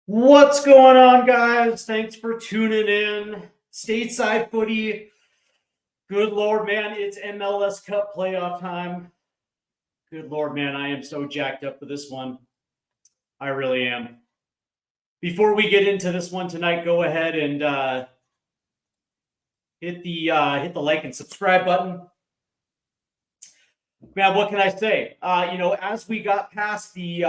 What's going on, guys? Thanks for tuning in. Stateside footy. Good Lord, man, it's MLS Cup playoff time. Good Lord, man, I am so jacked up for this one. I really am. Before we get into this one tonight, go ahead and hit the like and subscribe button. Man, what can I say? As we got past the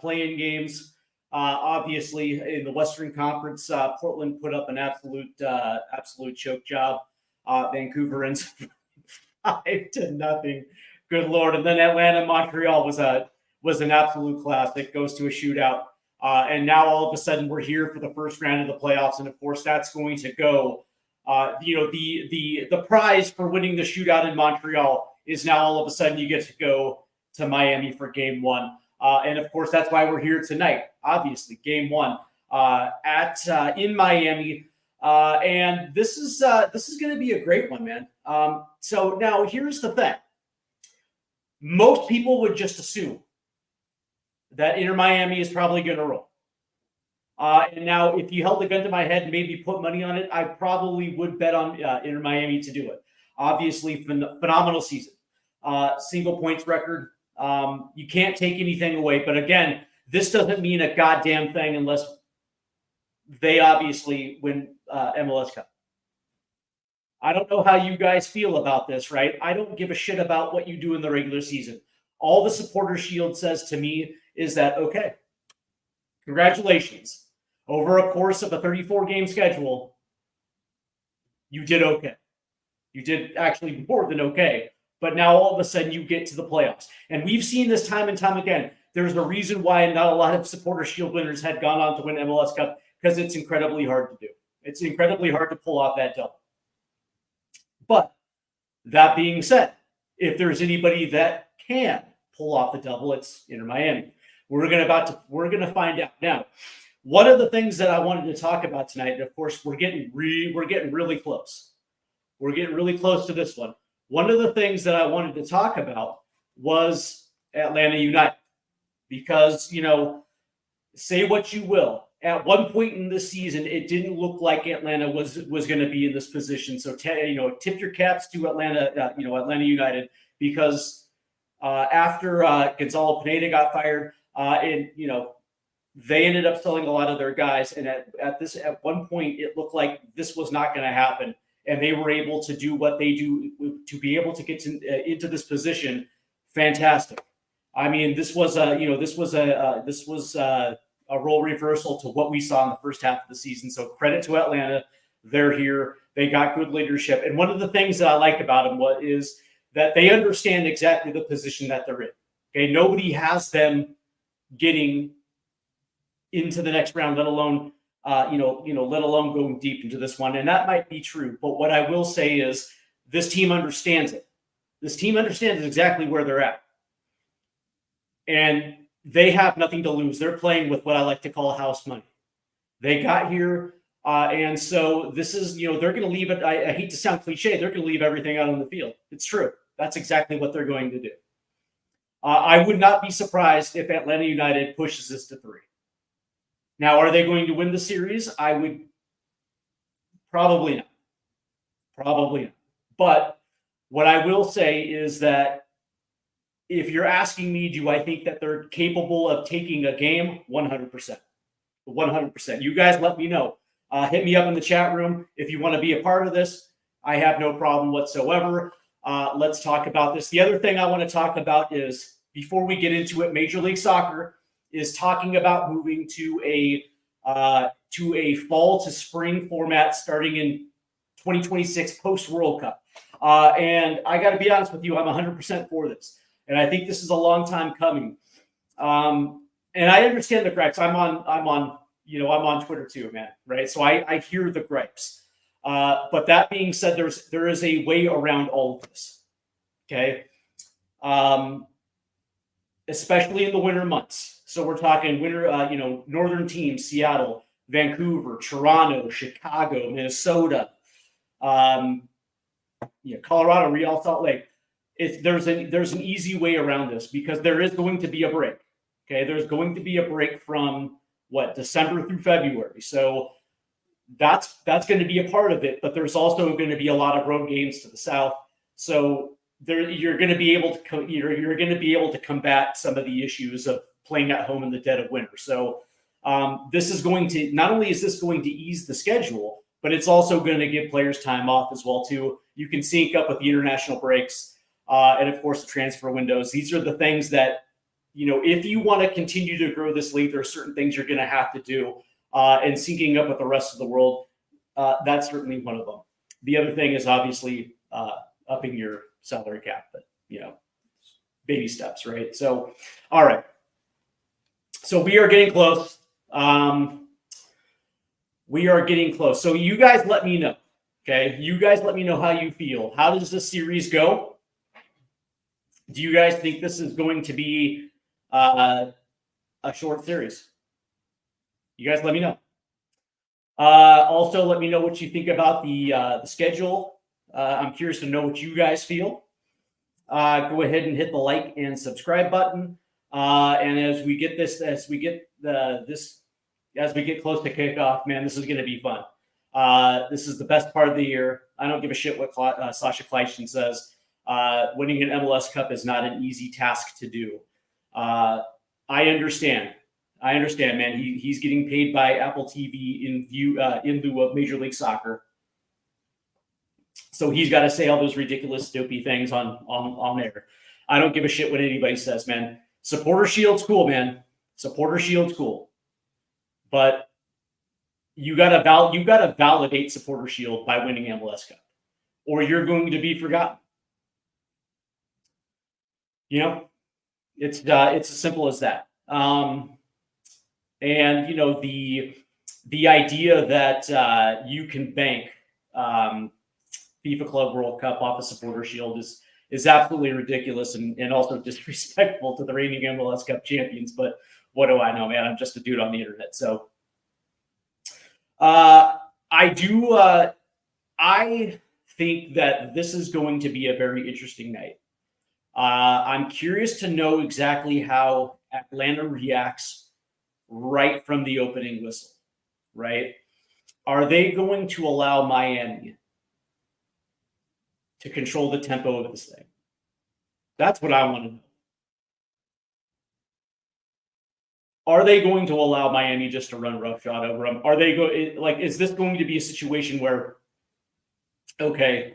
play-in games, obviously in the Western Conference, Portland put up an absolute choke job. Vancouver ends 5-0. Good Lord! And then Atlanta, Montreal was an absolute classic. Goes to a shootout, and now all of a sudden we're here for the first round of the playoffs, and of course that's going to go. The prize for winning the shootout in Montreal is now all of a sudden you get to go to Miami for game one. And of course, that's why we're here tonight. Obviously, game one in Miami. And this is going to be a great one, man. So now here's the thing. Most people would just assume that Inter Miami is probably going to roll. And now, if you held the gun to my head and maybe put money on it, I probably would bet on Inter Miami to do it. Obviously, phenomenal season. Single points record. You can't take anything away. But again, this doesn't mean a goddamn thing unless they obviously win MLS Cup. I don't know how you guys feel about this, right? I don't give a shit about what you do in the regular season. All the Supporter Shield says to me is that, okay, congratulations. Over a course of a 34-game schedule, you did okay. You did actually more than okay. But now all of a sudden you get to the playoffs. And we've seen this time and time again. There's a reason why not a lot of Supporter Shield winners had gone on to win MLS Cup, because it's incredibly hard to do. It's incredibly hard to pull off that double. But that being said, if there's anybody that can pull off the double, it's Inter Miami. We're gonna find out now. One of the things that I wanted to talk about tonight, and of course, we're getting really close. We're getting really close to this one. One of the things that I wanted to talk about was Atlanta United, because say what you will, at one point in this season, it didn't look like Atlanta was going to be in this position. So tip your caps to Atlanta, Atlanta United, because after Gonzalo Pineda got fired, they ended up selling a lot of their guys, and at one point it looked like this was not going to happen, and they were able to do what they do to be able to get into this position. Fantastic. I mean, this was a role reversal to what we saw in the first half of the season. So credit to Atlanta. They're here. They got good leadership, and one of the things that I like about them is that they understand exactly the position that they're in. Okay, nobody has them getting into the next round, let alone going deep into this one. And that might be true. But what I will say is this team understands it. This team understands exactly where they're at. And they have nothing to lose. They're playing with what I like to call house money. They got here. And so this is, they're going to leave it. I hate to sound cliche. They're going to leave everything out on the field. It's true. That's exactly what they're going to do. I would not be surprised if Atlanta United pushes this to 3. Now, are they going to win the series? I would probably not. Probably not. But what I will say is that if you're asking me, do I think that they're capable of taking a game? 100%. 100%. You guys let me know. Hit me up in the chat room if you want to be a part of this. I have no problem whatsoever. Let's talk about this. The other thing I want to talk about is, before we get into it, Major League Soccer is talking about moving to a fall to spring format starting in 2026 post World Cup. And I got to be honest with you, I'm 100% for this, and I think this is a long time coming. And I understand the gripes. I'm on Twitter too, man. Right, so I hear the gripes. But that being said, there is a way around all of this. Okay, especially in the winter months. So we're talking winter, northern teams: Seattle, Vancouver, Toronto, Chicago, Minnesota, Colorado, Real Salt Lake. There's an easy way around this, because there is going to be a break. Okay, there's going to be a break from December through February. So that's going to be a part of it, but there's also going to be a lot of road games to the south. So there, you're going to be able to you're going to be able to combat some of the issues of playing at home in the dead of winter. So this is going to, not only is this going to ease the schedule, but it's also going to give players time off as well too. You can sync up with the international breaks and of course the transfer windows. These are the things that, if you want to continue to grow this league, there are certain things you're going to have to do. And syncing up with the rest of the world, that's certainly one of them. The other thing is obviously upping your salary cap, but baby steps, right? So, all right. So we are getting close. We are getting close. So you guys let me know. Okay. You guys let me know how you feel. How does this series go? Do you guys think this is going to be a short series? You guys let me know. Also, let me know what you think about the schedule. I'm curious to know what you guys feel. Go ahead and hit the like and subscribe button. And as we get close to kickoff, man, this is going to be fun. This is the best part of the year. I don't give a shit what Sasha Kleishin says. Winning an MLS Cup is not an easy task to do. I understand, man. He's getting paid by Apple TV in lieu of Major League Soccer. So he's got to say all those ridiculous, stupid things on there. I don't give a shit what anybody says, man. Supporter Shield's cool, man. Supporter Shield's cool. But you gotta validate Supporter Shield by winning MLS Cup, or you're going to be forgotten. It's as simple as that. And the idea that you can bank FIFA Club World Cup off a Supporter Shield is absolutely ridiculous and also disrespectful to the reigning MLS Cup champions. But what do I know, man? I'm just a dude on the internet. So I think that this is going to be a very interesting night. I'm curious to know exactly how Atlanta reacts right from the opening whistle, right? Are they going to allow Miami to control the tempo of this thing? That's what I want to know. Are they going to allow Miami just to run roughshod over them? Are they is this going to be a situation where, okay,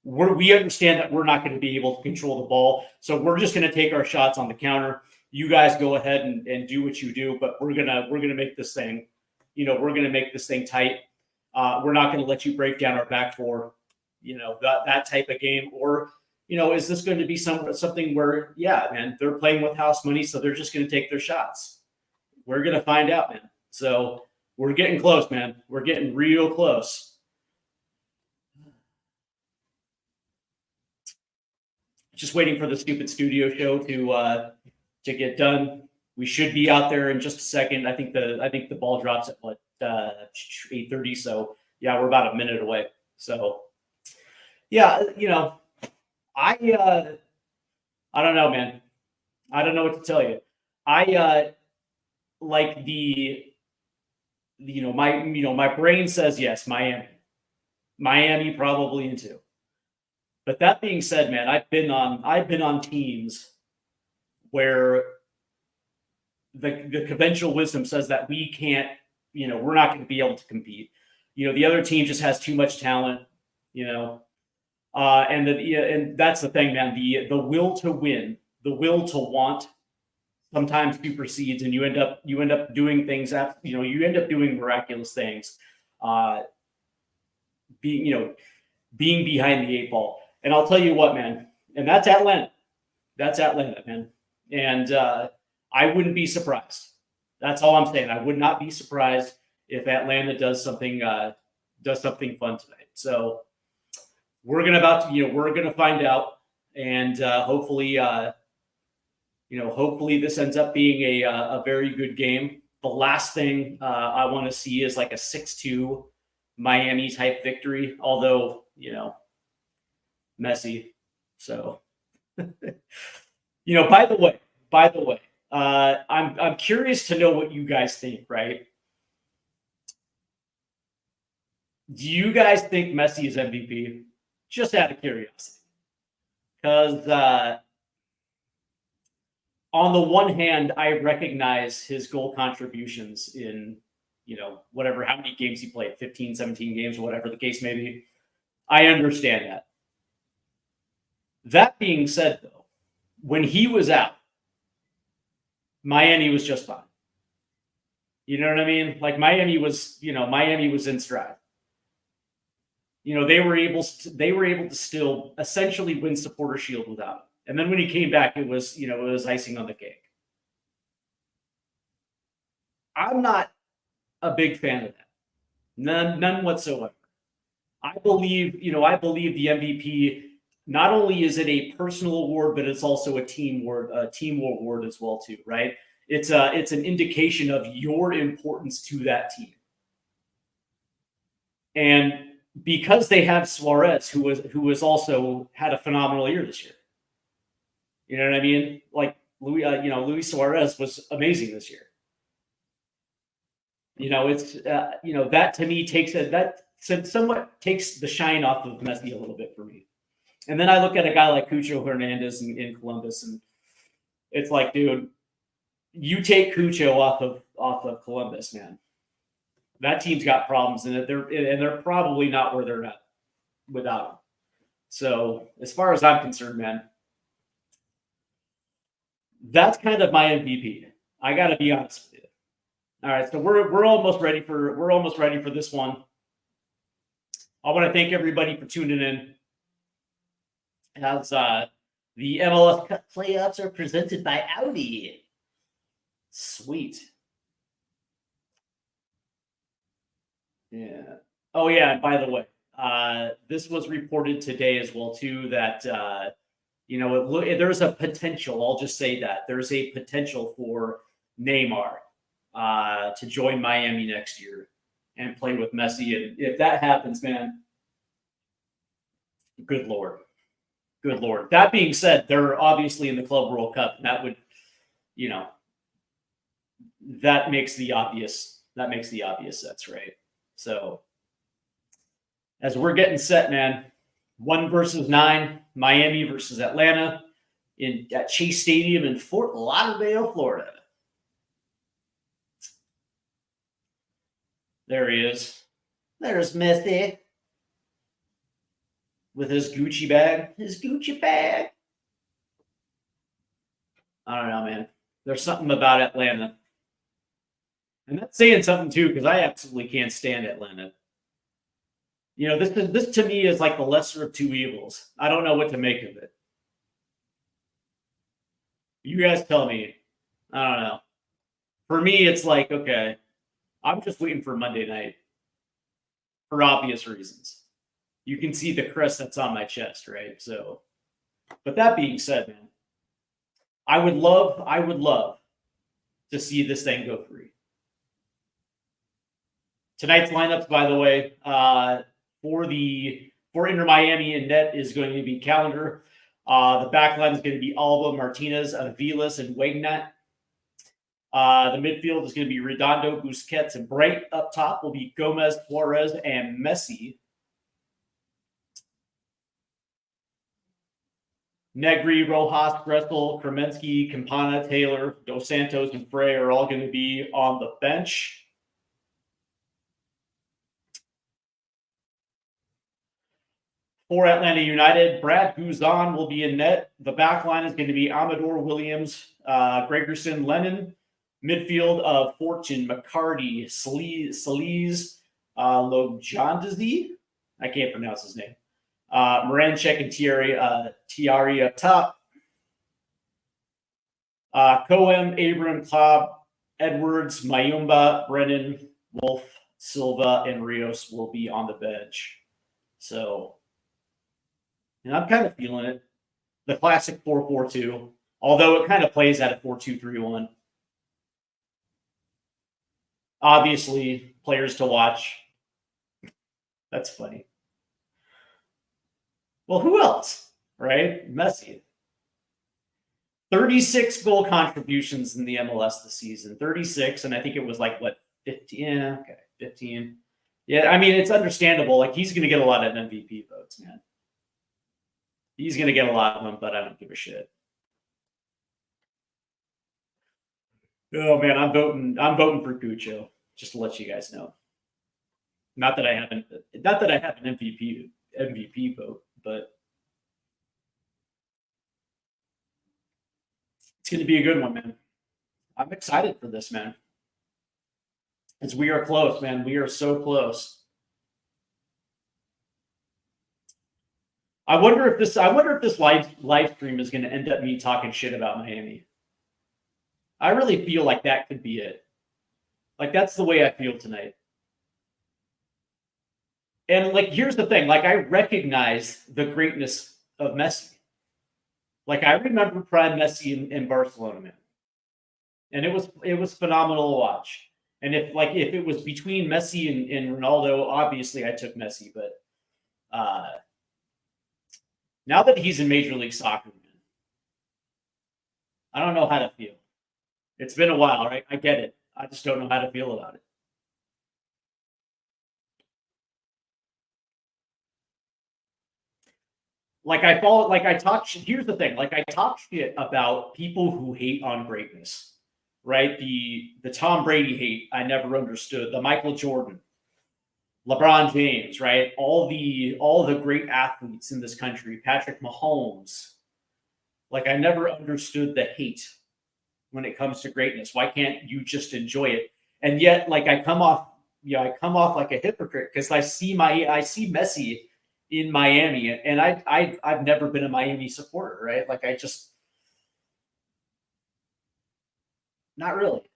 we understand that we're not going to be able to control the ball, so we're just going to take our shots on the counter. You guys go ahead and do what you do, but we're gonna make this thing, we're gonna make this thing tight. We're not going to let you break down our back four, that type of game. Or, is this going to be something where, yeah, man, they're playing with house money, so they're just going to take their shots? We're going to find out, man. So we're getting close, man. We're getting real close. Just waiting for the stupid studio show to get done. We should be out there in just a second. I think the ball drops at 8:30. So yeah, we're about a minute away. So yeah, I don't know, man. I don't know what to tell you. I like my brain says yes, Miami probably in two. But that being said, man, I've been on teams where the conventional wisdom says that we can't, we're not going to be able to compete. The other team just has too much talent, and that's the thing, man. The will to win, the will to want, sometimes supersedes, and you end up doing things that you end up doing miraculous things, being behind the eight ball. And I'll tell you what, man, and that's Atlanta. That's Atlanta, man. And I wouldn't be surprised. That's all I'm saying. I would not be surprised if Atlanta does something fun tonight. So we're gonna find out, and hopefully this ends up being a very good game. The last thing I want to see is like a 6-2 Miami type victory, although Messi. So by the way, I'm curious to know what you guys think, right? Do you guys think Messi is MVP? Just out of curiosity. Because on the one hand, I recognize his goal contributions in, whatever, how many games he played, 15, 17 games, whatever the case may be. I understand that. That being said, though, when he was out, Miami was just fine. You know what I mean? Like Miami was in stride. They were able to still essentially win Supporter Shield without him. And then when he came back, it was icing on the cake. I'm not a big fan of that. None whatsoever. I believe the MVP, not only is it a personal award, but it's also a team award as well too, right? It's an indication of your importance to that team. And because they have Suarez, who was also had a phenomenal year this year. You know what I mean? Like Luis Suarez was amazing this year. It's that to me somewhat takes the shine off of Messi a little bit for me. And then I look at a guy like Cucho Hernandez in Columbus, and it's like, dude, you take Cucho off of Columbus, man. That team's got problems, and they're probably not where they're at without him. So as far as I'm concerned, man, that's kind of my MVP. I got to be honest with you. All right, so we're almost ready for this one. I want to thank everybody for tuning in. As the MLS Cup playoffs are presented by Audi. Sweet. Yeah. Oh yeah. And by the way, this was reported today as well too that there's a potential. I'll just say that there's a potential for Neymar to join Miami next year and play with Messi. And if that happens, man, good Lord. Good Lord. That being said, they're obviously in the Club World Cup. And that would, that makes the obvious sense, right? So as we're getting set, man, 1 versus 9, Miami versus Atlanta at Chase Stadium in Fort Lauderdale, Florida. There he is. There's Messi. With his Gucci bag. I don't know, man. There's something about Atlanta. And that's saying something, too, because I absolutely can't stand Atlanta. This to me is like the lesser of two evils. I don't know what to make of it. You guys tell me. I don't know. For me, it's like, okay, I'm just waiting for Monday night for obvious reasons. You can see the crest that's on my chest, right? So, but that being said, man, I would love to see this thing go free. Tonight's lineups, by the way, for Inter Miami in net is going to be Calendar. The back line is going to be Alba, Martinez, Aviles, and Wegnat. The midfield is going to be Redondo, Busquets, and Bright. Up top will be Gomez, Suarez, and Messi. Negri, Rojas, Gressel, Kremensky, Campana, Taylor, Dos Santos, and Frey are all going to be on the bench. For Atlanta United, Brad Guzan will be in net. The back line is going to be Amador, Williams, Gregerson, Lennon. Midfield of Fortune, McCarty, Salise, Lojandazi. I can't pronounce his name. Moranchek and Tiari up top. Cohen, Abram, Cobb, Edwards, Mayumba, Brennan, Wolf, Silva, and Rios will be on the bench. So, and I'm kind of feeling it. The classic 4-4-2, although it kind of plays at a 4-2-3-1. Obviously, players to watch. That's funny. Well, who else, right? Messi. 36 goal contributions in the MLS this season. 36, and I think it was like what 15. Yeah, okay, 15. Yeah, I mean it's understandable. Like he's going to get a lot of MVP votes, man. He's going to get a lot of them, but I don't give a shit. Oh man, I'm voting. I'm voting for Guccio. Just to let you guys know. Not that I haven't. Not that I have an MVP vote, but it's going to be a good one, man. I'm excited for this, man. As we are close, man. We are so close. I wonder if this live stream is going to end up me talking shit about Miami. I really feel like that could be it. Like that's the way I feel tonight. And like here's the thing, like I recognize the greatness of Messi. Like I remember prime Messi in Barcelona, man. And it was phenomenal to watch. And if it was between Messi and Ronaldo, obviously I took Messi, but now that he's in Major League Soccer, man, I don't know how to feel. It's been a while, right? I get it. I just don't know how to feel about it. Here's the thing, like I talk shit about people who hate on greatness, right? The Tom Brady hate, I never understood. The Michael Jordan, LeBron James, right? All the great athletes in this country, Patrick Mahomes. Like I never understood the hate when it comes to greatness. Why can't you just enjoy it? And yet, like I come off like a hypocrite because I see Messi in Miami, and I've never been a Miami supporter, right? Like I just not really.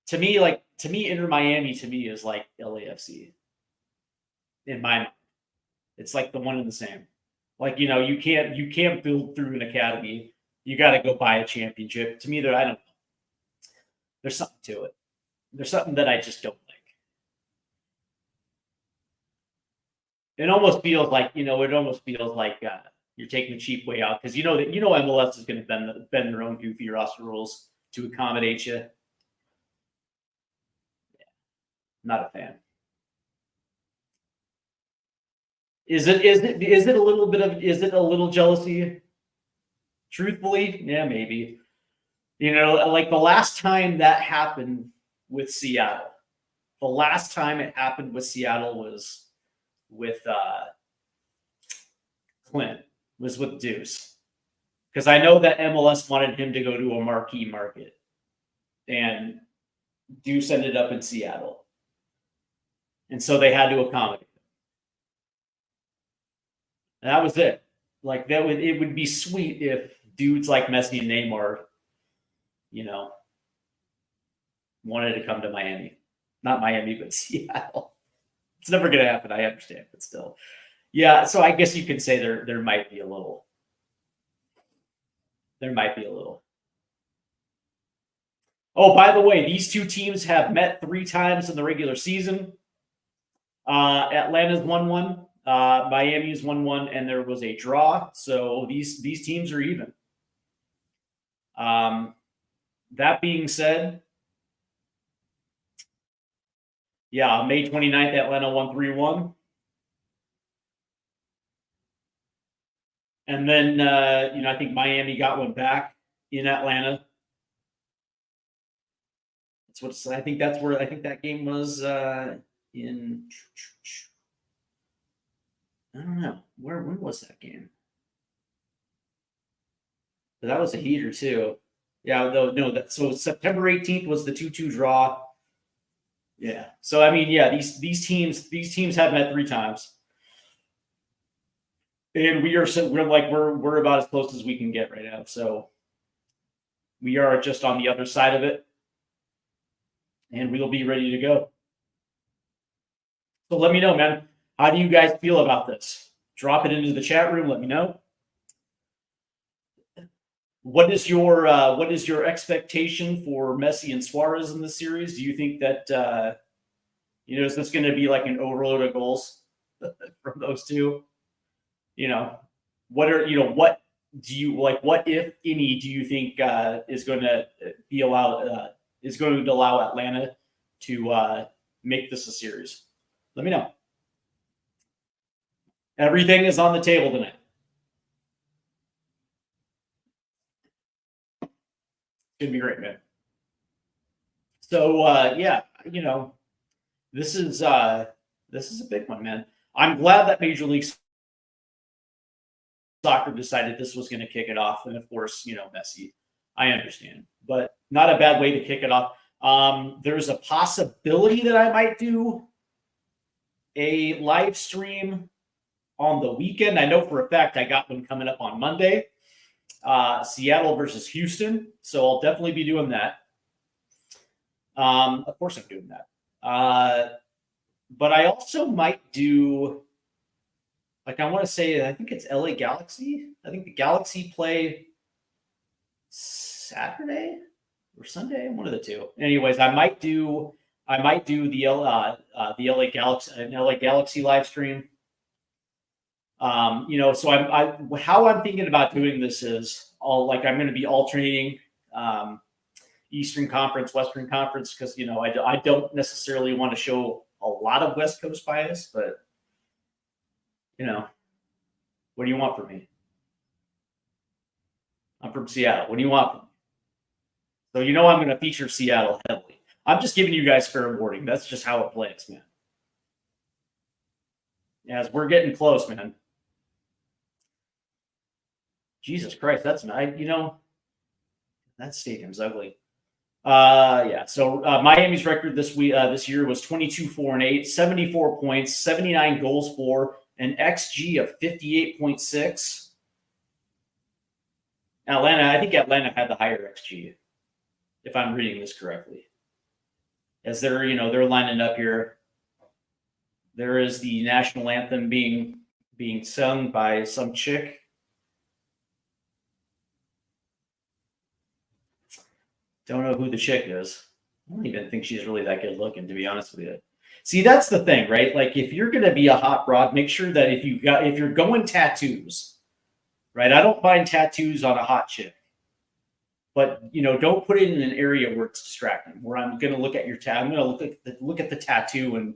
To me, Inter Miami to me is like LAFC in my mind. It's like the one and the same. Like you can't build through an academy. You got to go buy a championship. To me, there's something to it. There's something that I just don't like. It almost feels like you're taking the cheap way out because MLS is going to bend their own goofy roster rules to accommodate you. Not a fan. Is it a little jealousy? Truthfully, yeah, maybe. Like the last time that happened with Seattle. The last time it happened with Seattle was with Clint, was with Deuce. Because I know that MLS wanted him to go to a marquee market. And Deuce ended up in Seattle. And so they had to accommodate him. And that was it. Like it would be sweet if dudes like Messi and Neymar, wanted to come to Miami. Not Miami, but Seattle. It's never going to happen. I understand, but still. Yeah, so I guess you could say there might be a little. There might be a little. Oh, by the way, these two teams have met 3 times in the regular season. Atlanta's 1-1. Miami's 1-1, and there was a draw. So these teams are even. That being said, yeah, May 29th, Atlanta won 3-1. And then, I think Miami got one back in Atlanta. I think that game was in. I don't know when was that game. But that was a heater too. Yeah, so September 18th was the 2-2 draw. Yeah. So I mean, yeah, these teams have met 3 times. And we're about as close as we can get right now. So we are just on the other side of it. And we'll be ready to go. So let me know, man. How do you guys feel about this? Drop it into the chat room. Let me know. What is your expectation for Messi and Suarez in this series? Do you think that is this going to be like an overload of goals from those two? What do you like what, if any, do you think is going to be allowed is going to allow Atlanta to make this a series? Let me know. Everything is on the table tonight. It's gonna be great, man. So yeah, this is a big one, man. I'm glad that Major League Soccer decided this was going to kick it off, and of course, Messi. I understand, but not a bad way to kick it off. There's a possibility that I might do a live stream on the weekend. I know for a fact I got one coming up on Monday, Seattle versus Houston. So I'll definitely be doing that. Of course, I'm doing that. But I also might do, like, I want to say, I think it's LA Galaxy. I think the Galaxy play Saturday or Sunday, one of the two. Anyways, I might do the LA Galaxy live stream. So how I'm thinking about doing this is I'm going to be alternating Eastern Conference, Western Conference, because I don't necessarily want to show a lot of West Coast bias, but what do you want from me? I'm from Seattle. What do you want from me? So I'm going to feature Seattle heavily. I'm just giving you guys fair warning. That's just how it plays, man. As we're getting close, man. Jesus Christ, that's nice. That stadium's ugly. Yeah. So Miami's record this year was 22-4-8, 74 points, 79 goals for, an XG of 58.6. I think Atlanta had the higher XG, if I'm reading this correctly. As they're lining up here. There is the national anthem being sung by some chick. Don't know who the chick is. I don't even think she's really that good looking, to be honest with you. See, that's the thing, right? Like, if you're going to be a hot broad, make sure that if you're going tattoos, right? I don't mind tattoos on a hot chick, but don't put it in an area where it's distracting. Where I'm going to look at your I'm going to look at the tattoo and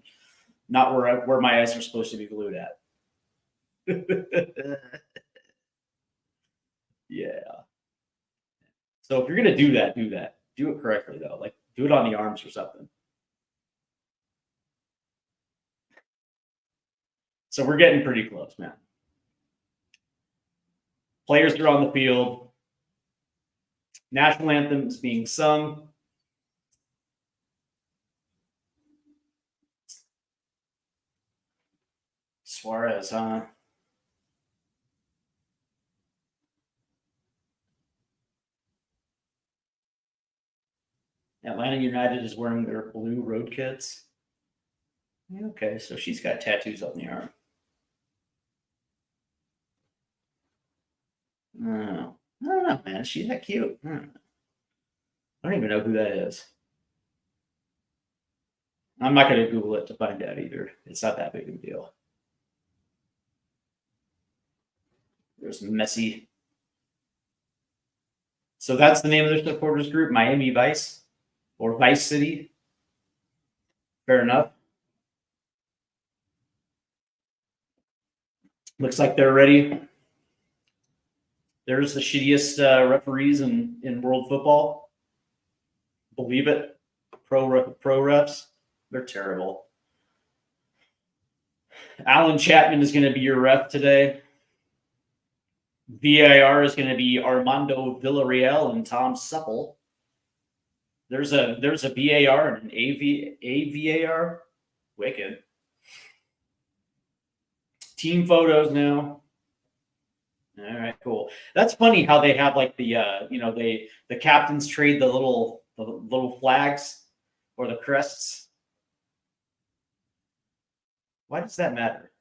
not where my eyes are supposed to be glued at. Yeah. So if you're going to do that, do that. Do it correctly, though. Like, do it on the arms or something. So we're getting pretty close, man. Players are on the field. National anthem is being sung. Suarez, huh? Atlanta United is wearing their blue road kits. Okay, so she's got tattoos on the arm. Oh, I don't know, man. She's that cute. I don't even know who that is. I'm not going to Google it to find out either. It's not that big of a deal. There's Messi. So that's the name of their supporters group, Miami Vice or Vice City. Fair enough. Looks like they're ready. There's the shittiest referees in world football. Believe it. Pro refs. They're terrible. Alan Chapman is going to be your ref today. VAR is going to be Armando Villarreal and Tom Supple. There's a VAR and an AVAR. Wicked. Team photos now. All right, cool. That's funny how they have like the the captains trade the little flags or the crests. Why does that matter?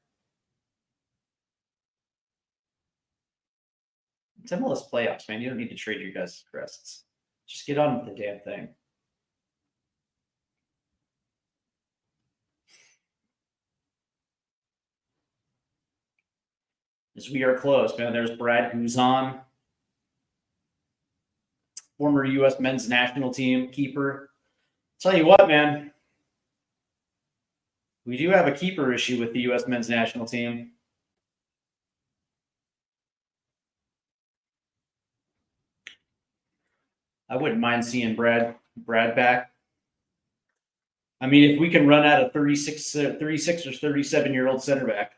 It's MLS playoffs, man. You don't need to trade your guys' crests. Just get on with the damn thing. As we are close, man. There's Brad Guzan. former U.S. men's national team keeper. Tell you what, man, we do have a keeper issue with the U.S. men's national team. I wouldn't mind seeing Brad back. I mean, if we can run out of 36 or 37-year-old center back.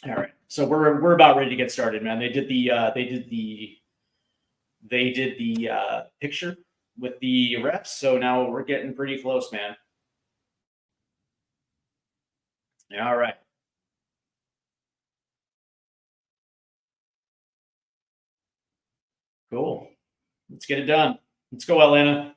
All right, so we're about ready to get started, man. They did the picture with the refs, so now we're getting pretty close, man. All right. Cool. Let's get it done. Let's go, Atlanta.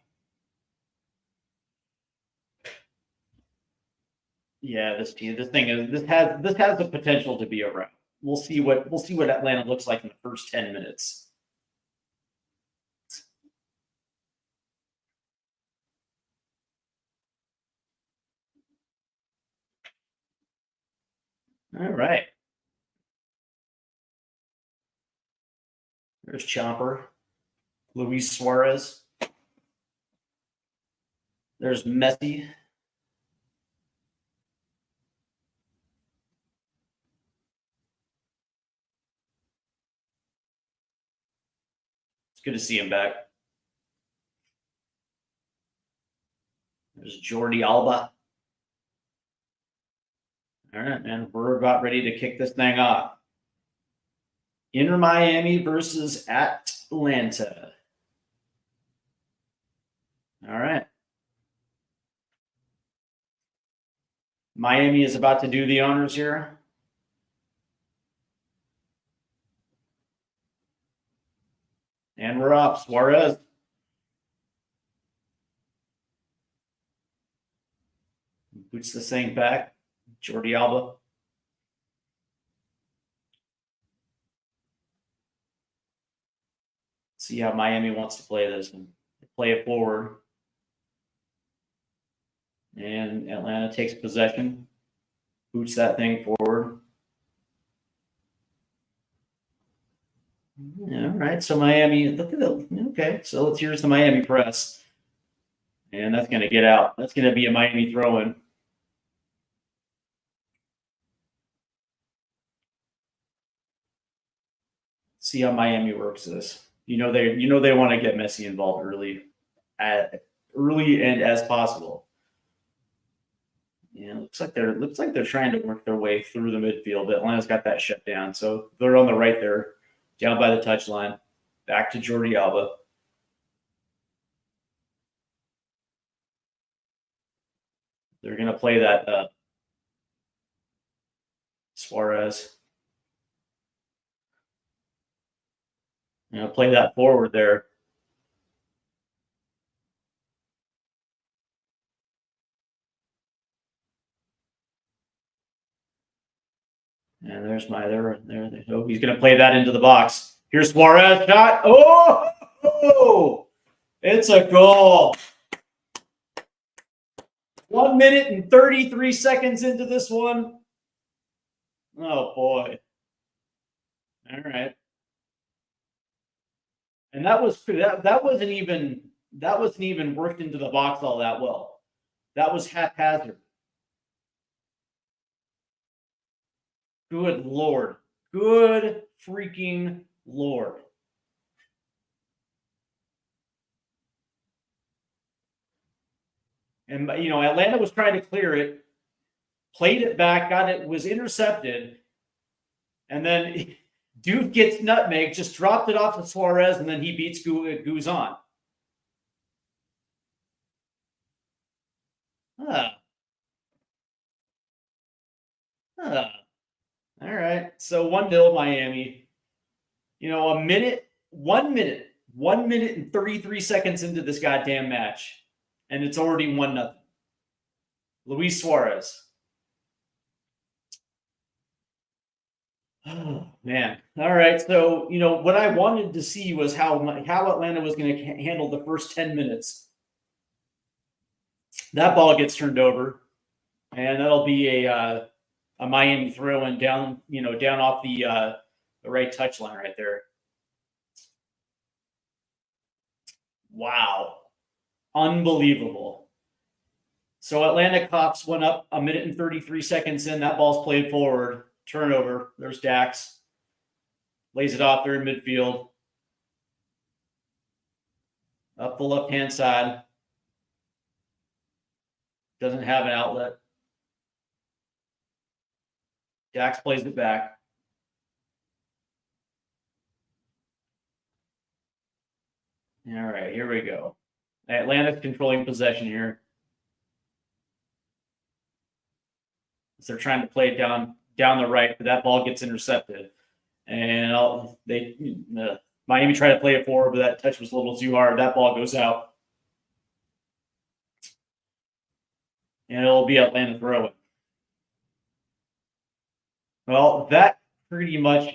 Yeah, this thing has the potential to be a wrap. We'll see what Atlanta looks like in the first 10 minutes. All right. There's Chopper. Luis Suarez. There's Messi. It's good to see him back. There's Jordi Alba. All right, man. We're about ready to kick this thing off. Inter Miami versus Atlanta. All right. Miami is about to do the honors here. And we're off. Suarez. Boots the thing back. Jordi Alba. See how Miami wants to play this and play it forward. And Atlanta takes possession. Boots that thing forward. All right, so Miami, look at the, okay, so here's the Miami press. And that's going to get out. That's going to be a Miami throw-in. See how Miami works this. You know they want to get Messi involved early and as possible. Yeah, looks like they're trying to work their way through the midfield. Atlanta's got that shut down, so they're on the right there, down by the touchline. Back to Jordi Alba. They're going to play that Suarez. Play that forward there. And there's there. Oh, he's going to play that into the box. Here's Suarez shot. Oh, it's a goal. 1 minute and 33 seconds into this one. Oh boy. All right. And that wasn't even worked into the box all that well. That was haphazard. Good Lord. Good freaking Lord. And, Atlanta was trying to clear it, played it back, was intercepted, and then dude gets nutmeg, just dropped it off to Suarez, and then he beats Guzan. All right. So 1-0 Miami. 1 minute and 33 seconds into this goddamn match. And it's already 1-0. Luis Suarez. Oh, man. All right. So, what I wanted to see was how Atlanta was going to handle the first 10 minutes. That ball gets turned over, and that'll be a a Miami throw in down, down off the right touch line right there. Wow. Unbelievable. So Atlanta Cops went up a minute and 33 seconds in. That ball's played forward. Turnover. There's Dax. Lays it off there in midfield. Up the left-hand side. Doesn't have an outlet. Dax plays it back. All right, here we go. Atlanta's controlling possession here. So they're trying to play it down the right, but that ball gets intercepted. And Miami tried to play it forward, but that touch was a little too hard. That ball goes out. And it'll be Atlanta throwing. Well, that pretty much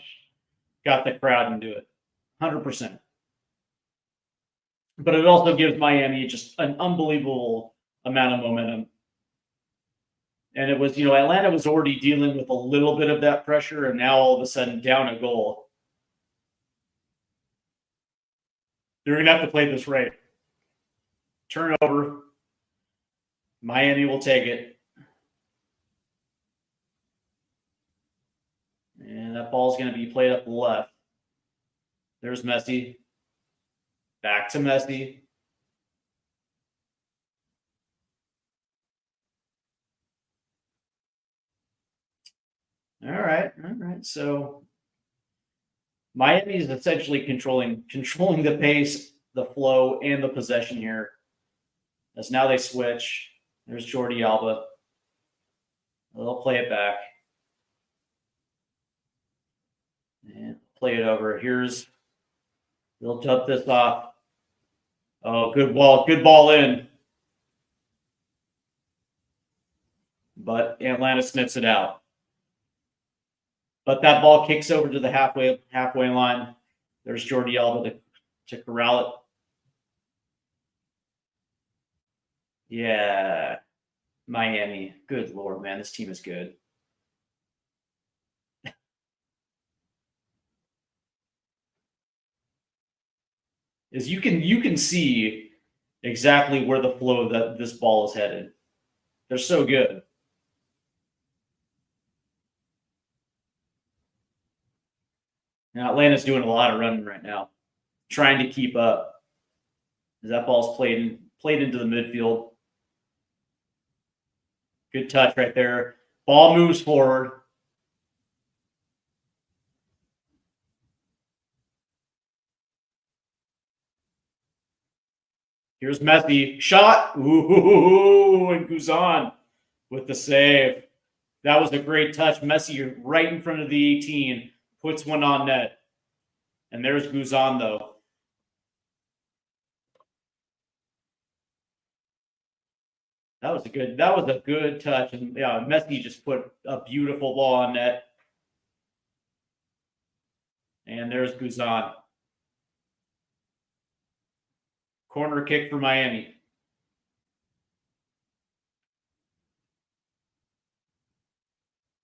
got the crowd into it, 100%. But it also gives Miami just an unbelievable amount of momentum. And it was, Atlanta was already dealing with a little bit of that pressure, and now all of a sudden down a goal. They're going to have to play this right. Turnover. Miami will take it. And that ball's going to be played up the left. There's Messi. Back to Messi. All right. So Miami is essentially controlling the pace, the flow, and the possession here. As now they switch. There's Jordi Alba. They'll play it back. And play it over. They'll dump this off. Oh, good ball in. But Atlanta sniffs it out. But that ball kicks over to the halfway line. There's Jordi Alba to corral it. Yeah. Miami. Good Lord, man. This team is good. Is you can see exactly where the flow that this ball is headed. They're so good. Now Atlanta's doing a lot of running right now, trying to keep up. As that ball's played into the midfield. Good touch right there. Ball moves forward. Here's Messi. Shot. Ooh, and Guzan with the save. That was a great touch. Messi right in front of the 18. Puts one on net. And there's Guzan, though. That was a good touch. And yeah, Messi just put a beautiful ball on net. And there's Guzan. Corner kick for Miami.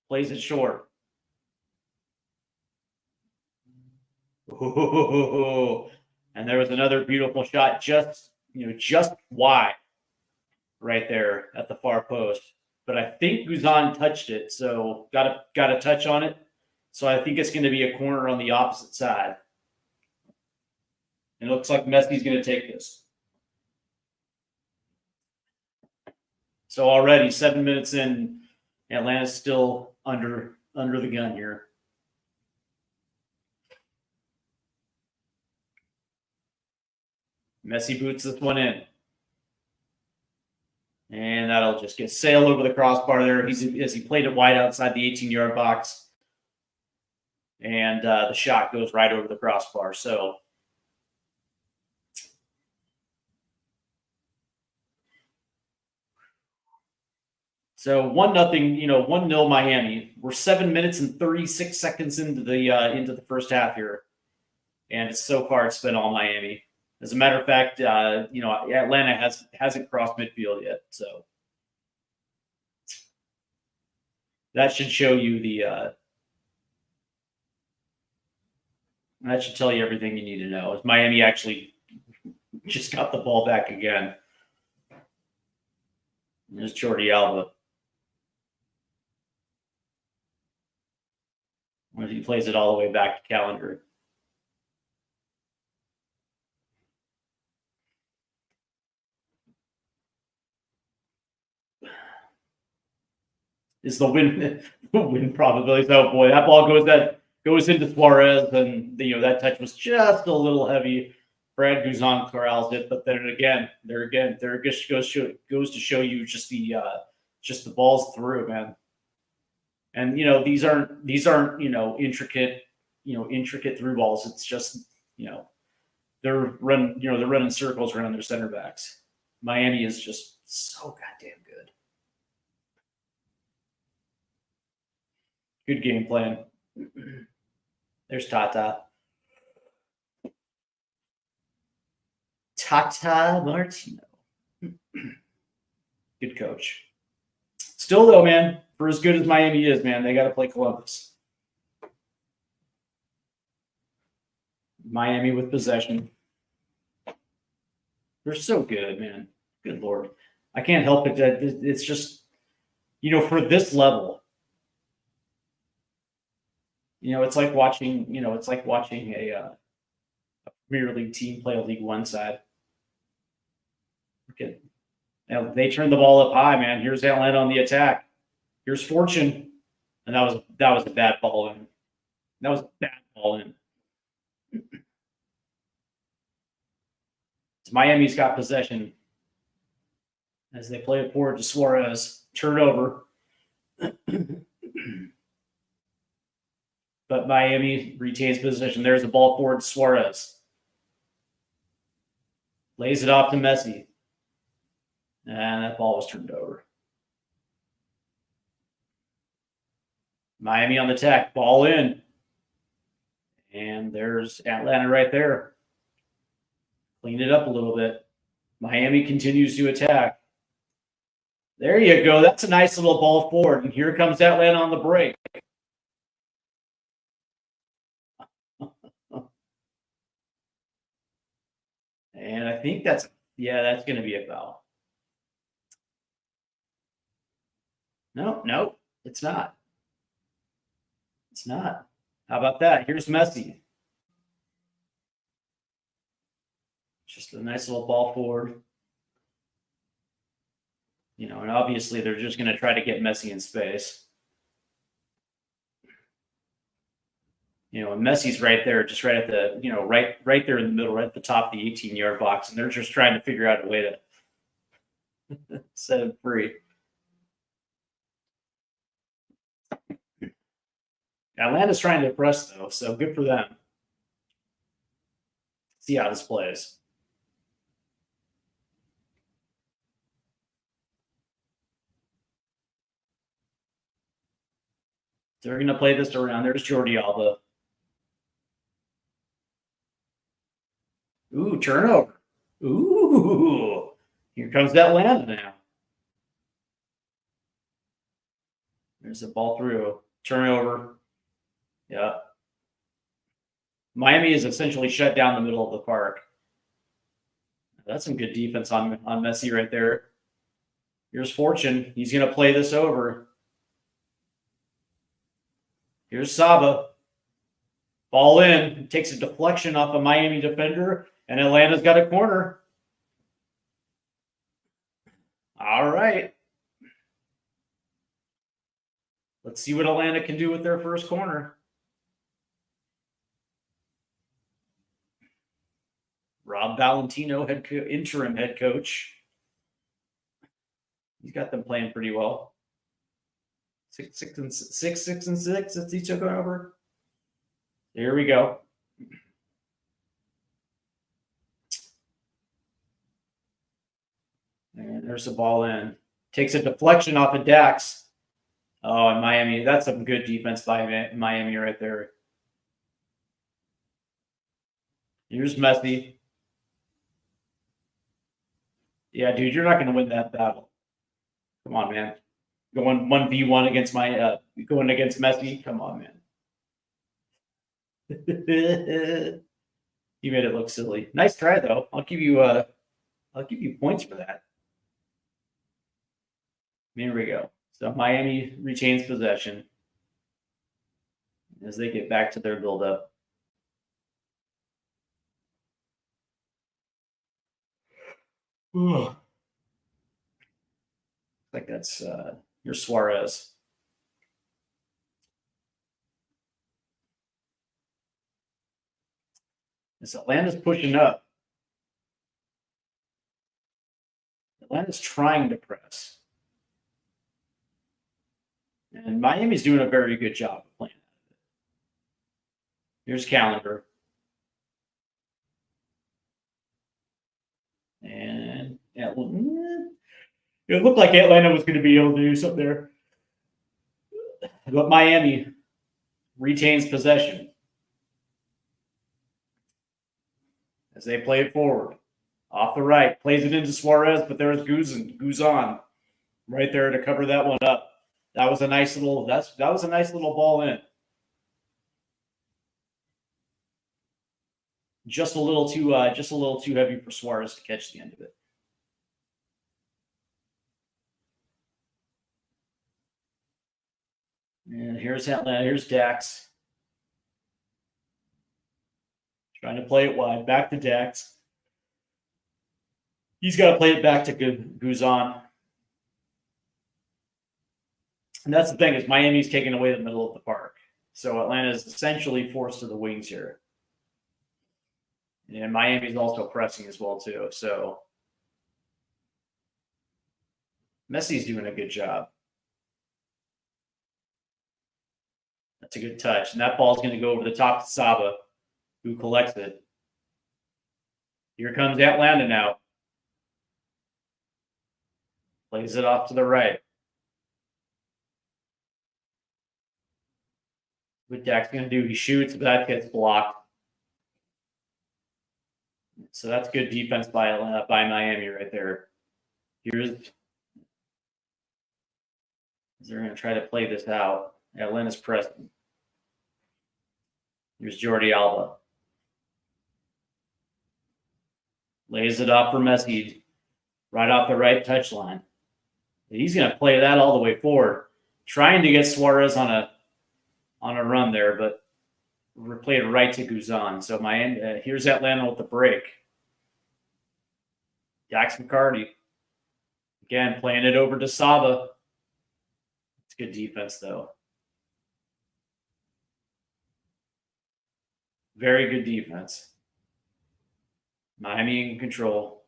Plays it short. Ooh. And there was another beautiful shot just wide right there at the far post. But I think Guzan touched it, so got a touch on it. So I think it's going to be a corner on the opposite side. It looks like Messi's going to take this. So already 7 minutes in, Atlanta's still under the gun here. Messi boots this one in. And that'll just get sailed over the crossbar there as he played it wide outside the 18-yard box. And the shot goes right over the crossbar. So So 1-0, 1-0 Miami. We're 7 minutes and 36 seconds into the first half here, and so far it's been all Miami. As a matter of fact, Atlanta hasn't crossed midfield yet. So that should show you that should tell you everything you need to know. Is Miami actually just got the ball back again? There's Jordi Alba. When he plays it all the way back to Calendar. Is the win probability? Oh boy, that ball goes into Suarez, and that touch was just a little heavy. Brad Guzan corrals it, but then again, there goes to show you just the balls through, man. And these aren't intricate through balls. It's just they're running circles around their center backs. Miami is just so goddamn good. Good game plan. There's Tata Martino. Good coach. Still though, man, for as good as Miami is, man, they got to play Columbus. Miami with possession. They're so good, man. Good Lord. I can't help it that it's just, for this level, it's like watching a Premier League team play a League One side. Okay. Now they turn the ball up high, man. Here's Atlanta on the attack. Here's Fortune, and that was a bad ball in. That was a bad ball in. Miami's got possession as they play it forward to Suarez. Turnover. But Miami retains possession. There's a ball forward to Suarez. Lays it off to Messi. And that ball was turned over. Miami on the attack. Ball in. And there's Atlanta right there. Clean it up a little bit. Miami continues to attack. There you go. That's a nice little ball forward. And here comes Atlanta on the break. And I think that's going to be a foul. No, it's not. It's not. How about that? Here's Messi. Just a nice little ball forward. And obviously they're just going to try to get Messi in space. And Messi's right there, just right at the, right there in the middle, right at the top of the 18-yard box, and they're just trying to figure out a way to set him free. Atlanta's trying to press, though, so good for them. See how this plays. They're going to play this around. There's Jordi Alba. Ooh, turnover. Ooh, here comes Atlanta now. There's a ball through. Turnover. Yeah. Miami is essentially shut down the middle of the park. That's some good defense on Messi right there. Here's Fortune. He's going to play this over. Here's Saba. Ball in. Takes a deflection off a Miami defender, and Atlanta's got a corner. All right. Let's see what Atlanta can do with their first corner. Rob Valentino, interim head coach. He's got them playing pretty well. 6-6 since he took over. Here we go. And there's the ball in. Takes a deflection off of Dax. Oh, and Miami. That's some good defense by Miami right there. Here's Messi. Yeah, dude, you're not going to win that battle. Come on, man. Going 1v1 against going against Messi. Come on, man. You made it look silly. Nice try, though. I'll give you points for that. Here we go. So Miami retains possession as they get back to their buildup. Like that's your Suarez. As Atlanta's pushing up. Atlanta's trying to press. And Miami's doing a very good job of playing. Here's Calendar. And yeah, it looked like Atlanta was going to be able to do something there. But Miami retains possession as they play it forward. Off the right, plays it into Suarez, but there's Guzan right there to cover that one up. That was a nice little ball in. Just a little too heavy for Suarez to catch the end of it. And here's Atlanta. Here's Dax. Trying to play it wide. Back to Dax. He's got to play it back to Guzan. And that's the thing, is Miami's taking away the middle of the park. So Atlanta is essentially forced to the wings here. And Miami's also pressing as well, too. So Messi's doing a good job. That's a good touch. And that ball's going to go over the top to Saba, who collects it. Here comes Atlanta now. Plays it off to the right. What Dak's going to do, he shoots, but that gets blocked. So that's good defense by Miami right there. They're going to try to play this out. Atlanta's pressing. Here's Jordi Alba. Lays it off for Messi, right off the right touchline. He's going to play that all the way forward, trying to get Suarez on a run there, but played right to Guzan. So Miami, here's Atlanta with the break. Dax McCarty. Again, playing it over to Saba. It's good defense, though. Very good defense. Miami in control.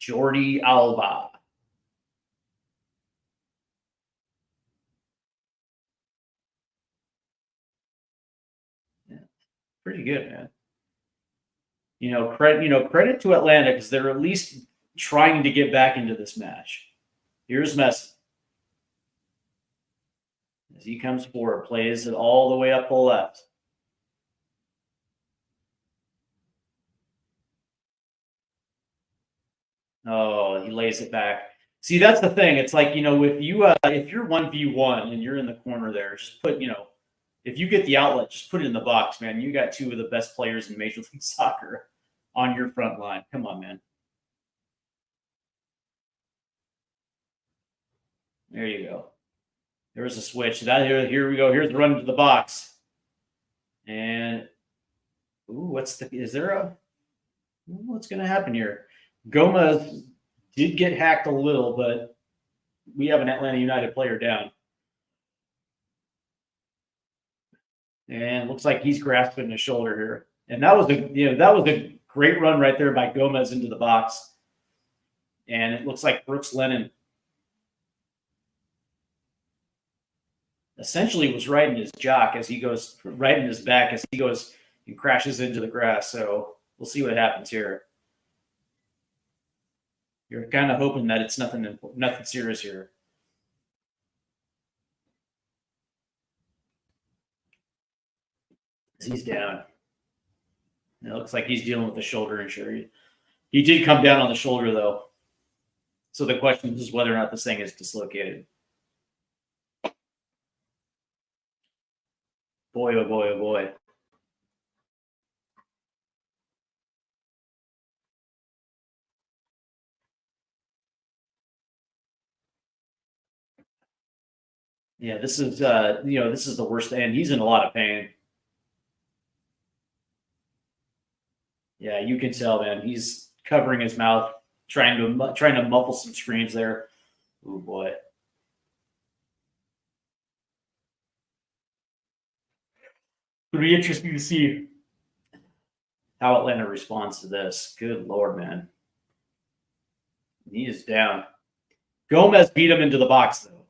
Jordi Alba. Yeah, pretty good, man. Credit to Atlanta, because they're at least trying to get back into this match. Here's Messi. As he comes forward, plays it all the way up the left. Oh, he lays it back. See, that's the thing. It's like, if you're 1v1 and you're in the corner there, just put, if you get the outlet, just put it in the box, man. You got two of the best players in Major League Soccer on your front line. Come on, man. There you go. There's a switch. Here we go. Here's the run to the box. And what's going to happen here? Gomez did get hacked a little, but we have an Atlanta United player down. And looks like he's grasping his shoulder here. And that was a great run right there by Gomez into the box. And it looks like Brooks Lennon essentially was right in his jock as he goes, right in his back as he goes and crashes into the grass. So we'll see what happens here. You're kind of hoping that it's nothing serious here. He's down. It looks like he's dealing with the shoulder injury. He did come down on the shoulder, though. So the question is whether or not this thing is dislocated. Boy, oh boy, oh boy. Yeah, this is this is the worst, and he's in a lot of pain. Yeah, you can tell, man. He's covering his mouth, trying to muffle some screams there. Oh boy. It'll be interesting to see how Atlanta responds to this. Good Lord, man. He is down. Gomez beat him into the box, though.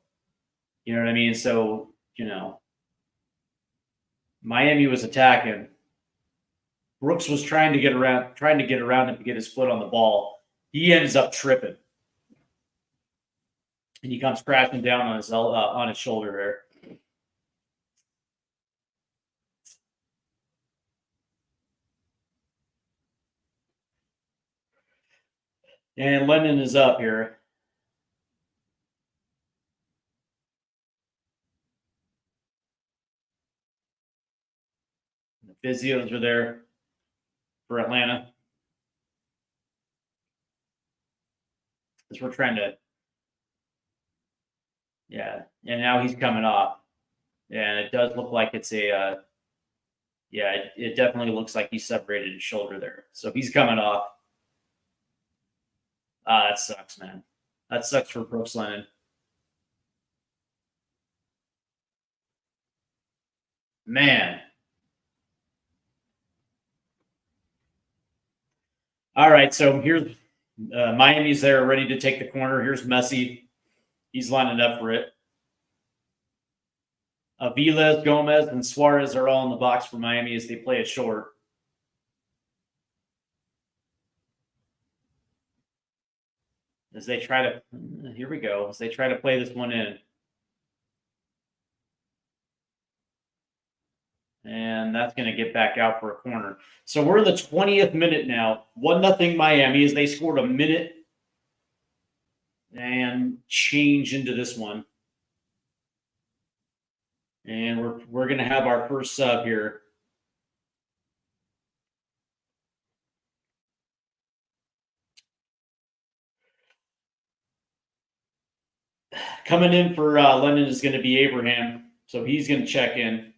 You know what I mean? So, Miami was attacking. Brooks was trying to get around him to get his foot on the ball. He ends up tripping. And he comes crashing down on his shoulder there. And Lennon is up here. The physios are there for Atlanta. Because we're trying to. Yeah. And now he's coming off. And it does look like it's a. It definitely looks like he separated his shoulder there. So he's coming off. That sucks, man. That sucks for Brooks Lennon. Man. All right, so here's Miami's there, ready to take the corner. Here's Messi. He's lining up for it. Aviles, Gomez, and Suarez are all in the box for Miami as they play it short. As they try to, here we go, as they try to play this one in. And that's going to get back out for a corner. So we're in the 20th minute now. 1-0 Miami as they scored a minute and change into this one. And we're going to have our first sub here. Coming in for London is going to be Abraham. So he's going to check in.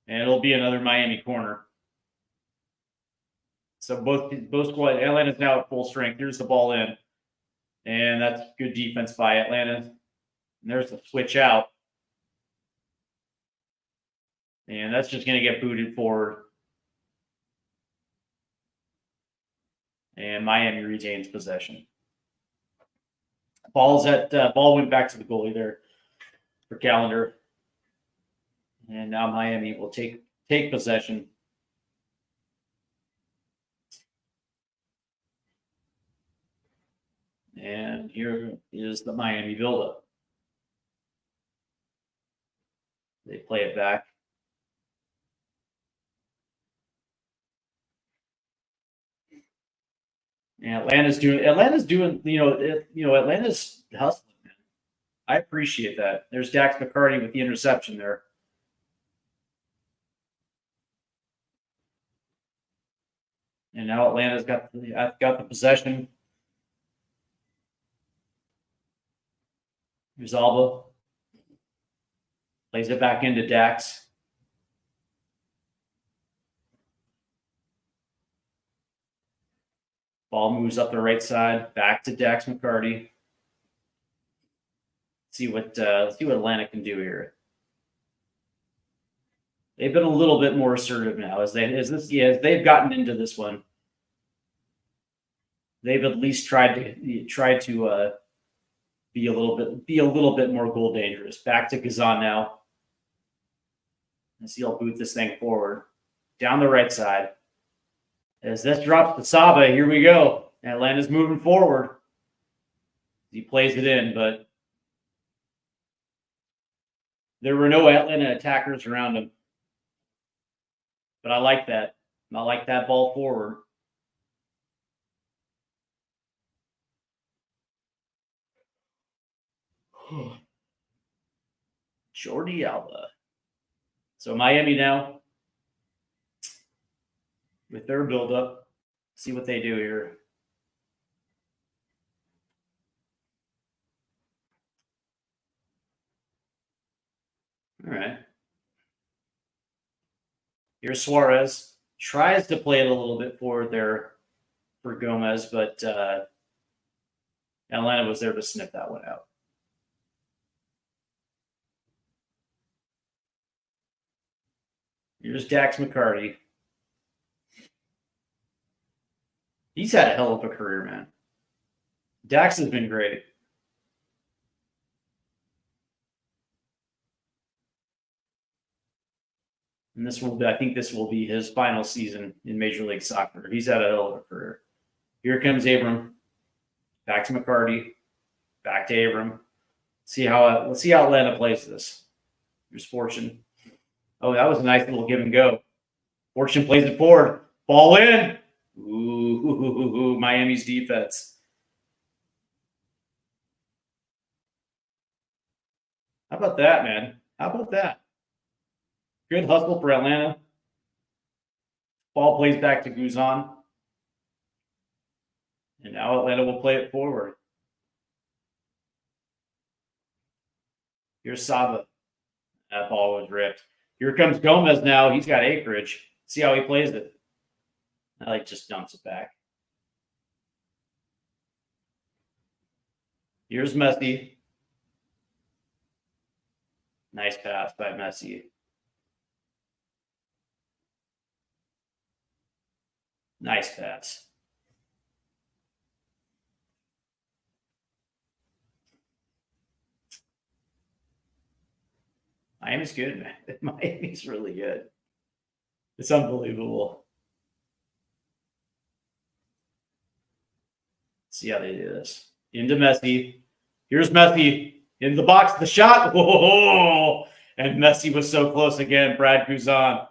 And it'll be another Miami corner. So both squads, Atlanta's now at full strength. Here's the ball in. And that's good defense by Atlanta. And there's the switch out. And that's just going to get booted forward. And Miami retains possession. Ball went back to the goalie there for Calendar. And now Miami will take possession. And here is the Miami buildup. They play it back. And Atlanta's doing, Atlanta's hustling, man. I appreciate that. There's Dax McCarty with the interception there. And now Atlanta's got the possession. Here's Alba. Plays it back into Dax. Ball moves up the right side, back to Dax McCarty. See what Atlanta can do here. They've been a little bit more assertive now as they've gotten into this one. They've at least tried to be a little bit more goal dangerous. Back to Gazan now. As he'll boot this thing forward down the right side. As this drops to Saba, here we go. Atlanta's moving forward. He plays it in, but there were no Atlanta attackers around him. But I like that. I like that ball forward. Jordi Alba. So Miami now with their buildup. See what they do here. All right. Here's Suarez. Tries to play it a little bit forward there for Gomez, but Atlanta was there to sniff that one out. Here's Dax McCarty. He's had a hell of a career, man. Dax has been great. And I think this will be his final season in Major League Soccer. He's had a hell of a career. Here comes Abram. Back to McCarty. Back to Abram. Let's see how Atlanta plays this. Here's Fortune. Oh, that was a nice little give and go. Fortune plays it forward. Ball in. Ooh, Miami's defense. How about that, man? How about that? Good hustle for Atlanta. Ball plays back to Guzan. And now Atlanta will play it forward. Here's Saba. That ball was ripped. Here comes Gomez now. He's got acreage. See how he plays it. Just dumps it back. Here's Messi. Nice pass by Messi. Nice pass. Miami's good, man. Miami's really good. It's unbelievable. See how they do this. Into Messi. Here's Messi in the box. The shot. Whoa! And Messi was so close again. Brad Guzan.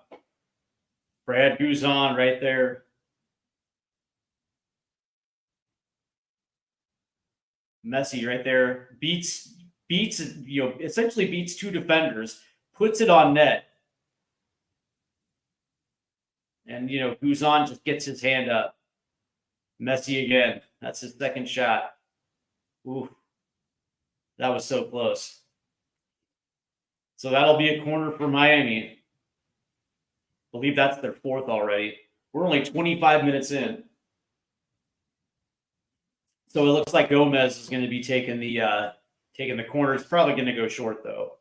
Brad Guzan right there. Messi right there beats essentially beats two defenders, puts it on net, and Guzan just gets his hand up. Messi again. That's his second shot. Ooh, that was so close. So that'll be a corner for Miami. I believe that's their fourth already. We're only 25 minutes in. So it looks like Gomez is going to be taking the corner. It's probably going to go short, though.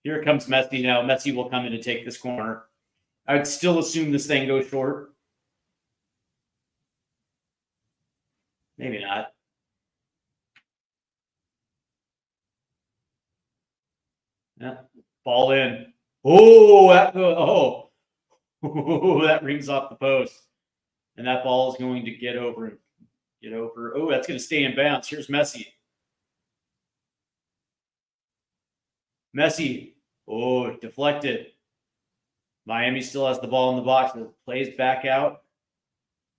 Here comes Messi now. Messi will come in to take this corner. I'd still assume this thing goes short. Maybe not. Yeah. Ball in. Oh, that rings off the post. And that ball is going to get over. Oh, that's going to stay in bounds. Here's Messi. Messi. Oh, deflected. Miami still has the ball in the box. It plays back out.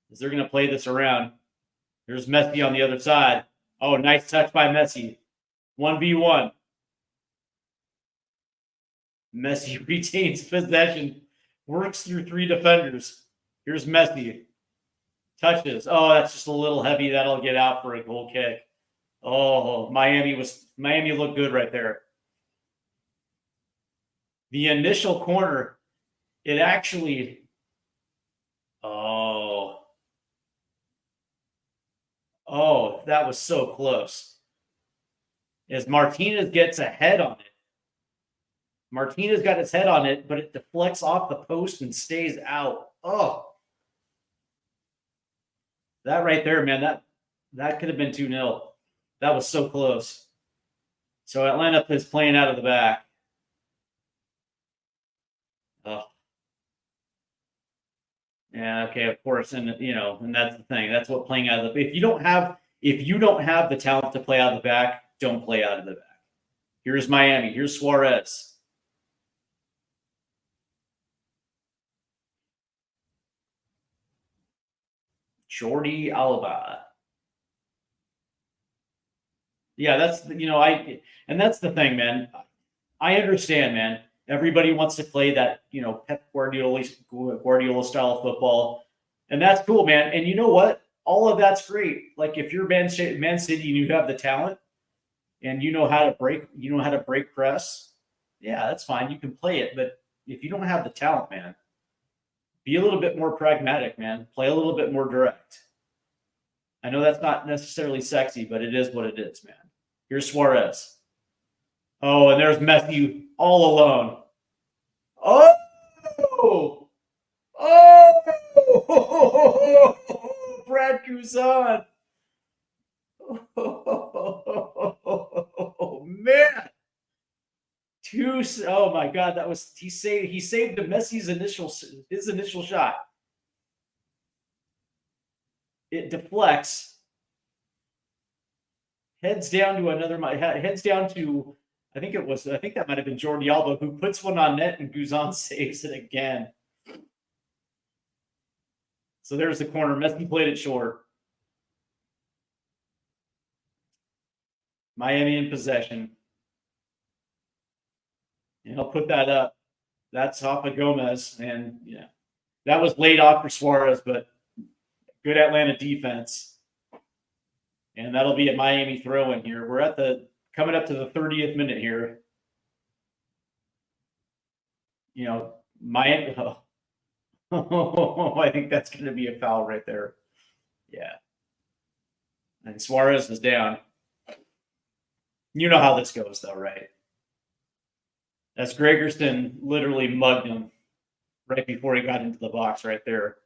Is they're going to play this around. Here's Messi on the other side. Oh, nice touch by Messi. 1v1. Messi retains possession. Works through three defenders. Here's Messi. Touches. Oh, that's just a little heavy. That'll get out for a goal kick. Oh, Miami looked good right there. The initial corner, it actually. Oh, that was so close. As Martinez gets a head on it. Martinez got his head on it, but it deflects off the post and stays out. Oh. That right there, man, that could have been 2-0. That was so close. So Atlanta is playing out of the back. Oh. Yeah, okay, of course. And and that's the thing. That's what playing out of the if you don't have the talent to play out of the back, don't play out of the back. Here's Miami. Here's Suarez. Jordi Alba. Yeah, that's and that's the thing, man. I understand, man. Everybody wants to play that, Pep Guardiola style of football, and that's cool, man. And you know what? All of that's great. Like if you're Man City and you have the talent and you know how to break press, yeah, that's fine. You can play it, but if you don't have the talent, man, be a little bit more pragmatic, man. Play a little bit more direct. I know that's not necessarily sexy, but it is what it is, man. Here's Suarez. Oh, and there's Messi all alone. Oh, oh, Brad Guzan. Oh man. Oh my God, he saved the Messi's initial shot. It deflects, heads down to I think that might have been Jordi Alba who puts one on net and Guzan saves it again. So there's the corner. Messi played it short. Miami in possession. And I'll put that up. That's off of Gomez. And yeah, that was laid off for Suarez, but good Atlanta defense. And that'll be a Miami throw in here. We're coming up to the 30th minute here. Miami. Oh, I think that's going to be a foul right there. Yeah. And Suarez is down. You know how this goes, though, right? As Gregerson literally mugged him right before he got into the box right there.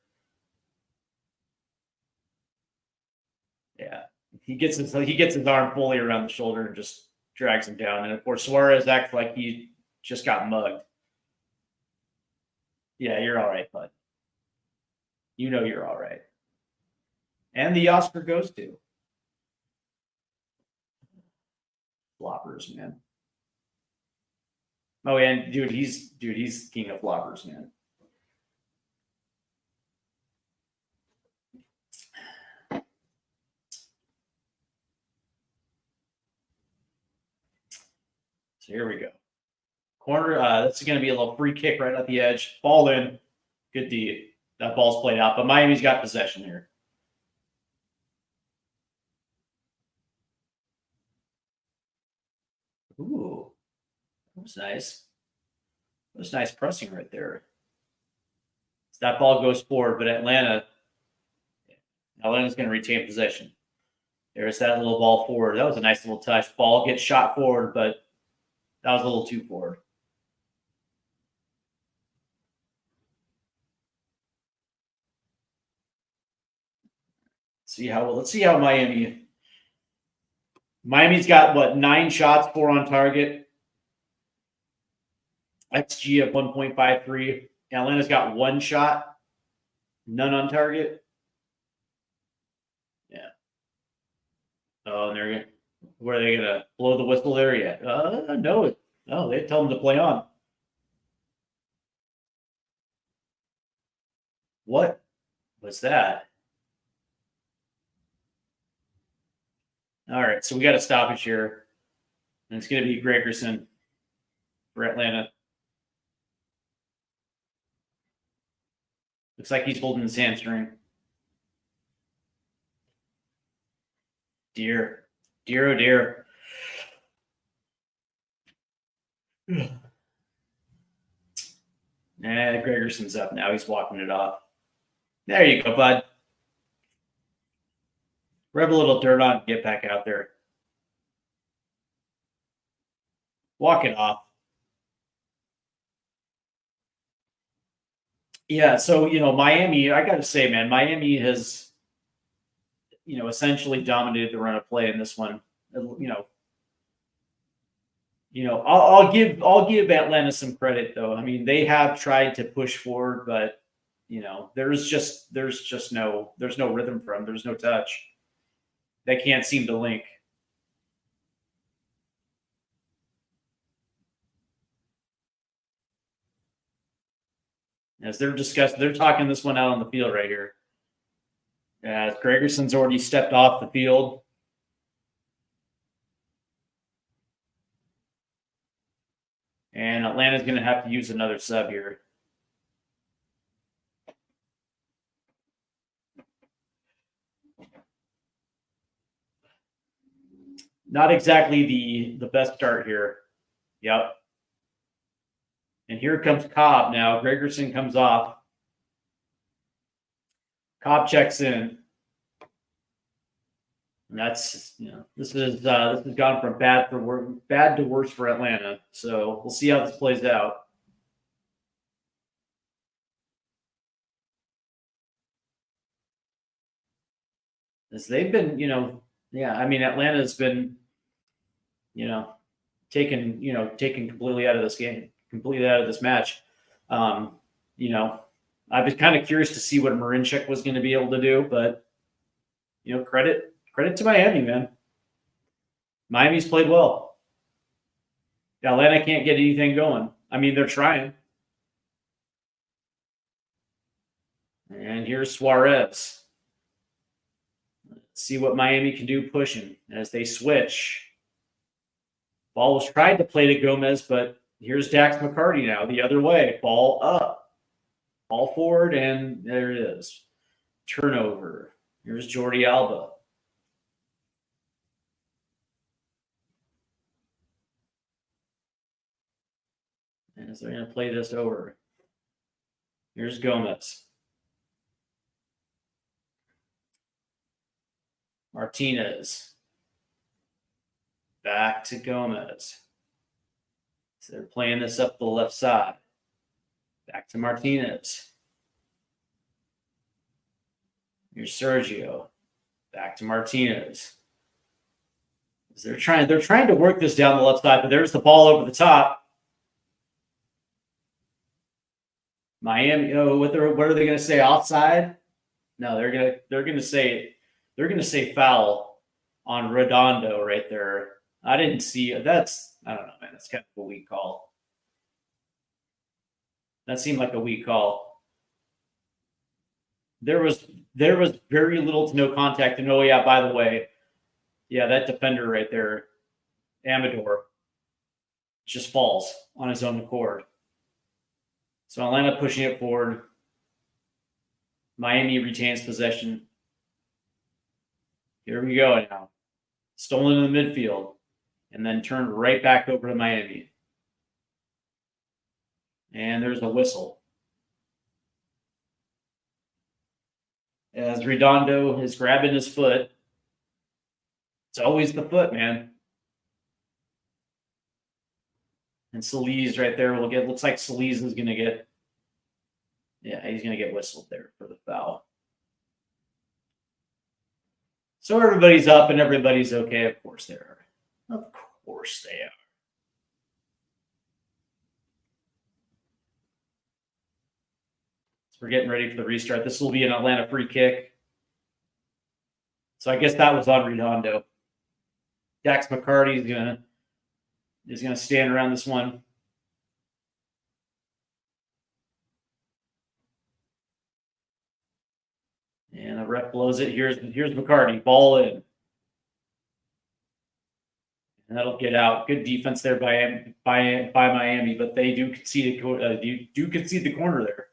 Yeah. He gets his arm fully around the shoulder and just drags him down. And, of course, Suarez acts like he just got mugged. Yeah, you're all right, bud. You know you're all right. And the Oscar goes to floppers, man. Oh, and he's king of floppers, man. So here we go. Corner, that's going to be a little free kick right at the edge. Ball in. Good D. That ball's played out, but Miami's got possession here. Ooh, that was nice. That was nice pressing right there. So that ball goes forward, but Atlanta's going to retain possession. There's that little ball forward. That was a nice little touch. Ball gets shot forward, but that was a little too forward. Let's see how Miami's got 9 shots, 4 on target. XG of 1.53. Atlanta's got 1 shot, none on target. Yeah. Oh, and where are they gonna blow the whistle there yet? No, they tell them to play on. What was that? All right, so we got a stoppage here, and it's going to be Gregerson for Atlanta. Looks like he's holding his hamstring. Dear, oh dear. Gregerson's up now. He's walking it off. There you go, bud. Rub a little dirt on and get back out there. Walk it off. Yeah, so, Miami, I got to say, man, Miami has, essentially dominated the run of play in this one. I'll give Atlanta some credit, though. I mean, they have tried to push forward, but, there's no rhythm for them. There's no touch. They can't seem to link. As they're talking this one out on the field right here. Gregerson's already stepped off the field. And Atlanta's going to have to use another sub here. Not exactly the best start here. Yep. And here comes Cobb now. Gregerson comes off. Cobb checks in. And that's, this has gone from bad to worse for Atlanta. So we'll see how this plays out. As they've been, Atlanta's been, taken completely out of this game, completely out of this match. I was kind of curious to see what Marinchuk was going to be able to do, but credit to Miami, man. Miami's played well. Atlanta can't get anything going. I mean, they're trying. And here's Suarez. Let's see what Miami can do pushing as they switch. Ball was tried to play to Gomez, but here's Dax McCarty now the other way. Ball up. Ball forward, and there it is. Turnover. Here's Jordi Alba. And as they're going to play this over. Here's Gomez. Martinez. Back to Gomez. So they're playing this up the left side. Back to Martinez. Here's Sergio. Back to Martinez. So they're trying to work this down the left side, but there's the ball over the top. Miami, what are they going to say? Offside? No, they're going to say foul on Redondo right there. I didn't see it. I don't know, man. That's kind of a weak call. That seemed like a weak call. There was very little to no contact. And by the way, that defender right there, Amador, just falls on his own accord. So Atlanta pushing it forward. Miami retains possession. Here we go now. Stolen in the midfield. And then turned right back over to Miami. And there's a whistle. As Redondo is grabbing his foot. It's always the foot, man. And Solis right there looks like Solis is going to get, he's going to get whistled there for the foul. So everybody's up and everybody's okay. Of course they are. Of course they are. So we're getting ready for the restart. This will be an Atlanta free kick. So I guess that was on Redondo. Dax McCarty is gonna stand around this one. And the ref blows it. Here's McCarty. Ball in. And that'll get out. Good defense there by Miami, but they do concede the corner there.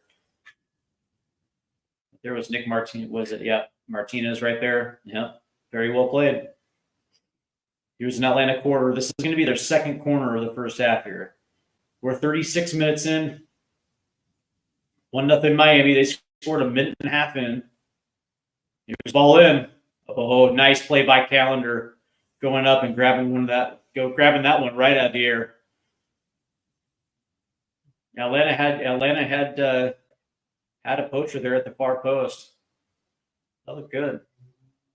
There was Nick Martinez. Was it? Yeah, Martinez right there. Yeah, very well played. Here's an Atlanta quarter. This is going to be their second corner of the first half here. We're 36 minutes in. 1-0 Miami. They scored a minute and a half in. Here's ball in. Oh, nice play by Callender, going up and grabbing that one right out of the air. Atlanta had a poacher there at the far post. That looked good.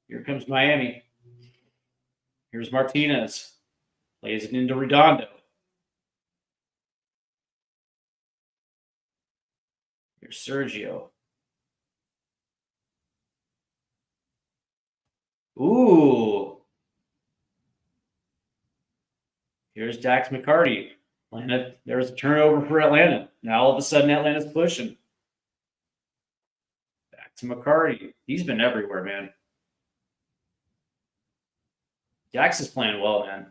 Here comes Miami. Here's Martinez. Plays it into Redondo. Here's Sergio. Ooh. Here's Dax McCarty. Atlanta, there's a turnover for Atlanta. Now all of a sudden Atlanta's pushing. Back to McCarty. He's been everywhere, man. Dax is playing well, man.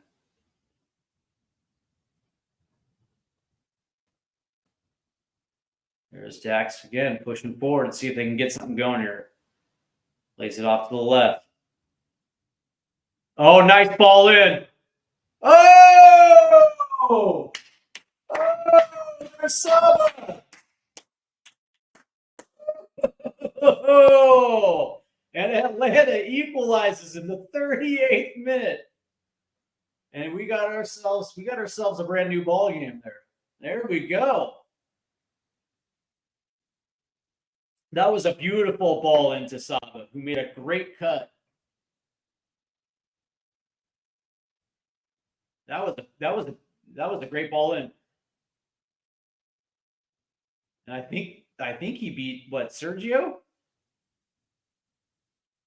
There's Dax again, pushing forward and see if they can get something going here. Plays it off to the left. Oh, nice ball in. Oh! Oh, there's Saba. Oh, and Atlanta equalizes in the 38th minute. And we got ourselves a brand new ball game there. There we go. That was a beautiful ball into Saba, who made a great cut. That was a great ball in. And I think he beat what, Sergio?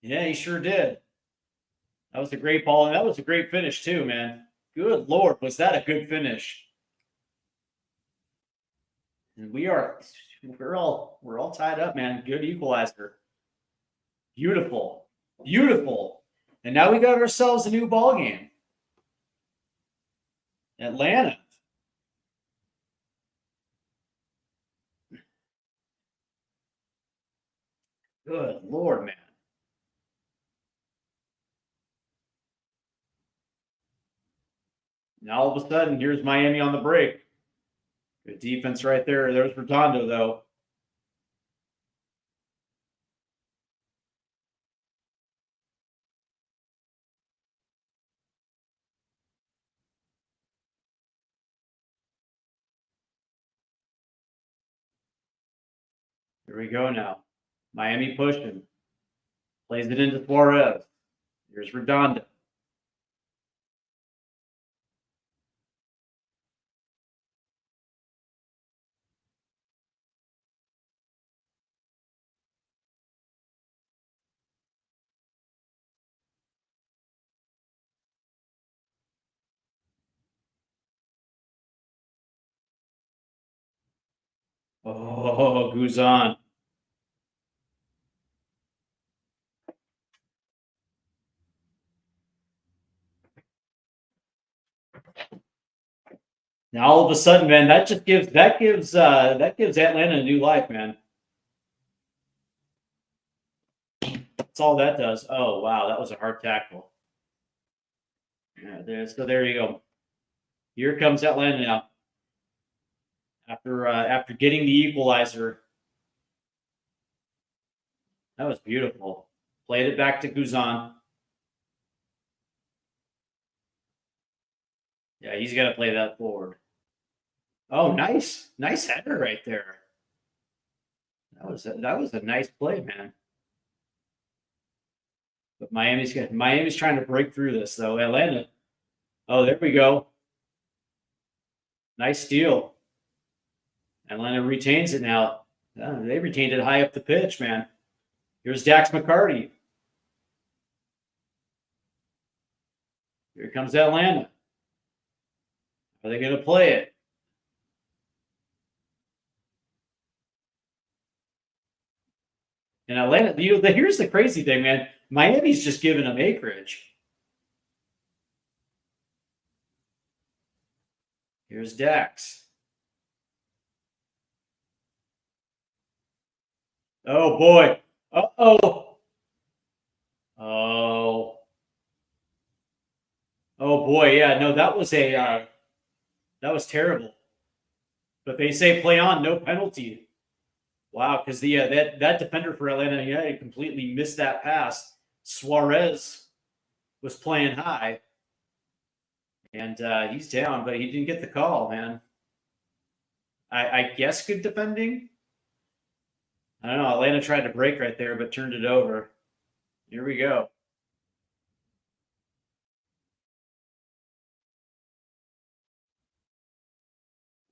Yeah, he sure did. That was a great ball, and that was a great finish too, man. Good Lord, was that a good finish? And we're all tied up, man. Good equalizer. Beautiful. Beautiful. And now we got ourselves a new ball game. Atlanta. Good Lord, man. Now all of a sudden, here's Miami on the break. Good defense right there. There's Redondo, though. Here we go now. Miami pushing. Plays it into Suarez. Here's Redondo. Oh, Guzan. Now all of a sudden, man, that gives Atlanta a new life, man. That's all that does. Oh wow, that was a hard tackle. Yeah, so there you go. Here comes Atlanta now. After getting the equalizer. That was beautiful. Played it back to Guzan. Yeah, he's got to play that forward. Oh, nice header right there. That was a nice play, man. But Miami's trying to break through this though. Atlanta. Oh, there we go. Nice steal. Atlanta retains it now. They retained it high up the pitch, man. Here's Dax McCarty. Here comes Atlanta. Are they going to play it? And Atlanta, here's the crazy thing, man. Miami's just giving them acreage. Here's Dax. Oh, boy. Uh-oh. Oh. Oh, boy. Yeah, no, that was terrible. But they say play on, no penalty. Wow, because that defender for Atlanta United completely missed that pass. Suarez was playing high. And he's down, but he didn't get the call, man. I guess good defending. I don't know. Atlanta tried to break right there, but turned it over. Here we go.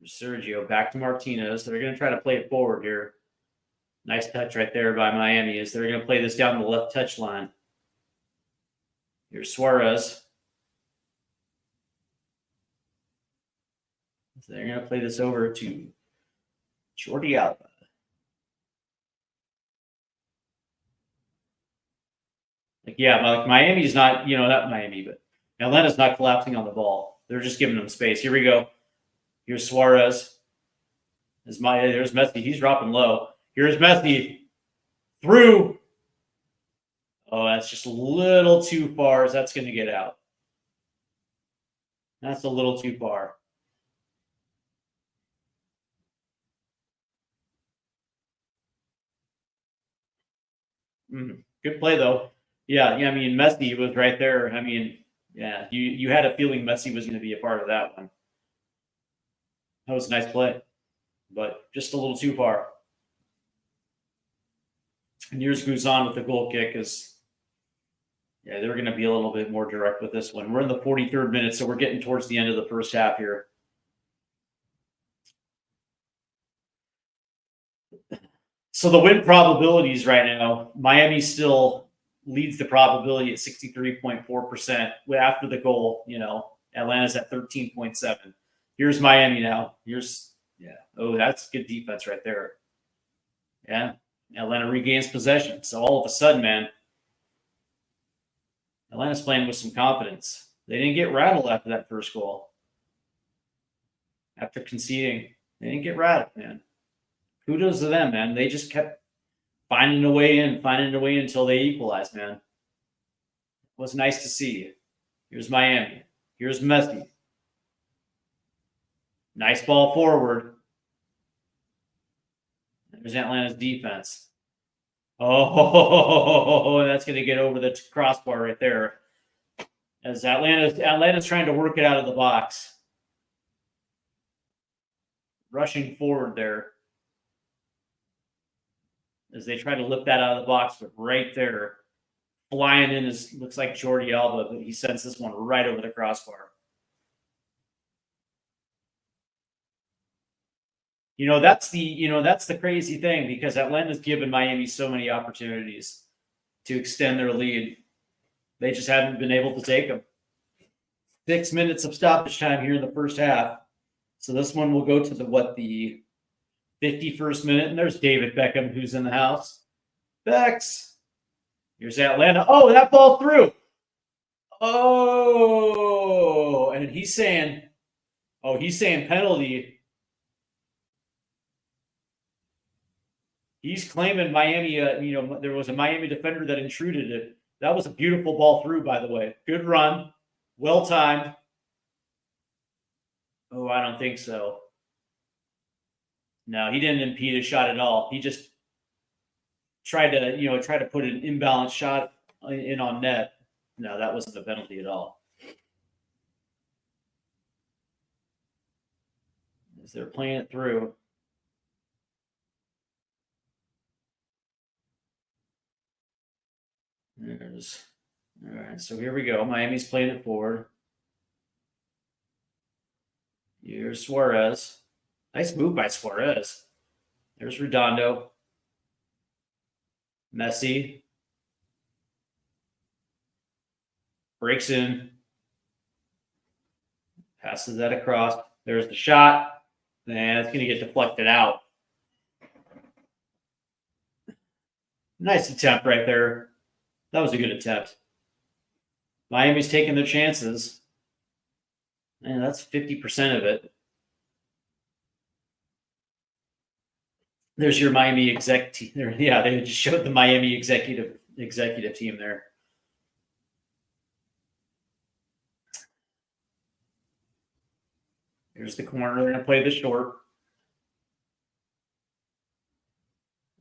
Sergio back to Martinez. So they're going to try to play it forward here. Nice touch right there by Miami as they're going to play this down the left touch line. Here's Suarez. So they're going to play this over to Jordi Alba. Like Miami's not, not Miami, but Atlanta's not collapsing on the ball. They're just giving them space. Here we go. Here's Suarez. There's Messi. He's dropping low. Here's Messi through. Oh, that's just a little too far. That's going to get out. That's a little too far. Good play though. Yeah. I mean, Messi was right there. I mean, yeah, you had a feeling Messi was going to be a part of that one. That was a nice play, but just a little too far. And here's Guzan with the goal kick. Yeah, they're going to be a little bit more direct with this one. We're in the 43rd minute, so we're getting towards the end of the first half here. So the win probabilities right now, Miami still leads the probability at 63.4% after the goal. Atlanta's at 13.7. Here's Miami now. Oh, that's good defense right there. Yeah, Atlanta regains possession. So all of a sudden, man, Atlanta's playing with some confidence. They didn't get rattled after that first goal. After conceding, they didn't get rattled, man. Kudos to them, man. They just kept finding a way in until they equalized, man. It was nice to see. Here's Miami. Here's Messi. Nice ball forward. There's Atlanta's defense. Oh, that's going to get over the crossbar right there. As Atlanta's trying to work it out of the box. Rushing forward there. As they try to lift that out of the box, but right there, flying in looks like Jordi Alba, but he sends this one right over the crossbar. That's the crazy thing, because Atlanta's given Miami so many opportunities to extend their lead. They just haven't been able to take them. 6 minutes of stoppage time here in the first half. So this one will go to the 51st minute, and there's David Beckham, who's in the house. Becks. Here's Atlanta. Oh, that ball through. Oh, and he's saying penalty. He's claiming Miami, there was a Miami defender that intruded it. That was a beautiful ball through, by the way. Good run. Well timed. Oh, I don't think so. No, he didn't impede a shot at all. He just tried to put an imbalanced shot in on net. No, that wasn't a penalty at all. As they're playing it through. All right, so here we go. Miami's playing it forward. Here's Suarez. Nice move by Suarez. There's Redondo. Messi. Breaks in. Passes that across. There's the shot. And it's going to get deflected out. Nice attempt right there. That was a good attempt. Miami's taking their chances. And that's 50% of it. There's your Miami exec team there. Yeah, they just showed the Miami executive team there. Here's the corner. They're going to play the short.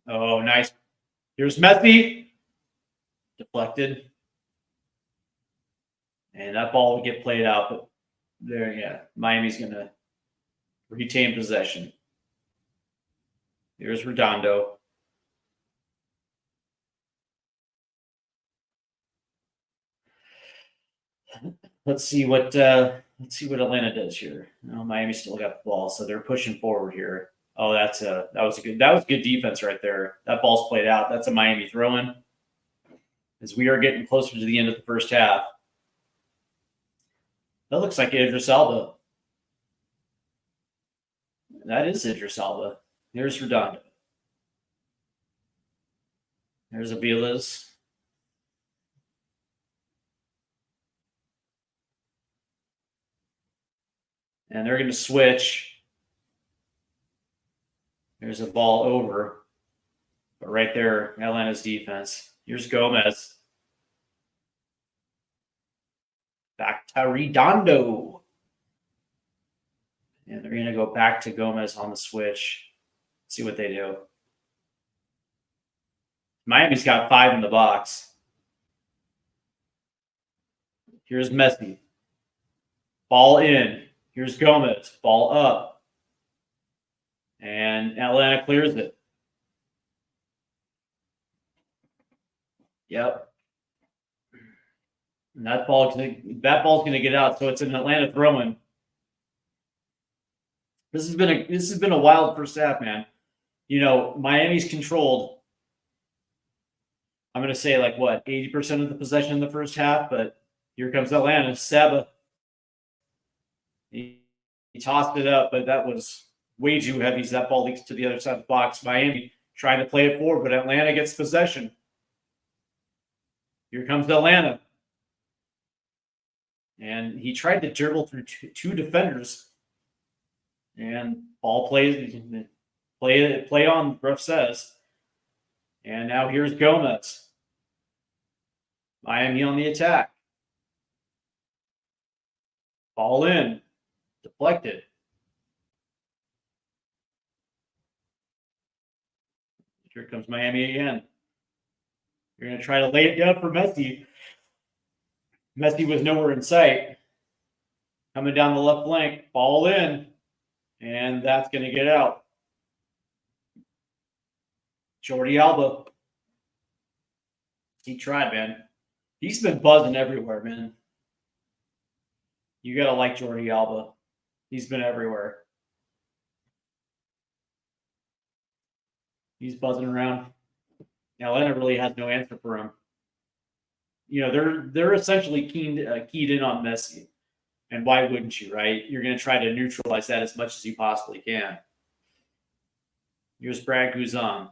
Oh, nice. Here's Messi. Deflected. And that ball will get played out. But there, yeah, Miami's going to retain possession. Here's Redondo. Let's see what Atlanta does here. Oh, Miami still got the ball, so they're pushing forward here. Oh, that was good defense right there. That ball's played out. That's a Miami throw-in. As we are getting closer to the end of the first half. That looks like Idris Elba. That is Idris Elba. Here's Redondo. There's Avila's. And they're going to switch. There's a ball over. But right there, Atlanta's defense. Here's Gomez. Back to Redondo. And they're going to go back to Gomez on the switch. See what they do. Miami's got 5 in the box. Here's Messi. Ball in. Here's Gomez. Ball up. And Atlanta clears it. Yep. And that ball's gonna get out. So it's an Atlanta throw-in. This has been a wild first half, man. You know, Miami's controlled. I'm gonna say like what, 80% of the possession in the first half, but here comes Atlanta. Seba. He tossed it up, but that was way too heavy. So that ball leaks to the other side of the box. Miami trying to play it forward, but Atlanta gets possession. Here comes Atlanta. And he tried to dribble through two defenders. And ball play on, ref says. And now here's Gomez. Miami on the attack. Ball in. Deflected. Here comes Miami again. You're going to try to lay it down for Messi. Messi was nowhere in sight. Coming down the left flank. Ball in. And that's going to get out. Jordi Alba. He tried, man. He's been buzzing everywhere, man. You got to like Jordi Alba. He's been everywhere. He's buzzing around. Atlanta really has no answer for him. You know, they're essentially keyed in on Messi. And why wouldn't you, right? You're going to try to neutralize that as much as you possibly can. Here's Brad Guzan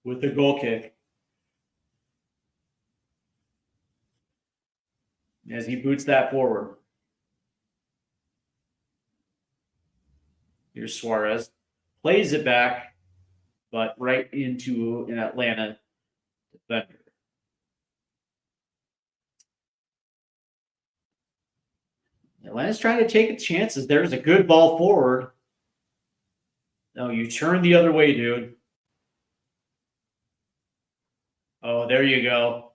with the goal kick. As he boots that forward. Here's Suarez. Plays it back, but right into an Atlanta defender. Atlanta's trying to take chances. There's a good ball forward. No, you turn the other way, dude. Oh, there you go.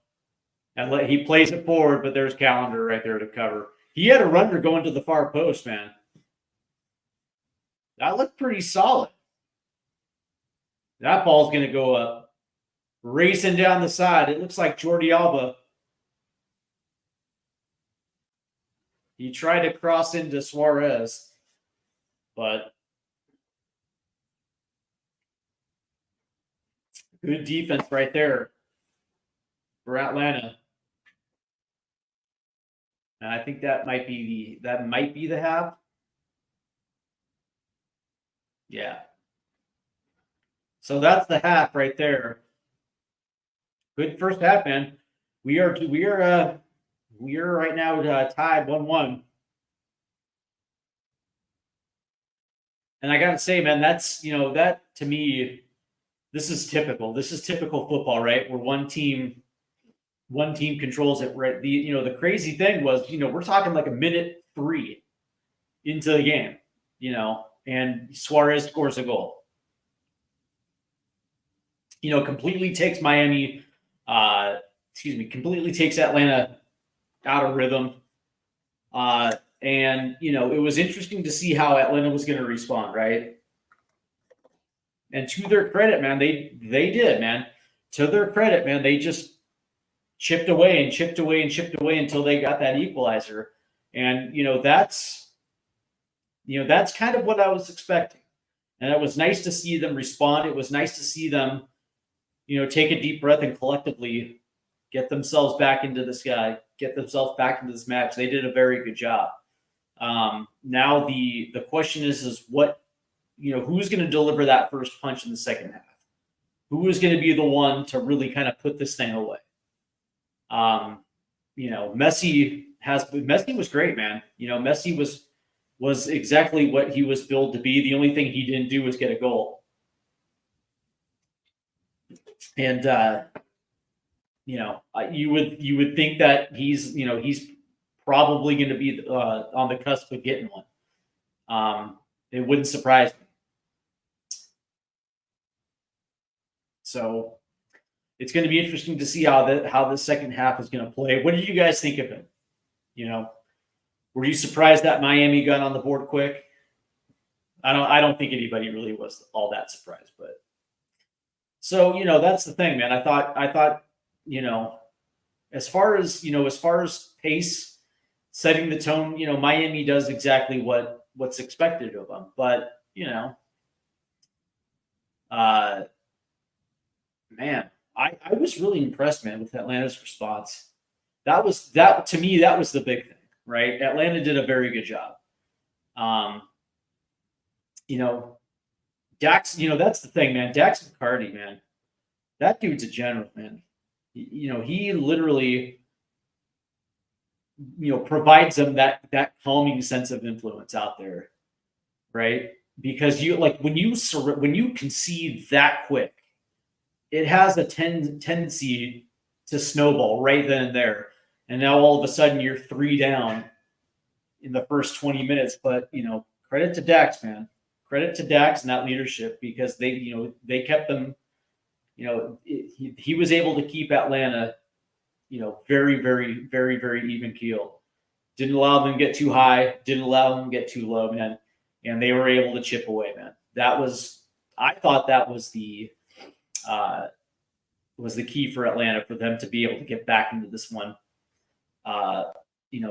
And he plays it forward, but there's Calendar right there to cover. He had a runner going to the far post, man. That looked pretty solid. That ball's going to go up. Racing down the side. It looks like Jordi Alba. He tried to cross into Suarez, but good defense right there for Atlanta. And I think that might be the half. Yeah. So that's the half right there. Good first half, man. We are right now tied 1-1. And I gotta say, man, that's that to me, this is typical. This is typical football, right? Where one team controls it. Right. The crazy thing was, we're talking like a minute 3 into the game, and Suarez scores a goal. Completely takes completely takes Atlanta out of rhythm. And it was interesting to see how Atlanta was going to respond, right? And to their credit, man, they did, man. To their credit, man, they just chipped away and chipped away and chipped away until they got that equalizer. And that's kind of what I was expecting. And it was nice to see them respond. It was nice to see them, take a deep breath and collectively get themselves back into this match. They did a very good job. Now the question is what, who's going to deliver that first punch in the second half? Who is going to be the one to really kind of put this thing away? Messi was great, man. Messi was was exactly what he was billed to be. The only thing he didn't do was get a goal. And you would think that he's probably going to be on the cusp of getting one. It wouldn't surprise me. So it's going to be interesting to see how the second half is going to play. What did you guys think of him? Were you surprised that Miami got on the board quick? I don't think anybody really was all that surprised, but so that's the thing, man. I thought as far as pace, setting the tone, Miami does exactly what's expected of them. But man, I was really impressed, man, with Atlanta's response. That to me, that was the big thing, right? Atlanta did a very good job. Dax, that's the thing, man. Dax McCarty, man, that dude's a general, man. He literally, provides them that calming sense of influence out there, right? Because when you concede that quick, it has a tendency to snowball right then and there. And now all of a sudden you're 3 down in the first 20 minutes. But credit to Dax, man. Credit to Dax and that leadership, because they kept them. He was able to keep Atlanta, very, very, very, very even keel. Didn't allow them to get too high. Didn't allow them to get too low, man. And they were able to chip away, man. I thought that was the key for Atlanta, for them to be able to get back into this one.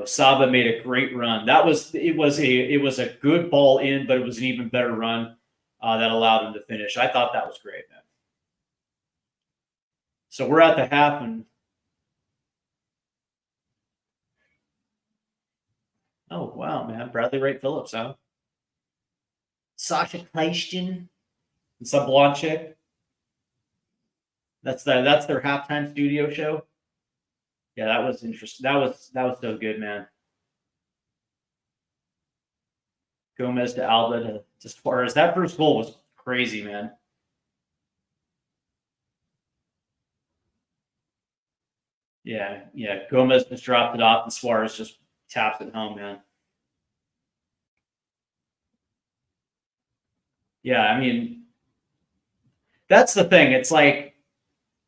Saba made a great run. It was a good ball in, but it was an even better run that allowed him to finish. I thought that was great, man. So we're at the half, and oh wow, man, Bradley Wright Phillips, huh? Sasha Kleistin and some blonde chick. That's their halftime studio show. Yeah, that was interesting. That was so good, man. Gomez to Alba to Suarez. That first goal was crazy, man. Yeah. Gomez just dropped it off, and Suarez just taps it home, man. Yeah, I mean, that's the thing. It's like,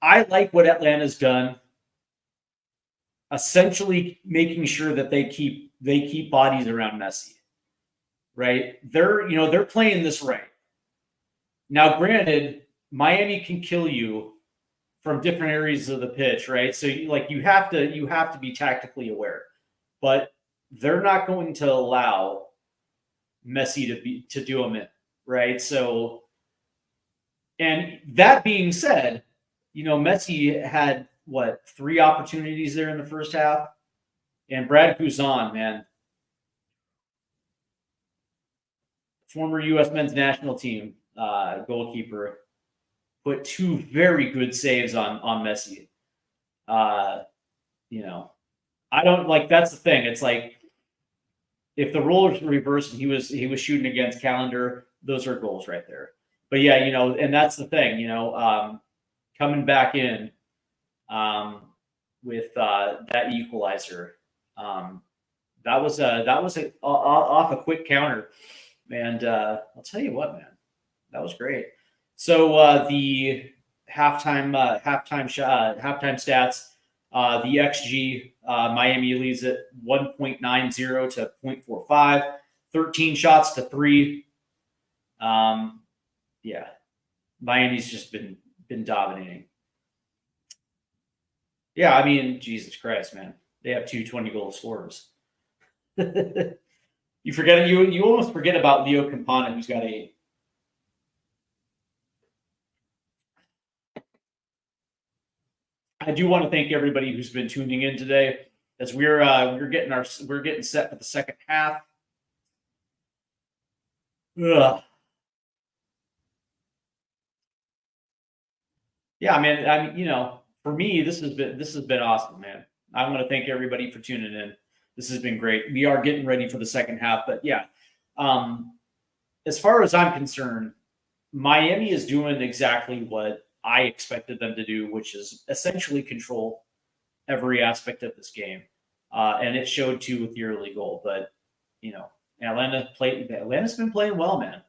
I like what Atlanta's done, essentially making sure that they keep bodies around Messi, right? They're playing this right. Now, granted, Miami can kill you from different areas of the pitch, right? So you have to be tactically aware, but they're not going to allow Messi to do them in, right? So, and that being said, Messi had 3 opportunities there in the first half, and Brad Guzan, man, former U.S. men's national team goalkeeper, put 2 very good saves on Messi. I don't like. That's the thing. It's like, if the roles were reversed and he was shooting against Calendar, those are goals right there. But yeah, and that's the thing. Coming back in with that equalizer, that was off a quick counter, and I'll tell you what, man, that was great. So the halftime stats, the XG, Miami leads at 1.90 to 0.45, 13 shots to 3. Yeah, Miami's just been dominating. Yeah, I mean, Jesus Christ, man, they have 2 20-goal scorers. You almost forget about Leo Campana, who's got 8. I do want to thank everybody who's been tuning in today, as we're getting set for the second half. Ugh. Yeah, I mean, for me, this has been awesome, man. I want to thank everybody for tuning in. This has been great. We are getting ready for the second half, but yeah, As far as I'm concerned, Miami is doing exactly what I expected them to do, which is essentially control every aspect of this game. And it showed too with the early goal. But, Atlanta's been playing well, man.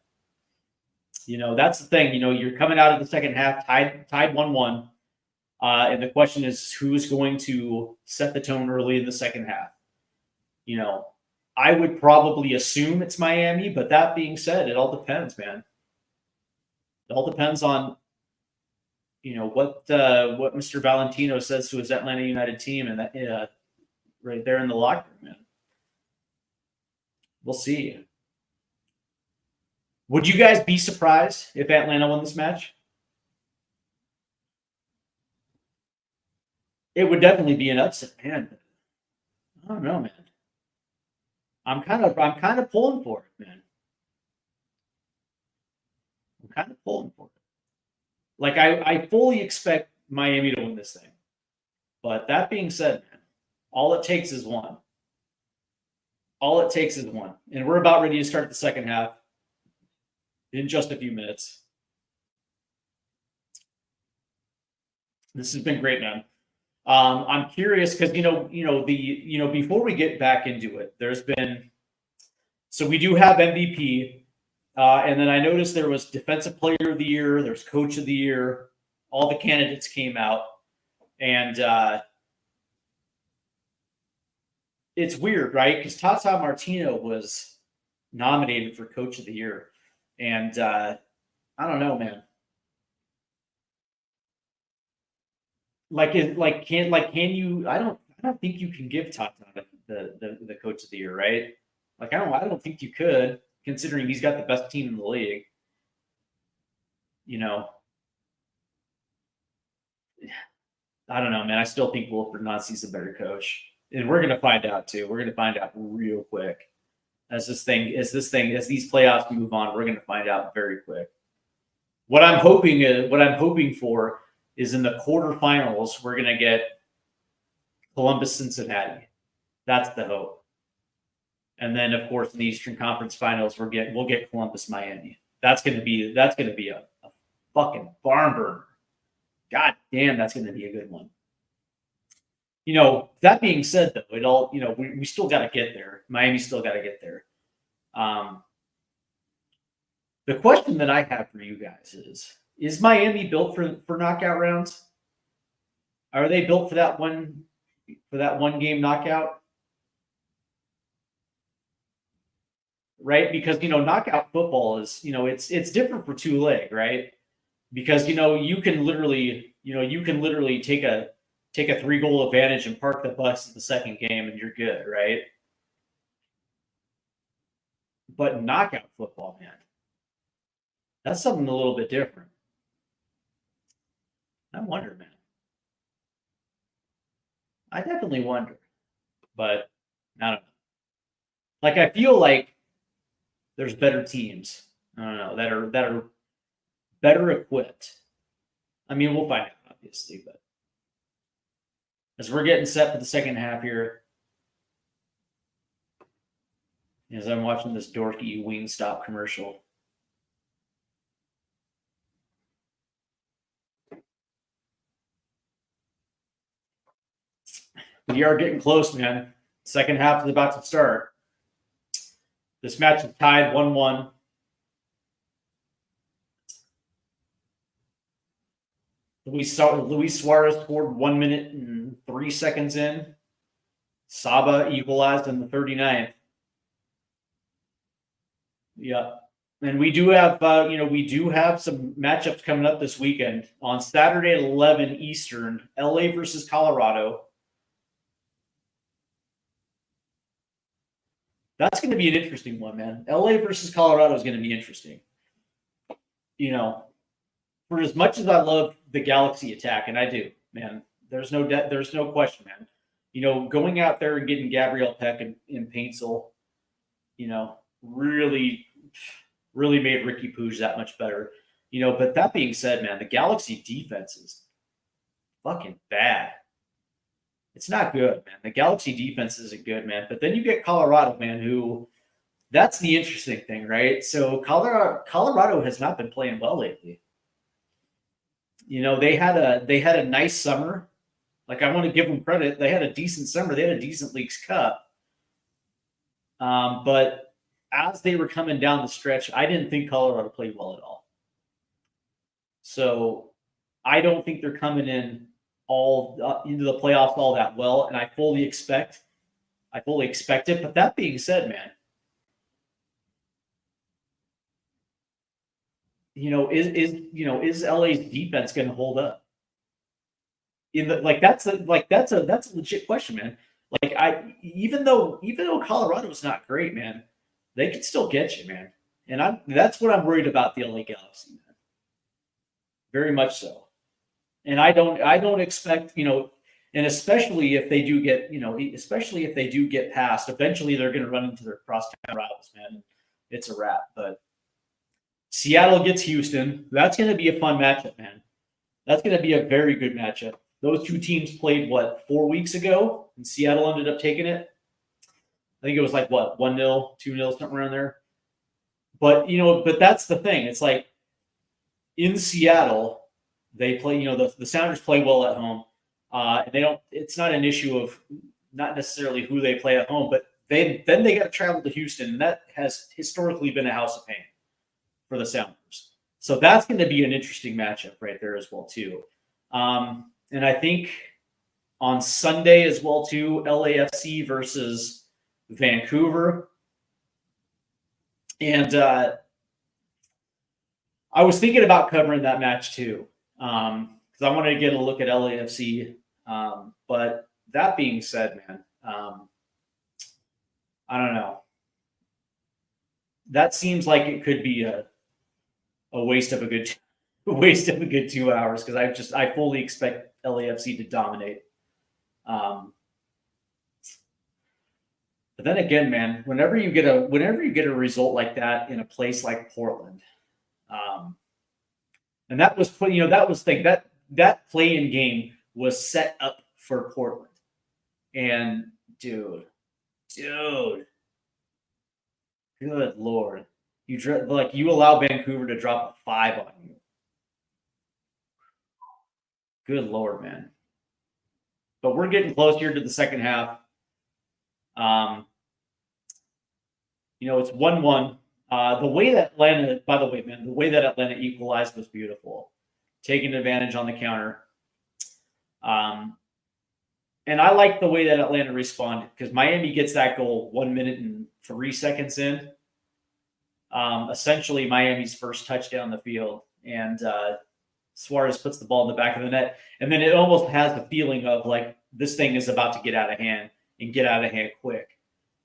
That's the thing. You're coming out of the second half tied 1-1. And the question is, who's going to set the tone early in the second half? I would probably assume it's Miami, but that being said, it all depends, man. It all depends on, what Mr. Valentino says to his Atlanta United team, and that right there in the locker room, man. We'll see. Would you guys be surprised if Atlanta won this match? It would definitely be an upset, man. I don't know, man. I'm kind of pulling for it, man. I'm kind of pulling for it. Like I fully expect Miami to win this thing. But that being said, man, all it takes is one. All it takes is one. And we're about ready to start the second half in just a few minutes. This has been great, man. I'm curious because before we get back into it, so we do have MVP, and then I noticed there was Defensive Player of the Year, there's Coach of the Year, all the candidates came out, and it's weird, right? Because Tata Martino was nominated for Coach of the Year, and I don't know, man. Can you? I don't think you can give Tata the Coach of the Year, right? I don't think you could, considering he's got the best team in the league. I don't know, man. I still think Wilfred Nancy's a better coach, and we're gonna find out too. We're gonna find out real quick as these playoffs move on. We're gonna find out very quick. What I'm hoping for is in the quarterfinals, we're gonna get Columbus, Cincinnati. That's the hope. And then, of course, in the Eastern Conference Finals, we'll get Columbus, Miami. That's gonna be a fucking barn burner. God damn, that's gonna be a good one. That being said, though, we still got to get there. Miami still got to get there. The question that I have for you guys is Miami built for knockout rounds? Are they built for that one game knockout? Right? Because knockout football is, it's different for two leg, right? Because you can literally take a 3-goal advantage and park the bus in the second game and you're good, right? But knockout football, man, that's something a little bit different. I wonder, man. I definitely wonder. But I don't know. I feel like there's better teams. I don't know, that are better equipped. I mean, we'll find out, obviously, but as we're getting set for the second half here, as I'm watching this dorky Wingstop commercial. We are getting close, man. Second half is about to start. This match is tied 1-1. Luis Suarez scored 1 minute and 3 seconds in. Saba equalized in the 39th. Yeah. And we do have some matchups coming up this weekend. On Saturday at 11 Eastern, LA versus Colorado. That's going to be an interesting one, man. LA versus Colorado is going to be interesting. For as much as I love the Galaxy attack, and I do, man, there's no question, man. Going out there and getting Gabriel Peck and Paintsel, really made Ricky Puig that much better. But that being said, man, the Galaxy defense is fucking bad. It's not good, man. The Galaxy defense isn't good, man. But then you get Colorado, man, who That's the interesting thing, right? So Colorado has not been playing well lately. They had a nice summer. Like, I want to give them credit. They had a decent summer. They had a decent Leagues Cup. But as they were coming down the stretch, I didn't think Colorado played well at all. So I don't think they're coming in all into the playoffs all that well, and I fully expect it. But that being said, man, is LA's defense going to hold up? That's a legit question, man. Like, even though Colorado's not great, man, they can still get you, man. And that's what I'm worried about the LA Galaxy, man. Very much so. And I don't expect, and especially if they do get past, eventually they're going to run into their crosstown rivals, man. It's a wrap. But Seattle gets Houston. That's going to be a fun matchup, man. That's going to be a very good matchup. Those two teams played, 4 weeks ago, and Seattle ended up taking it. I think it was 1-0, 2-0, something around there. But that's the thing. It's like, in Seattle, they play, the Sounders play well at home. And it's not an issue of not necessarily who they play at home, but they got to travel to Houston, and that has historically been a house of pain for the Sounders. So that's going to be an interesting matchup right there as well, too. And I think on Sunday as well, too, LAFC versus Vancouver. And I was thinking about covering that match, too, because I wanted to get a look at LAFC. But that being said, man, I don't know. That seems like it could be a waste of a good 2 hours, because I fully expect LAFC to dominate. But then again, man, whenever you get a result like that in a place like Portland, and that was that play-in game was set up for Portland, and dude, good Lord, you allow Vancouver to drop a 5 on you. Good Lord, man. But we're getting close here to the second half. It's 1-1. The way that Atlanta equalized was beautiful, taking advantage on the counter. And I like the way that Atlanta responded, because Miami gets that goal 1 minute and 3 seconds in. Essentially Miami's first touchdown on the field, and Suarez puts the ball in the back of the net, and then it almost has the feeling of like this thing is about to get out of hand, and get out of hand quick.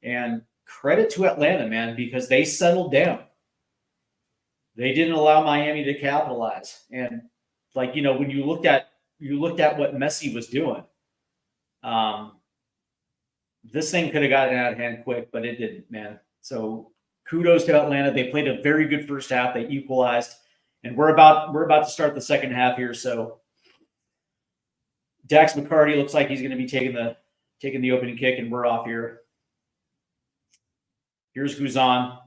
And credit to Atlanta, man, because they settled down. They didn't allow Miami to capitalize. And when you looked at what Messi was doing, this thing could have gotten out of hand quick, but it didn't, man. So kudos to Atlanta. They played a very good first half. They equalized, and we're about to start the second half here. So Dax McCarty looks like he's going to be taking the opening kick, and we're off here. Here's Guzan.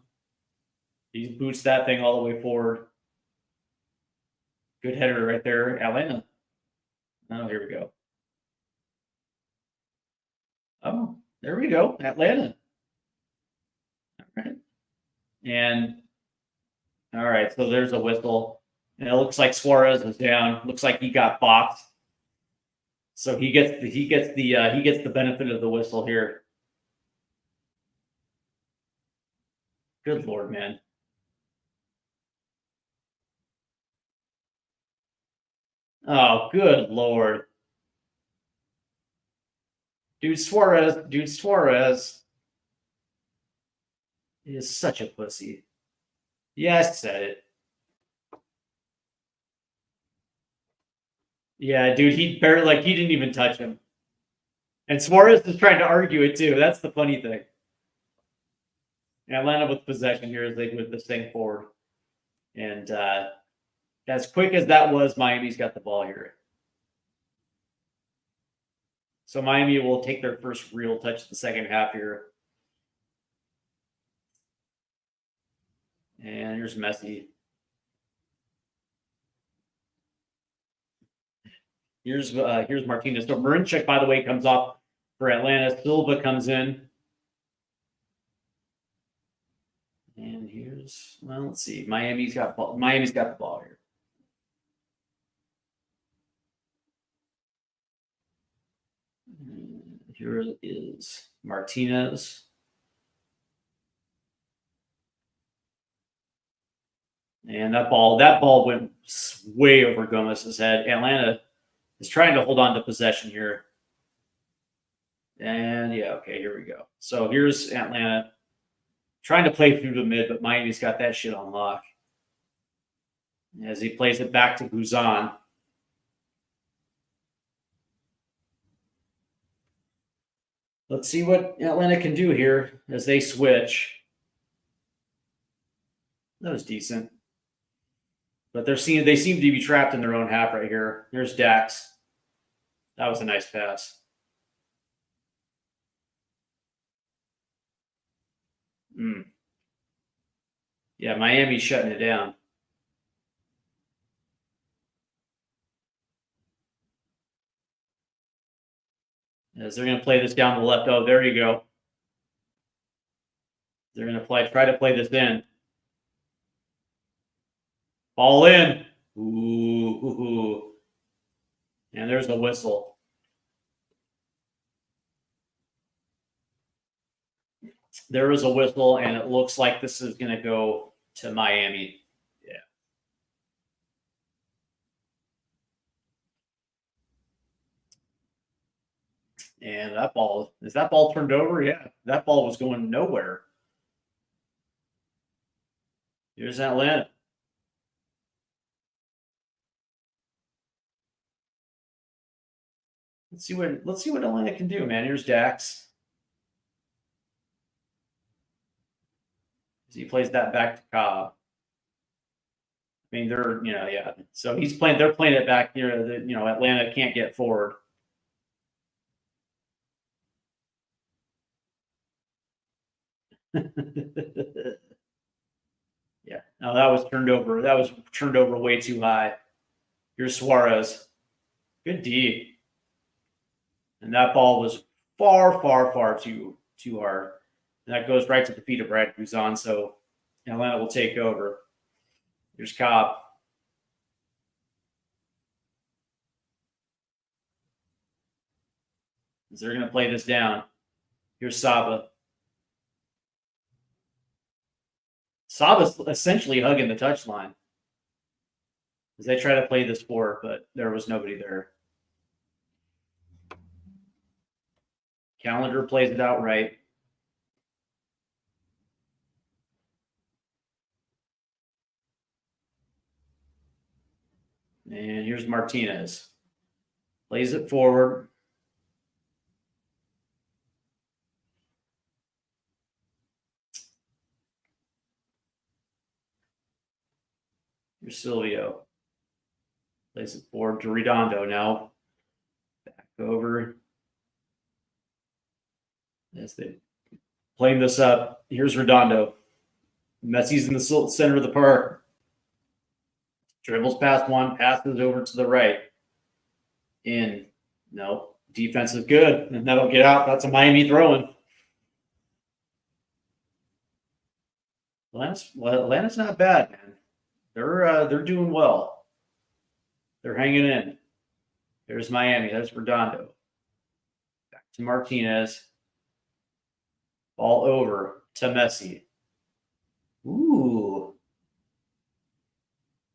He boots that thing all the way forward. Good header right there, Atlanta. Oh, here we go. Oh, there we go, Atlanta. All right. And all right, so there's a whistle. And it looks like Suarez is down. Looks like he got boxed. So he gets the benefit of the whistle here. Good Lord, man. Oh, good Lord. Dude Suarez is such a pussy. Yes, said it. Yeah, dude, he didn't even touch him. And Suarez is trying to argue it too. That's the funny thing. Atlanta with possession here as they move this thing forward. And as quick as that was, Miami's got the ball here. So Miami will take their first real touch of the second half here. And here's Messi. Here's Martinez. So Marinchuk, by the way, comes off for Atlanta. Silva comes in. And here's, well, let's see. Miami's got the ball here. And here is Martinez. And that ball went way over Gomez's head. Atlanta is trying to hold on to possession here. And yeah, okay, here we go. So here's Atlanta trying to play through the mid, but Miami's got that shit on lock. As he plays it back to Guzan. Let's see what Atlanta can do here as they switch. That was decent. But they seem to be trapped in their own half right here. There's Dax. That was a nice pass. Yeah, Miami's shutting it down. As they're going to play this down the left. Oh, there you go. They're going to try to play this in. Ball in. Ooh. And there's the whistle. There is a whistle, and it looks like this is going to go to Miami. Yeah. And is that ball turned over? Yeah, that ball was going nowhere. Here's Atlanta. Let's see what Atlanta can do, man. Here's Dax. As he plays that back to Cobb. I mean, yeah. So they're playing it back here. Atlanta can't get forward. Yeah. No, that was turned over. That was turned over way too high. Here's Suarez. Good D. And that ball was far, far, far too hard. And that goes right to the feet of Brad Guzan. So Atlanta will take over. Here's Cobb. They're going to play this down. Here's Saba. Saba's essentially hugging the touchline as they try to play this forward, but there was nobody there. Calendar plays it out right. And here's Martinez. Plays it forward. Here's Silvio. Plays it forward to Redondo now. Back over. As they playing this up. Here's Redondo. Messi's in the center of the park. Dribbles past one, passes over to the right. In. No. Defense is good. And that'll get out. That's a Miami throw-in. Atlanta's not bad, man. They're doing well. They're hanging in. There's Miami. There's Redondo. Back to Martinez. Ball over to Messi. Ooh.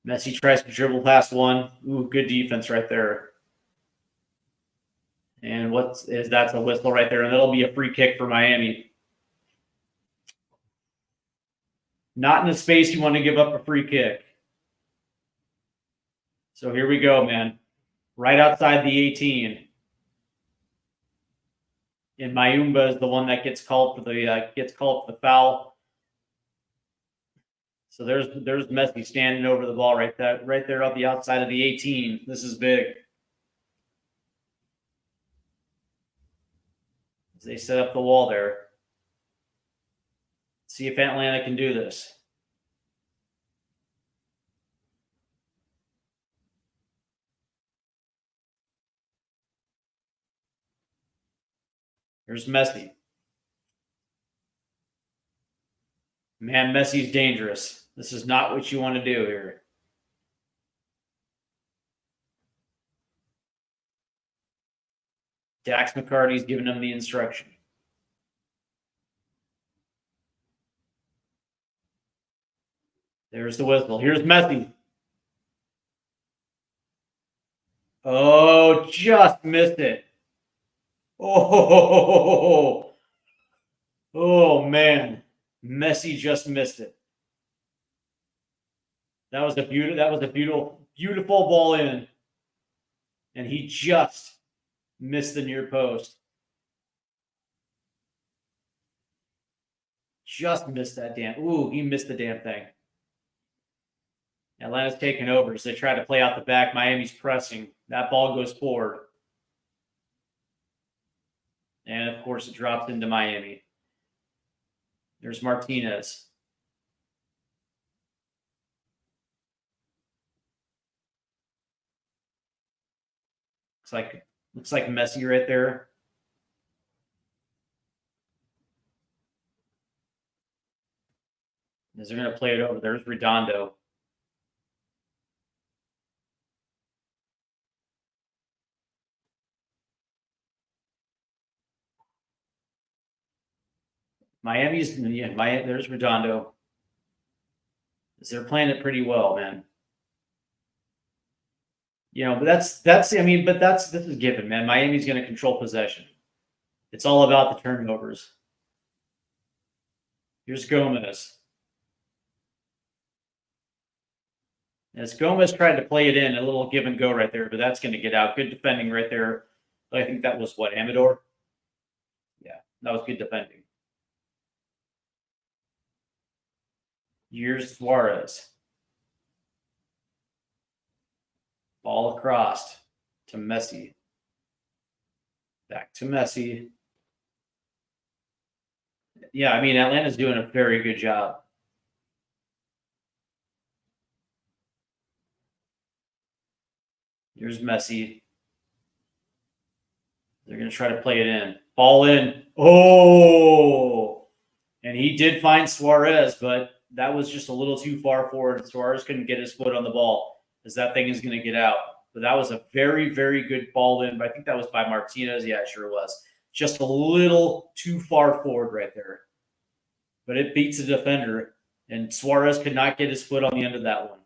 Messi tries to dribble past one. Ooh, good defense right there. And that's a whistle right there, and that'll be a free kick for Miami. Not in the space you want to give up a free kick. So here we go, man. Right outside the 18. And Mayumba is the one that gets called for the foul. So there's Messi standing over the ball right there on the outside of the 18. This is big. As they set up the wall there. See if Atlanta can do this. Here's Messi. Man, Messi's dangerous. This is not what you want to do here. Dax McCarty's giving him the instruction. There's the whistle. Here's Messi. Oh, just missed it. Oh, man. Messi just missed it. That was a beautiful ball in. And he just missed the near post. Just missed that damn. Ooh, he missed the damn thing. Atlanta's taking over as they try to play out the back. Miami's pressing. That ball goes forward. And, of course, it drops into Miami. There's Martinez. Looks like Messi right there. As they're going to play it over. There's Redondo. There's Redondo. They're playing it pretty well, man. But this is given, man. Miami's going to control possession. It's all about the turnovers. Here's Gomez. As Gomez tried to play it in, a little give and go right there, but that's going to get out. Good defending right there. I think that was Amador? Yeah, that was good defending. Here's Suarez. Ball across to Messi. Back to Messi. Yeah, Atlanta's doing a very good job. Here's Messi. They're going to try to play it in. Ball in. Oh! And he did find Suarez, but that was just a little too far forward. Suarez couldn't get his foot on the ball as that thing is going to get out. But that was a very, very good ball in. But I think that was by Martinez. Yeah, it sure was. Just a little too far forward right there. But it beats the defender. And Suarez could not get his foot on the end of that one.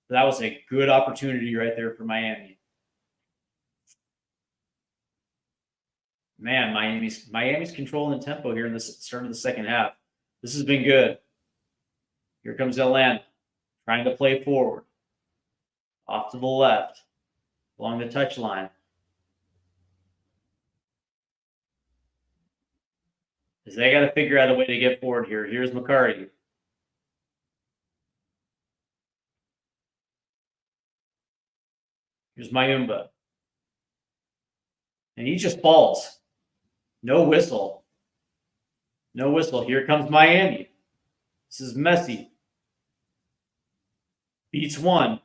But that was a good opportunity right there for Miami. Man, Miami's controlling the tempo here in the start of the second half. This has been good. Here comes Atlanta, trying to play forward. Off to the left, along the touchline. As they got to figure out a way to get forward here. Here's McCarty. Here's Mayumba. And he just falls. No whistle. No whistle. Here comes Miami. This is Messi. Beats one.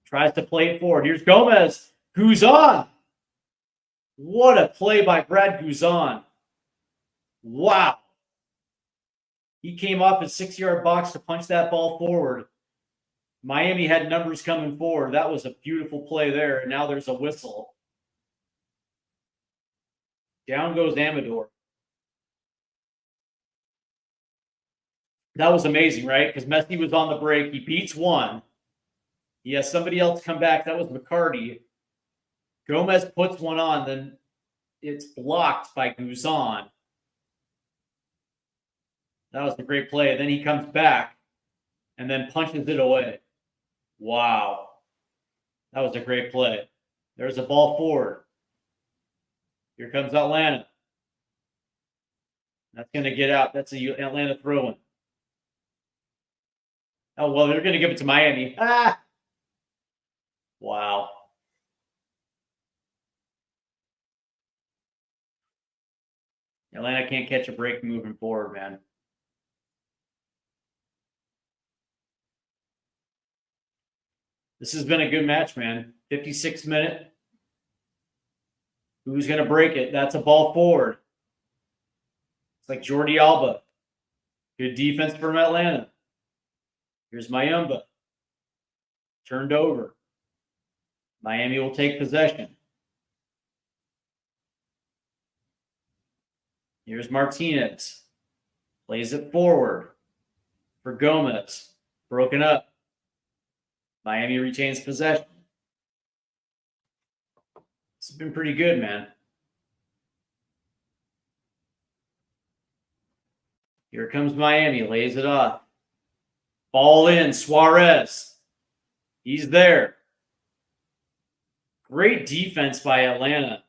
Tries to play it forward. Here's Gomez. Guzan. What a play by Brad Guzan. Wow. He came off his 6-yard box to punch that ball forward. Miami had numbers coming forward. That was a beautiful play there. And now there's a whistle. Down goes Amador. That was amazing, right? Because Messi was on the break. He beats one. He has somebody else come back. That was McCarty. Gomez puts one on. Then it's blocked by Guzan. That was a great play. Then he comes back and then punches it away. Wow. That was a great play. There's a ball forward. Here comes Atlanta. That's going to get out. That's a Atlanta throw-in. Oh, well, they're going to give it to Miami. Ah! Wow. Atlanta can't catch a break moving forward, man. This has been a good match, man. 56 minute. Who's going to break it? That's a ball forward. It's like Jordi Alba. Good defense from Atlanta. Here's Mayumba. Turned over. Miami will take possession. Here's Martinez. Plays it forward for Gomez. Broken up. Miami retains possession. This has been pretty good, man. Here comes Miami. Lays it off. Ball in. Suarez. He's there. Great defense by Atlanta.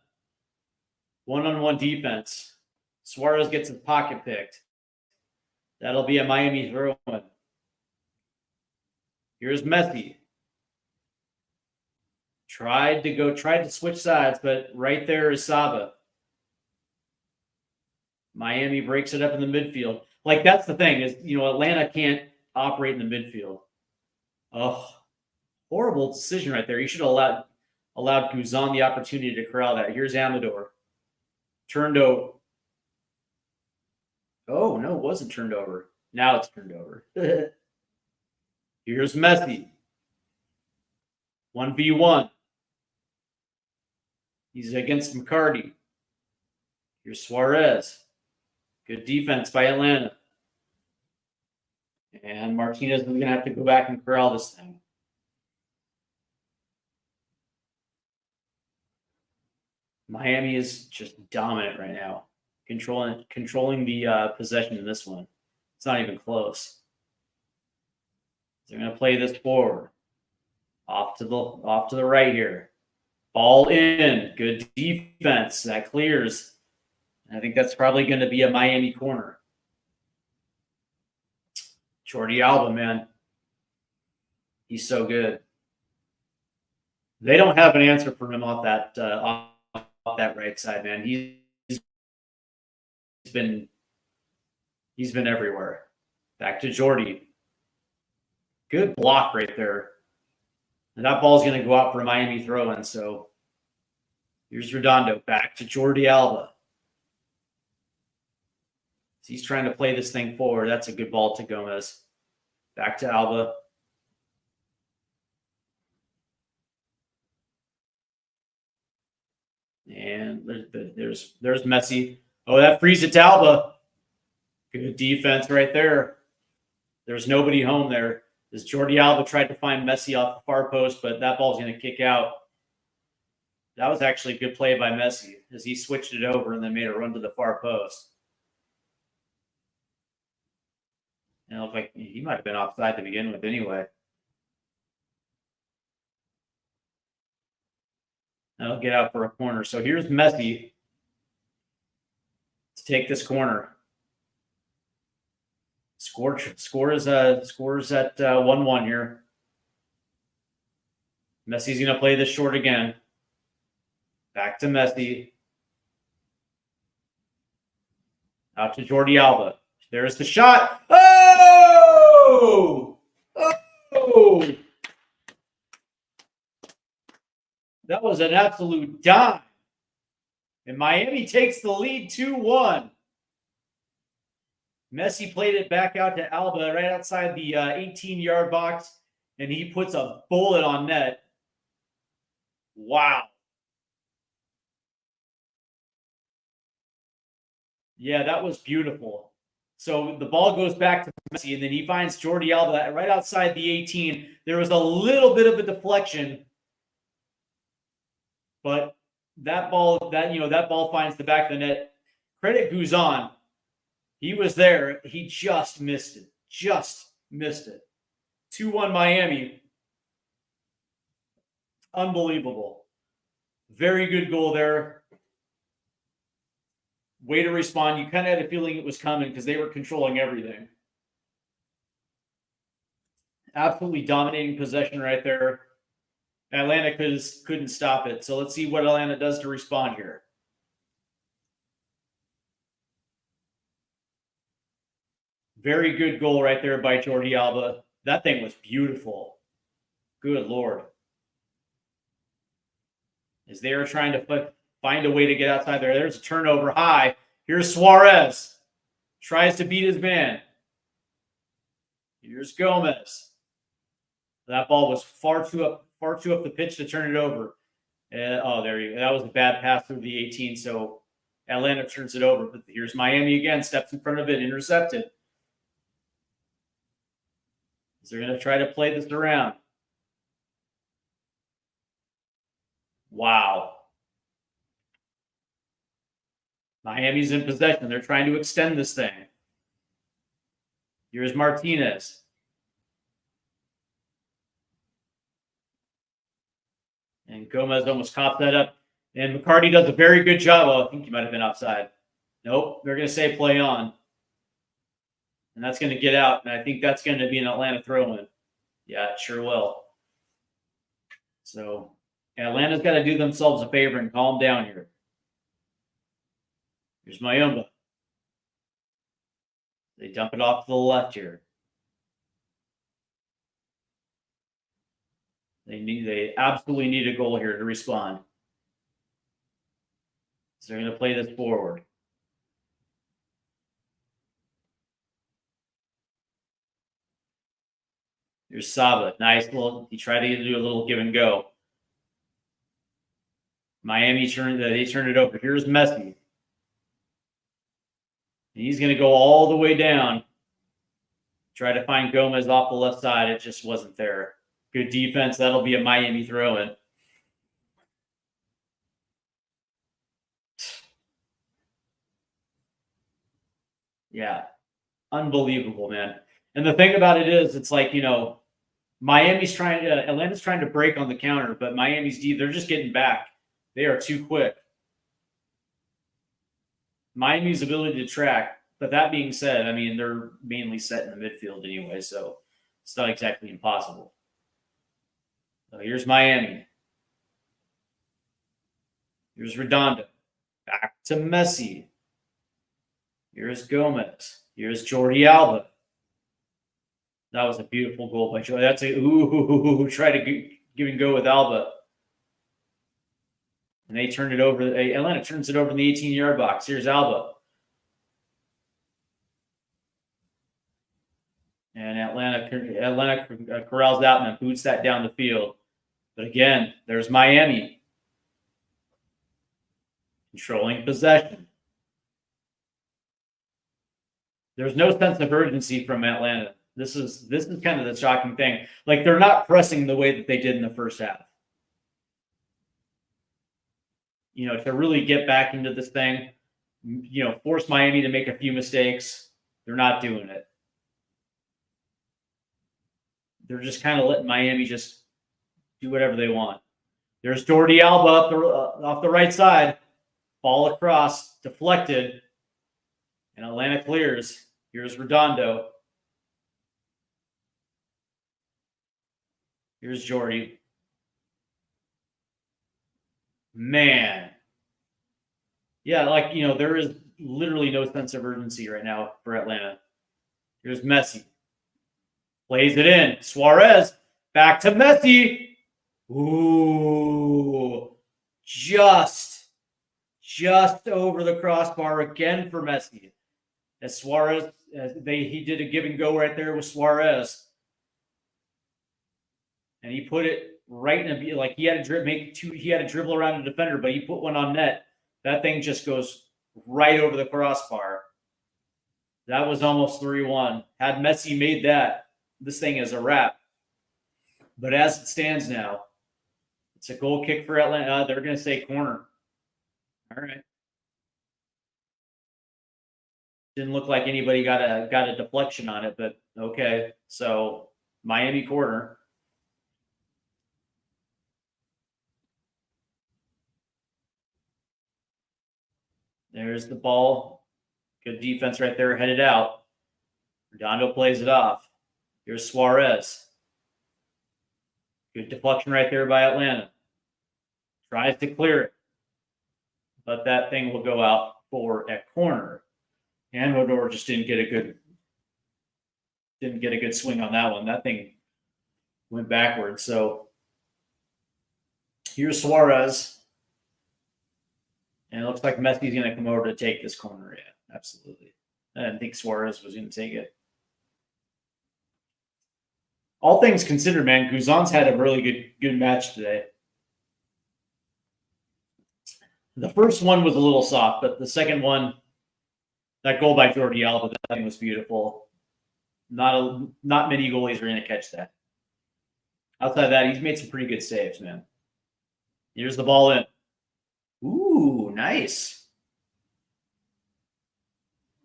One-on-one defense. Suarez gets his pocket picked. That'll be a Miami throw-in. Here's Messi. Tried to switch sides, but right there is Saba. Miami breaks it up in the midfield. Like, that's the thing is, Atlanta can't operate in the midfield. Oh, horrible decision right there. You should have allowed Guzan the opportunity to corral that. Here's Amador. Turned over. Oh, no, it wasn't turned over. Now it's turned over. Here's Messi. 1v1. He's against McCarty. Here's Suarez. Good defense by Atlanta. And Martinez is going to have to go back and corral this thing. Miami is just dominant right now, controlling the possession in this one. It's not even close. They're going to play this forward, off to the right here. Ball in, good defense that clears. I think that's probably going to be a Miami corner. Jordi Alba, man, he's so good. They don't have an answer for him off that right side, man. He's been everywhere. Back to Jordi. Good block right there. And that ball's going to go out for a Miami throw-in. So here's Redondo. Back to Jordi Alba. He's trying to play this thing forward. That's a good ball to Gomez. Back to Alba. And there's Messi. Oh, that frees it to Alba. Good defense right there. There's nobody home there. As Jordi Alba tried to find Messi off the far post, but that ball's going to kick out. That was actually a good play by Messi as he switched it over and then made a run to the far post. And it looked like he might have been offside to begin with anyway. That'll get out for a corner. So here's Messi to take this corner. Scores at 1-1 here. Messi's going to play this short again. Back to Messi. Out to Jordi Alba. There's the shot. Oh! Oh! That was an absolute dime. And Miami takes the lead 2-1. Messi played it back out to Alba right outside the 18-yard box, and he puts a bullet on net. Wow. Yeah, that was beautiful. So the ball goes back to Messi, and then he finds Jordi Alba right outside the 18. There was a little bit of a deflection, but that ball finds the back of the net. Credit Guzan. He was there. He just missed it. 2-1 Miami. Unbelievable. Very good goal there. Way to respond. You kind of had a feeling it was coming because they were controlling everything. Absolutely dominating possession right there. Atlanta couldn't stop it. So let's see what Atlanta does to respond here. Very good goal right there by Jordi Alba. That thing was beautiful. Good Lord. As they are trying to find a way to get outside there. There's a turnover high. Here's Suarez. Tries to beat his man. Here's Gomez. That ball was far too up the pitch to turn it over. There you go. That was a bad pass through the 18. So Atlanta turns it over. But here's Miami again, steps in front of it, intercepted. They're going to try to play this around. Wow. Miami's in possession. They're trying to extend this thing. Here's Martinez. And Gomez almost copped that up. And McCarty does a very good job. Oh, I think he might have been offside. Nope. They're going to say play on. And that's going to get out. And I think that's going to be an Atlanta throw-in. Yeah, it sure will. So Atlanta's got to do themselves a favor and calm down here. Here's Mayumba. They dump it off to the left here. They absolutely need a goal here to respond. So they're going to play this forward. Here's Saba. Nice little. He tried to do a little give and go. Miami turned it over. Here's Messi. And he's going to go all the way down. Try to find Gomez off the left side. It just wasn't there. Good defense. That'll be a Miami throw-in. Yeah. Unbelievable, man. And the thing about it is, it's like, Atlanta's trying to break on the counter, but Miami's deep. They're just getting back. They are too quick. Miami's ability to track, but that being said, I mean, they're mainly set in the midfield anyway, so it's not exactly impossible. So here's Miami. Here's Redondo. Back to Messi. Here's Gomez. Here's Jordi Alba. That was a beautiful goal by Jordi. That's try to give and go with Alba. And they turned it over. Atlanta turns it over in the 18-yard box. Here's Alba. And Atlanta corrals out and then boots that down the field. But again, there's Miami controlling possession. There's no sense of urgency from Atlanta. This is kind of the shocking thing. Like, they're not pressing the way that they did in the first half. To really get back into this thing, force Miami to make a few mistakes. They're not doing it. They're just kind of letting Miami just do whatever they want. There's Jordi Alba off the right side. Ball across, deflected. And Atlanta clears. Here's Redondo. Here's Jordi. Man. Yeah, there is literally no sense of urgency right now for Atlanta. Here's Messi. Plays it in. Suarez. Back to Messi. Ooh. Just over the crossbar again for Messi. As Suarez, he did a give and go right there with Suarez. And he put it right in he had to dribble around the defender, but he put one on net. That thing just goes right over the crossbar. That was almost 3-1. Had Messi made that, this thing is a wrap. But as it stands now, it's a goal kick for Atlanta. They're going to say corner. All right. Didn't look like anybody got a deflection on it, but okay. So Miami corner. There's the ball. Good defense right there, headed out. Redondo plays it off. Here's Suarez. Good deflection right there by Atlanta. Tries to clear it. But that thing will go out for a corner. And Hodor just didn't get a good swing on that one. That thing went backwards. So here's Suarez. And it looks like Messi's going to come over to take this corner. Yeah, absolutely. I didn't think Suarez was going to take it. All things considered, man, Guzan's had a really good match today. The first one was a little soft, but the second one, that goal by Jordi Alba, that thing was beautiful. Not many goalies are going to catch that. Outside of that, he's made some pretty good saves, man. Here's the ball in. Ooh, nice.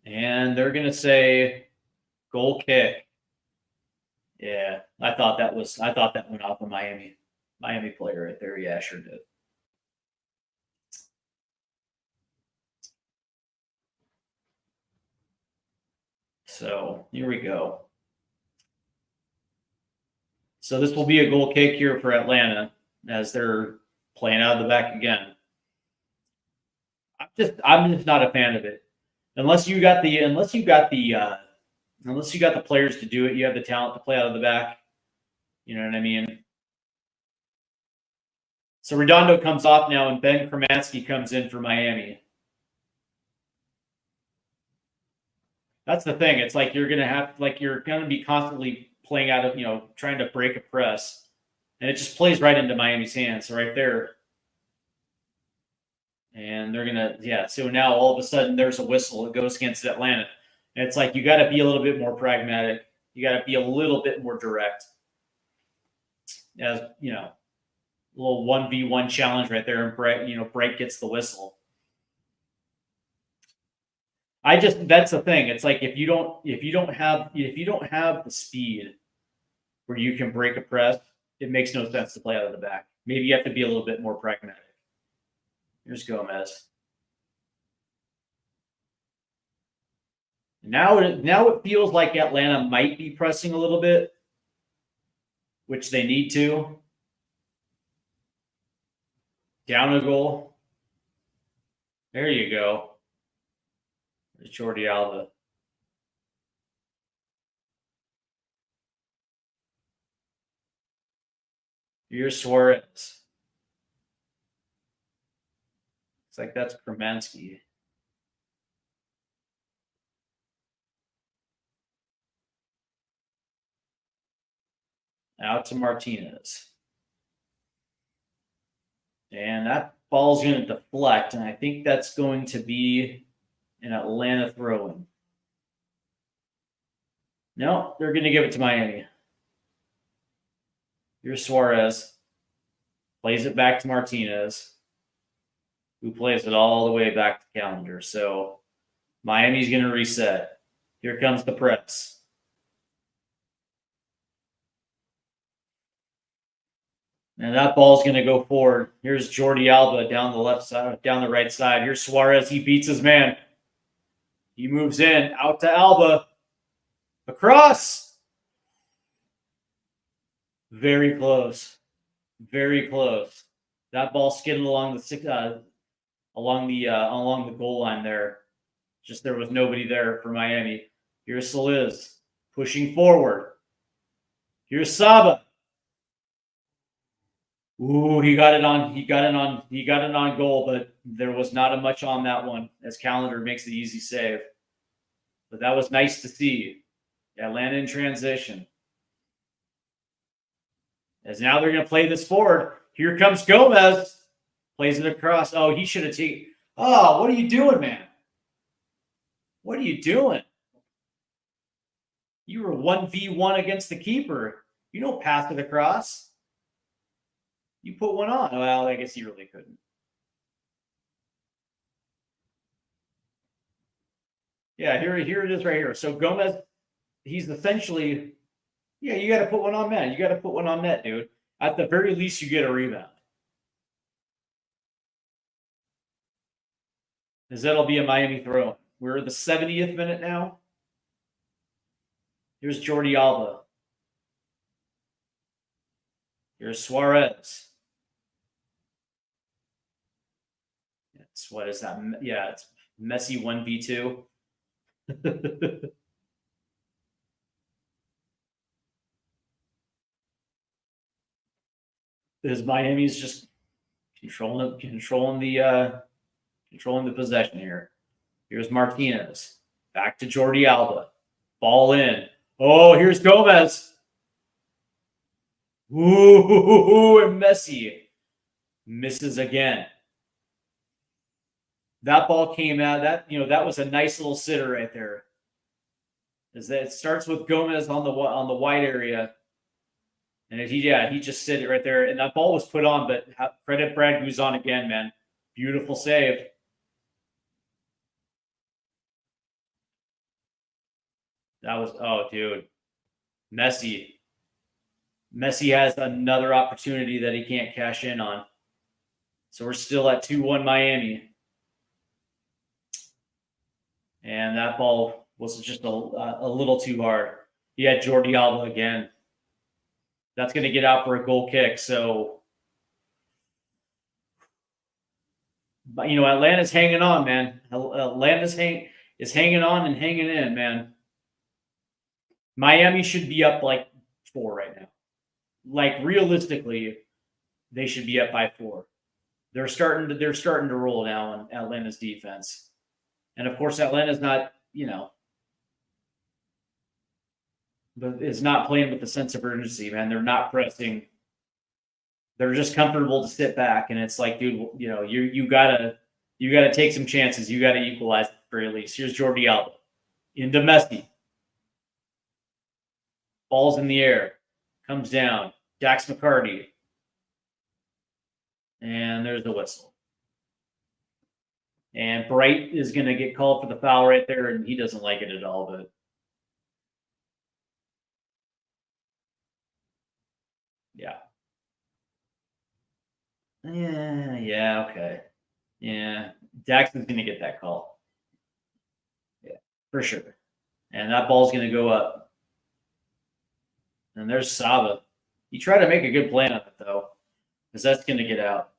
And they're going to say goal kick. Yeah, I thought that went off a Miami player right there. Yeah, sure did. So here we go. So this will be a goal kick here for Atlanta as they're playing out of the back again. I'm just not a fan of it. Unless you got the players to do it, you have the talent to play out of the back. You know what I mean? So Redondo comes off now, and Ben Kromansky comes in for Miami. That's the thing. It's like you're gonna be constantly playing out of, trying to break a press, and it just plays right into Miami's hands. So right there. And they're gonna, so now all of a sudden there's a whistle. It goes against Atlanta. And it's like you got to be a little bit more pragmatic. You got to be a little bit more direct. As a little 1v1 challenge right there, and Bright gets the whistle. That's the thing. It's like if you don't have the speed where you can break a press, it makes no sense to play out of the back. Maybe you have to be a little bit more pragmatic. Here's Gomez. Now it feels like Atlanta might be pressing a little bit, which they need to. Down a goal. There you go. There's Jordi Alba. Here's Suarez. It's like that's Kromansky. Out to Martinez. And that ball's going to deflect, and I think that's going to be an Atlanta throw-in. No, they're going to give it to Miami. Here's Suarez. Plays it back to Martinez, who plays it all the way back to Calendar. So Miami's going to reset. Here comes the press. And that ball's going to go forward. Here's Jordi Alba down the left side, down the right side. Here's Suarez. He beats his man. He moves in. Out to Alba. Across. Very close. Very close. That ball skidded along the goal line there. Just there was nobody there for Miami. Here's Soliz pushing forward. Here's Saba. Ooh, he got it on goal, but there was not much on that one as Calendar makes the easy save. But that was nice to see. Atlanta in transition. As now they're going to play this forward. Here comes Gomez. Plays it across. Oh, he should have taken. Oh, what are you doing, man? What are you doing? You were 1v1 against the keeper. You don't pass it across. You put one on. Well, I guess you really couldn't. Yeah, here it is right here. So Gomez, he's essentially, you got to put one on net. You got to put one on net, dude. At the very least, you get a rebound. Because that'll be a Miami throw. We're at the 70th minute now. Here's Jordi Alba. Here's Suarez. What is that? Yeah, it's Messi 1v2. Because Miami's just controlling the possession here. Here's Martinez. Back to Jordi Alba. Ball in. Oh, here's Gomez. Ooh, and Messi misses again. That ball came out. That was a nice little sitter right there. It starts with Gomez on the wide area, and he just sit it right there, and that ball was put on. But credit Brad Guzan again, man. Beautiful save. That was dude, Messi. Messi has another opportunity that he can't cash in on. So we're still at 2-1 Miami. And that ball was just a little too hard. He had Jordi Alba again. That's going to get out for a goal kick. So, but Atlanta's hanging on, man. Atlanta's is hanging on and hanging in, man. Miami should be up like 4 right now. Like realistically, they should be up by 4. They're starting to roll now on Atlanta's defense. And of course, Atlanta's not, but is not playing with a sense of urgency, man. They're not pressing. They're just comfortable to sit back, and it's like, dude, you gotta take some chances. You gotta equalize at the very least. Here's Jordi Alba into Messi. Ball's in the air, comes down. Dax McCarty, and there's the whistle. And Bright is going to get called for the foul right there, and he doesn't like it at all. But yeah, okay, yeah. Daxon's going to get that call, yeah, for sure. And that ball's going to go up. And there's Saba. He tried to make a good play on it though, because that's going to get out.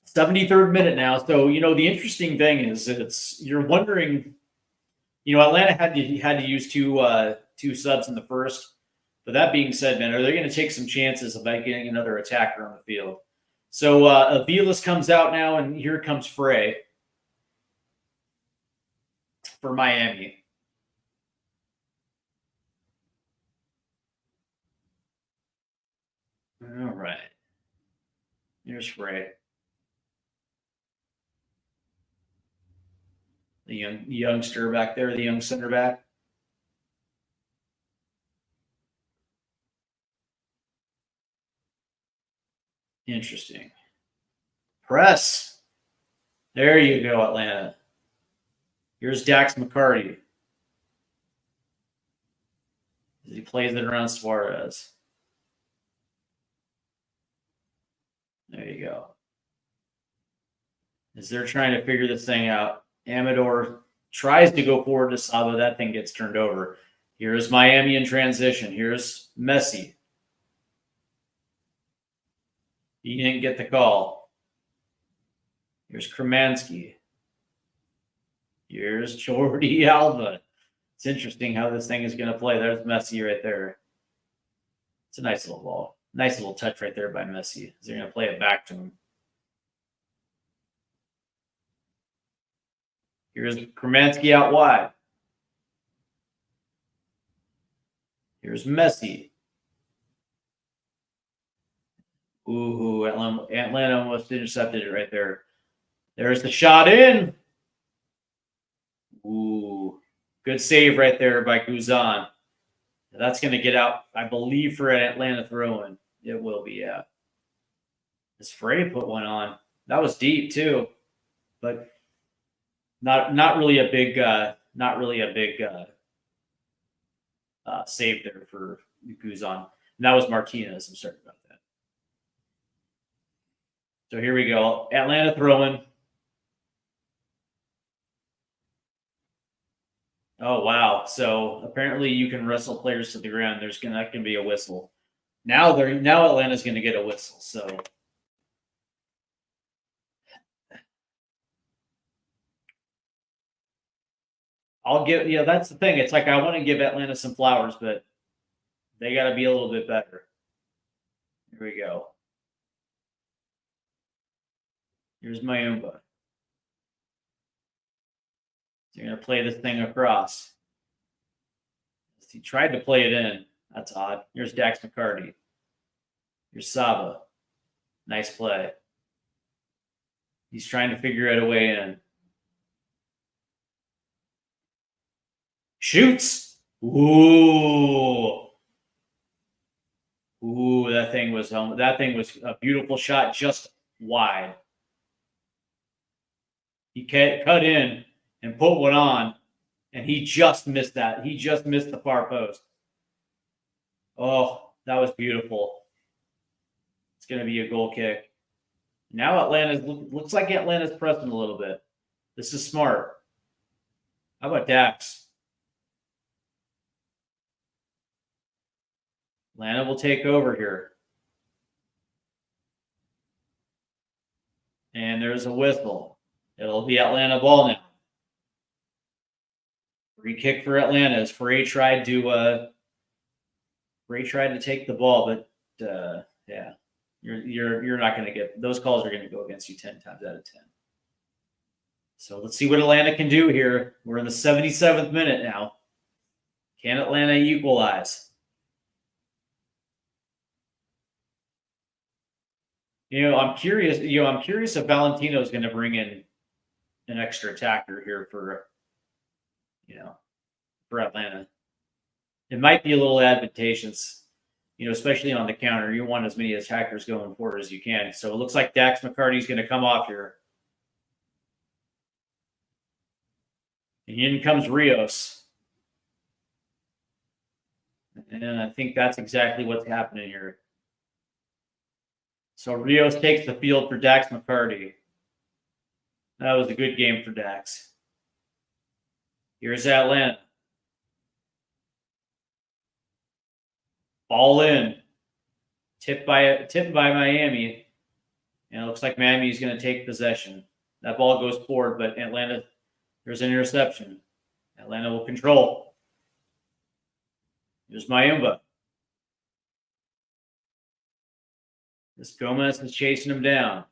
73rd minute now. So, the interesting thing is you're wondering, Atlanta had to use two subs in the first. But that being said, man, are they going to take some chances about getting another attacker on the field? So Aviles comes out now, and here comes Frey for Miami. All right. Here's Frey. The youngster back there, the young center back. Interesting. Press. There you go, Atlanta. Here's Dax McCarty. He plays it around Suarez. There you go. As they're trying to figure this thing out, Amador tries to go forward to Saba. That thing gets turned over. Here's Miami in transition. Here's Messi. He didn't get the call. Here's Kremansky. Here's Jordi Alba. It's interesting how this thing is going to play. There's Messi right there. It's a nice little ball. Nice little touch right there by Messi. They're going to play it back to him. Here's Kremansky out wide. Here's Messi. Ooh, Atlanta almost intercepted it right there. There's the shot in. Ooh, good save right there by Guzan. That's going to get out, I believe, for an Atlanta throw-in. It will be, yeah. This Frey put one on. That was deep too, but not really a big save there for Guzan. And that was Martinez. I'm sorry about that. So here we go. Atlanta throwing. Oh wow! So apparently you can wrestle players to the ground. That can be a whistle. Now Atlanta's going to get a whistle. So I'll give. That's the thing. It's like I want to give Atlanta some flowers, but they got to be a little bit better. Here we go. Here's Mayumba. They're going to play this thing across. He tried to play it in. That's odd. Here's Dax McCarty. Here's Saba. Nice play. He's trying to figure out a way in. Shoots. Ooh. Ooh, that thing was a beautiful shot, just wide. He cut in and put one on, and he just missed that. He just missed the far post. Oh, that was beautiful. It's going to be a goal kick. Now looks like Atlanta's pressing a little bit. This is smart. How about Dax? Atlanta will take over here. And there's a whistle. It'll be Atlanta ball now. Free kick for Atlanta as Frey tried to take the ball, but yeah, you're not going to get those calls are going to go against you 10 times out of 10. So let's see what Atlanta can do here. We're in the 77th minute now. Can Atlanta equalize? I'm curious. I'm curious if Valentino is going to bring in an extra attacker here for Atlanta. It might be a little advantageous, especially on the counter. You want as many attackers going forward as you can. So it looks like Dax McCarty's going to come off here. And in comes Rios. And I think that's exactly what's happening here. So Rios takes the field for Dax McCarty. That was a good game for Dax. Here's Atlanta. Ball in. Tipped by Miami. And it looks like Miami is going to take possession. That ball goes forward, but Atlanta, there's an interception. Atlanta will control. Here's Mayumba. This Gomez is chasing him down.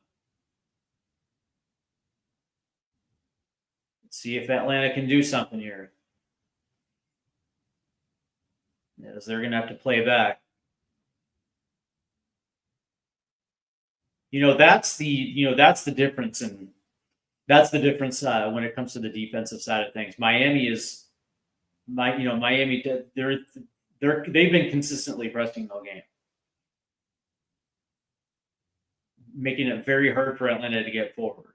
Let's see if Atlanta can do something here. As they're going to have to play back. That's the difference, and that's the difference when it comes to the defensive side of things. Miami they've been consistently pressing the game, making it very hard for Atlanta to get forward.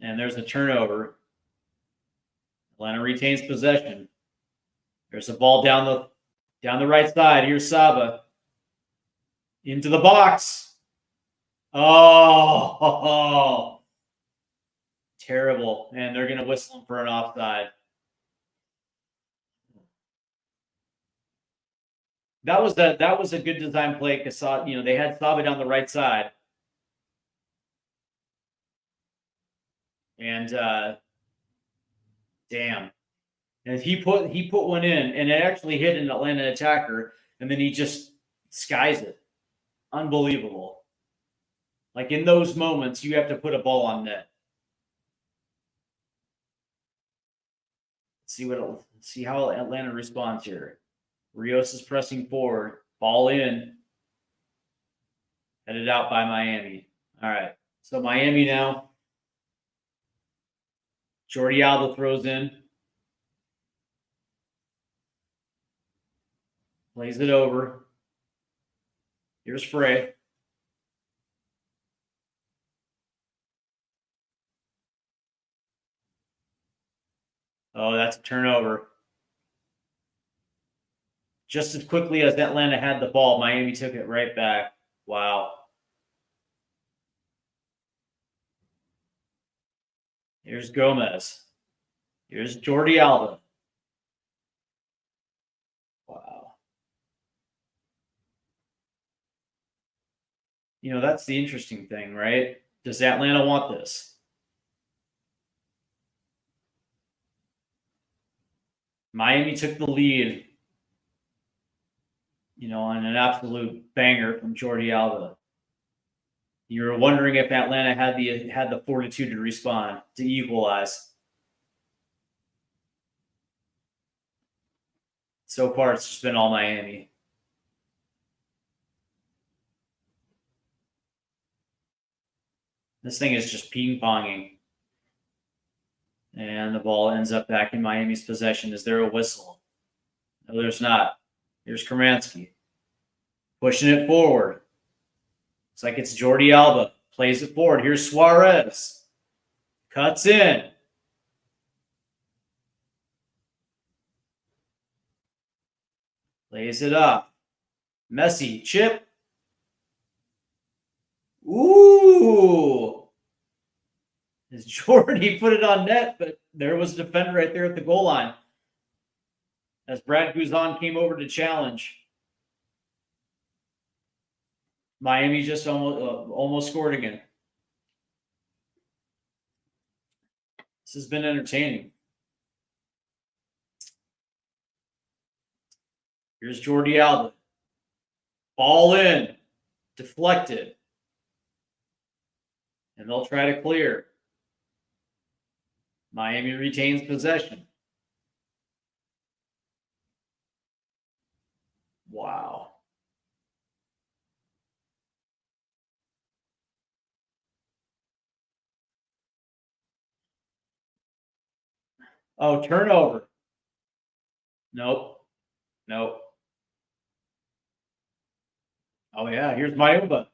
And there's a turnover. Atlanta retains possession. There's a ball down the right side. Here's Saba. Into the box. Oh, terrible. And they're going to whistle him for an offside. That was a good design play because they had Saba down the right side. And damn. And he put one in, and it actually hit an Atlanta attacker, and then he just skies it. Unbelievable. Like in those moments, you have to put a ball on net. See how Atlanta responds here. Rios is pressing forward. Ball in. Headed out by Miami. All right. So Miami now. Jordi Alba throws in. Plays it over. Here's Frey. Oh, that's a turnover. Just as quickly as Atlanta had the ball, Miami took it right back. Wow. Here's Gomez. Here's Jordi Alba. Wow. That's the interesting thing, right? Does Atlanta want this? Miami took the lead, on an absolute banger from Jordi Alba. You were wondering if Atlanta had the fortitude to respond, to equalize. So far, it's just been all Miami. This thing is just ping-ponging. And the ball ends up back in Miami's possession. Is there a whistle? No, there's not. Here's Kromansky. Pushing it forward. It's like it's Jordi Alba. Plays it forward. Here's Suarez. Cuts in. Plays it up. Messi. Chip. Ooh. As Jordi put it on net, but there was a defender right there at the goal line. As Brad Guzan came over to challenge. Miami just almost scored again. This has been entertaining. Here's Jordi Alba. Ball in. Deflected. And they'll try to clear. Miami retains possession. Wow. Oh, turnover. Nope. Nope. Oh, yeah. Here's Mayumba.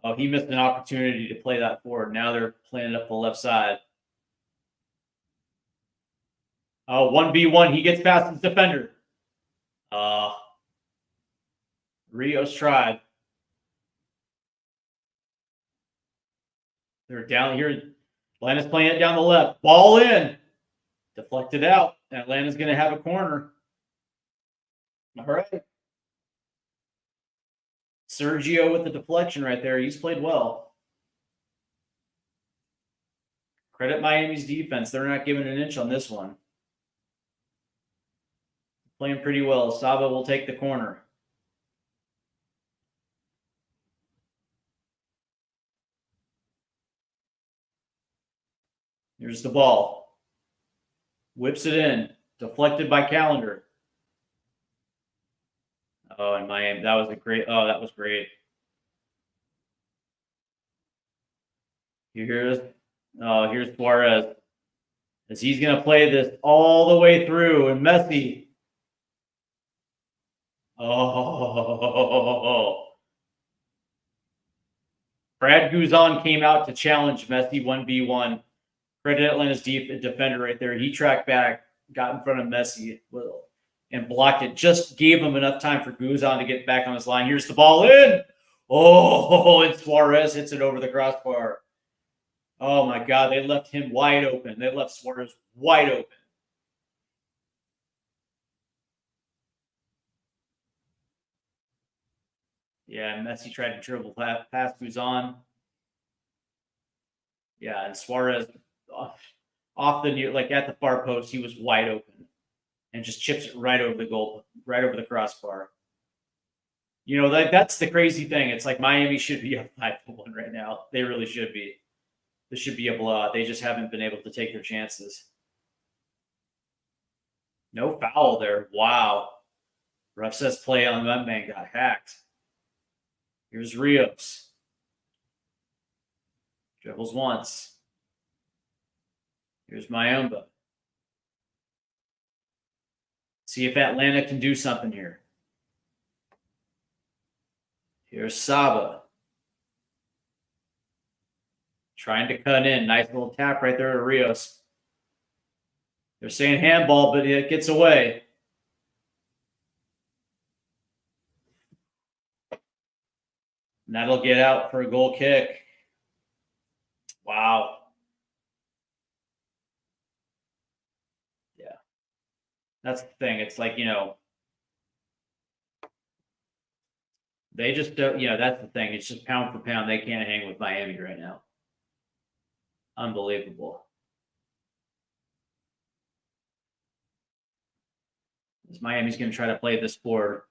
Oh, he missed an opportunity to play that forward. Now they're playing it up the left side. Oh, 1v1. He gets past his defender. Rios tried. They're down here. Atlanta's playing it down the left. Ball in. Deflected out. Atlanta's going to have a corner. All right. Sergio with the deflection right there. He's played well. Credit Miami's defense. They're not giving an inch on this one. Playing pretty well. Saba will take the corner. Here's the ball. Whips it in. Deflected by Calendar. Oh, and Miami. That was great. Here's Suarez. As he's going to play this all the way through. And Messi. Oh. Brad Guzan came out to challenge Messi 1v1. Credit Atlanta's defender right there. He tracked back, got in front of Messi, and blocked it. Just gave him enough time for Guzan to get back on his line. Here's the ball in. Oh, and Suarez hits it over the crossbar. Oh, my God. They left him wide open. They left Suarez wide open. Yeah, Messi tried to dribble past Guzan. Yeah, and Suarez off the near, like at the far post, he was wide open and just chips it right over the goal, right over the crossbar. You know, that's the crazy thing. It's like Miami should be up 5-1 right now. They really should be. This should be a blowout. They just haven't been able to take their chances. No foul there. Wow. Ref says play on that man got hacked. Here's Rios. Dribbles once. Here's Mayumba. See if Atlanta can do something here. Here's Saba. Trying to cut in. Nice little tap right there to Rios. They're saying handball, but it gets away. And that'll get out for a goal kick. Wow. Yeah. That's the thing. It's like, you know, they just don't, you know, that's the thing. It's just pound for pound. They can't hang with Miami right now. Unbelievable. Miami's going to try to play this forward.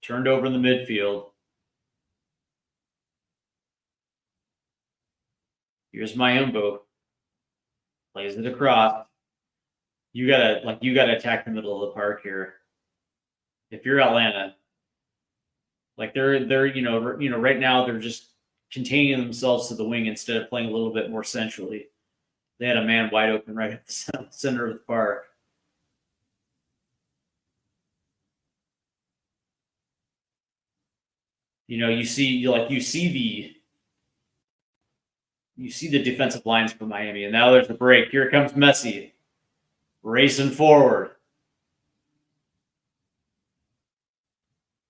Turned over in the midfield. Here's Mayumbo. Plays it across. You gotta attack the middle of the park here. If you're Atlanta, like they're right now they're just containing themselves to the wing instead of playing a little bit more centrally. They had a man wide open right at the center of the park. You see the defensive lines for Miami, and now there's a break. Here comes Messi, racing forward.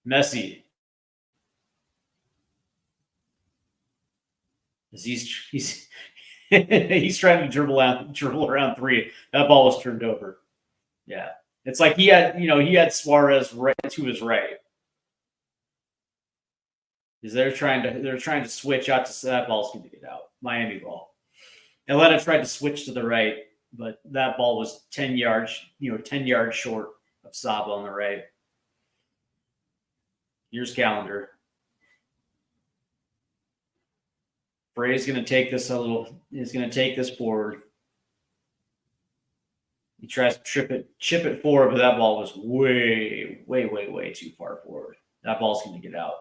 Messi, he's he's trying to dribble around three. That ball was turned over. Yeah, it's like he had Suarez right to his right. They're trying to switch out to that ball's going to get out. Miami ball. Atlanta tried to switch to the right, but that ball was 10 yards short of Saba on the right. Here's Calendar. Frey's going to take this He's going to take this forward. He tries to chip it forward, but that ball was way, way, way, way too far forward. That ball's going to get out.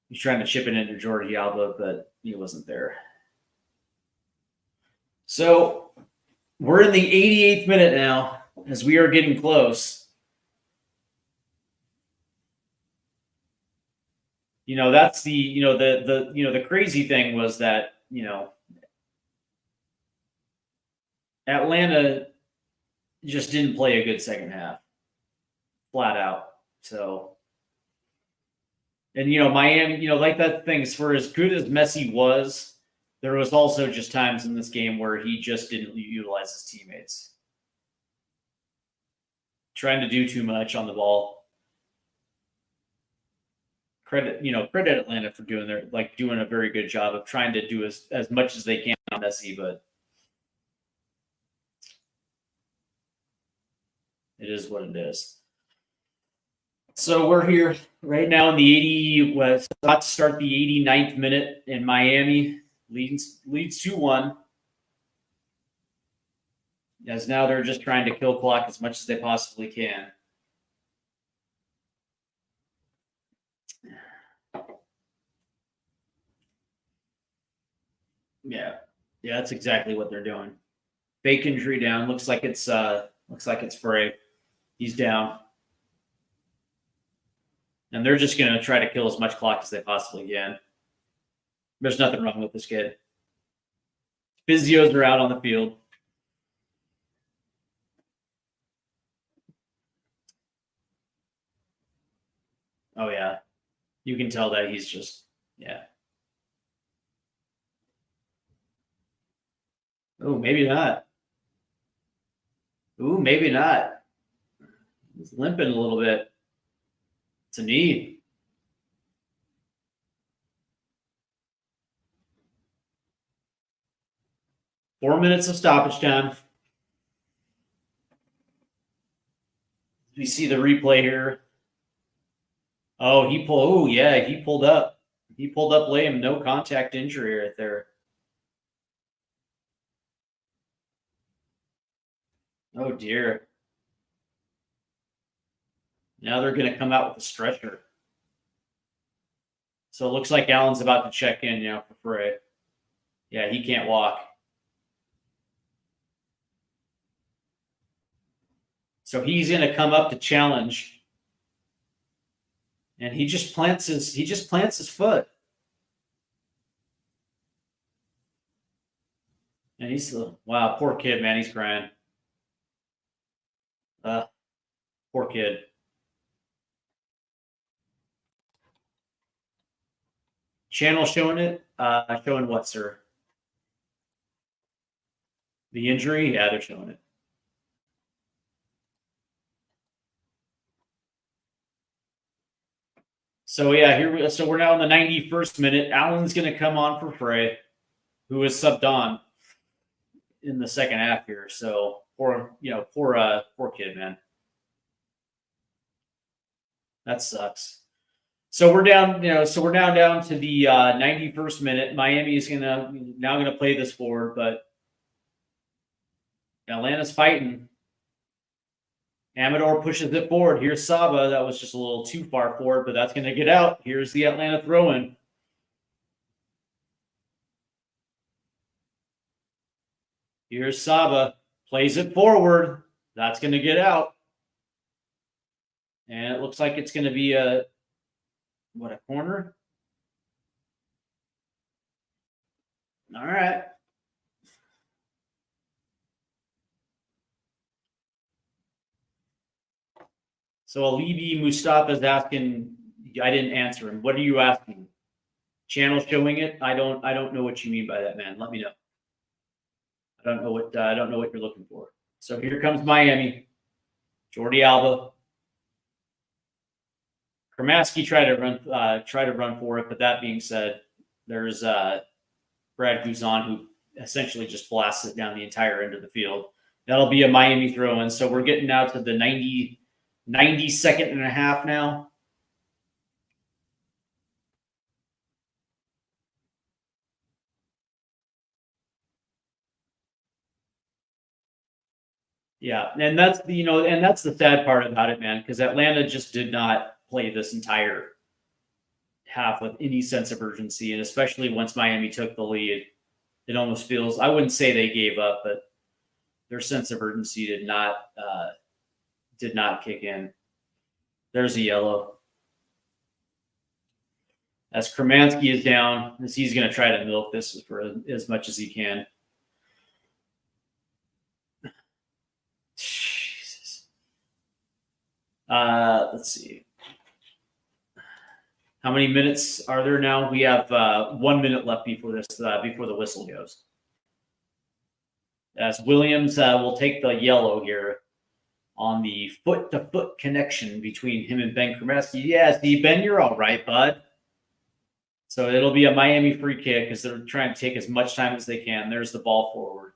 He's trying to chip it into Jordi Alba, but he wasn't there. So we're in the 88th minute now, as we are getting close. That's the crazy thing was that, Atlanta just didn't play a good second half, flat out. So, and Miami, like that thing, for as good as Messi was, there was also just times in this game where he just didn't utilize his teammates, trying to do too much on the ball. Credit Atlanta for doing a very good job of trying to do as much as they can on Messi, but it is what it is. So we're here right now in the about to start the 89th minute, and Miami leads 2-1. As now they're just trying to kill clock as much as they possibly can. Yeah, that's exactly what they're doing. Fake injury down. Looks like it's Frey. He's down. And they're just going to try to kill as much clock as they possibly can. There's nothing wrong with this kid. Physios are out on the field. Oh, yeah. You can tell that he's just, yeah. Oh, maybe not. Ooh, maybe not. He's limping a little bit. It's a knee. Four minutes of stoppage time. We see the replay here. Oh, he pulled up. He pulled up lame. No contact injury right there. Oh, dear. Now they're going to come out with a stretcher. So it looks like Allen's about to check in now for Frey. Yeah, he can't walk. So he's going to come up to challenge. And he just plants his foot. And wow, poor kid, man. He's crying. Poor kid. Channel showing it? Showing what, sir? The injury? Yeah, they're showing it. So yeah, we're now in the 91st minute. Allen's going to come on for Frey, who is subbed on in the second half here. So poor kid, man. That sucks. So we're down, so we're now down to the 91st minute. Miami is gonna play this forward, but Atlanta's fighting. Amador pushes it forward. Here's Saba. That was just a little too far forward, but that's gonna get out. Here's the Atlanta throw-in. Here's Saba. Plays it forward. That's gonna get out. And it looks like it's gonna be a corner? All right. So Alibi Mustafa is asking, I didn't answer him. What are you asking? Channel showing it? I don't know what you mean by that, man. Let me know. I don't know what you're looking for. So here comes Miami. Jordi Alba. Kramaski tried to run for it, but that being said, there's Brad Guzan, who essentially just blasts it down the entire end of the field. That'll be a Miami throw-in. So we're getting now to the 92nd and a half now. Yeah, and that's the sad part about it, man, because Atlanta just did not play this entire half with any sense of urgency, and especially once Miami took the lead, it almost feels, I wouldn't say they gave up, but their sense of urgency did not kick in. There's a yellow. As Kramansky is down, as he's going to try to milk this for as much as he can. Jesus. Let's see. How many minutes are there now? We have 1 minute left before the whistle goes. As Williams will take the yellow here on the foot-to-foot connection between him and Ben Kramansky. Yeah, Steve, Ben, you're all right, bud. So it'll be a Miami free kick because they're trying to take as much time as they can. There's the ball forward.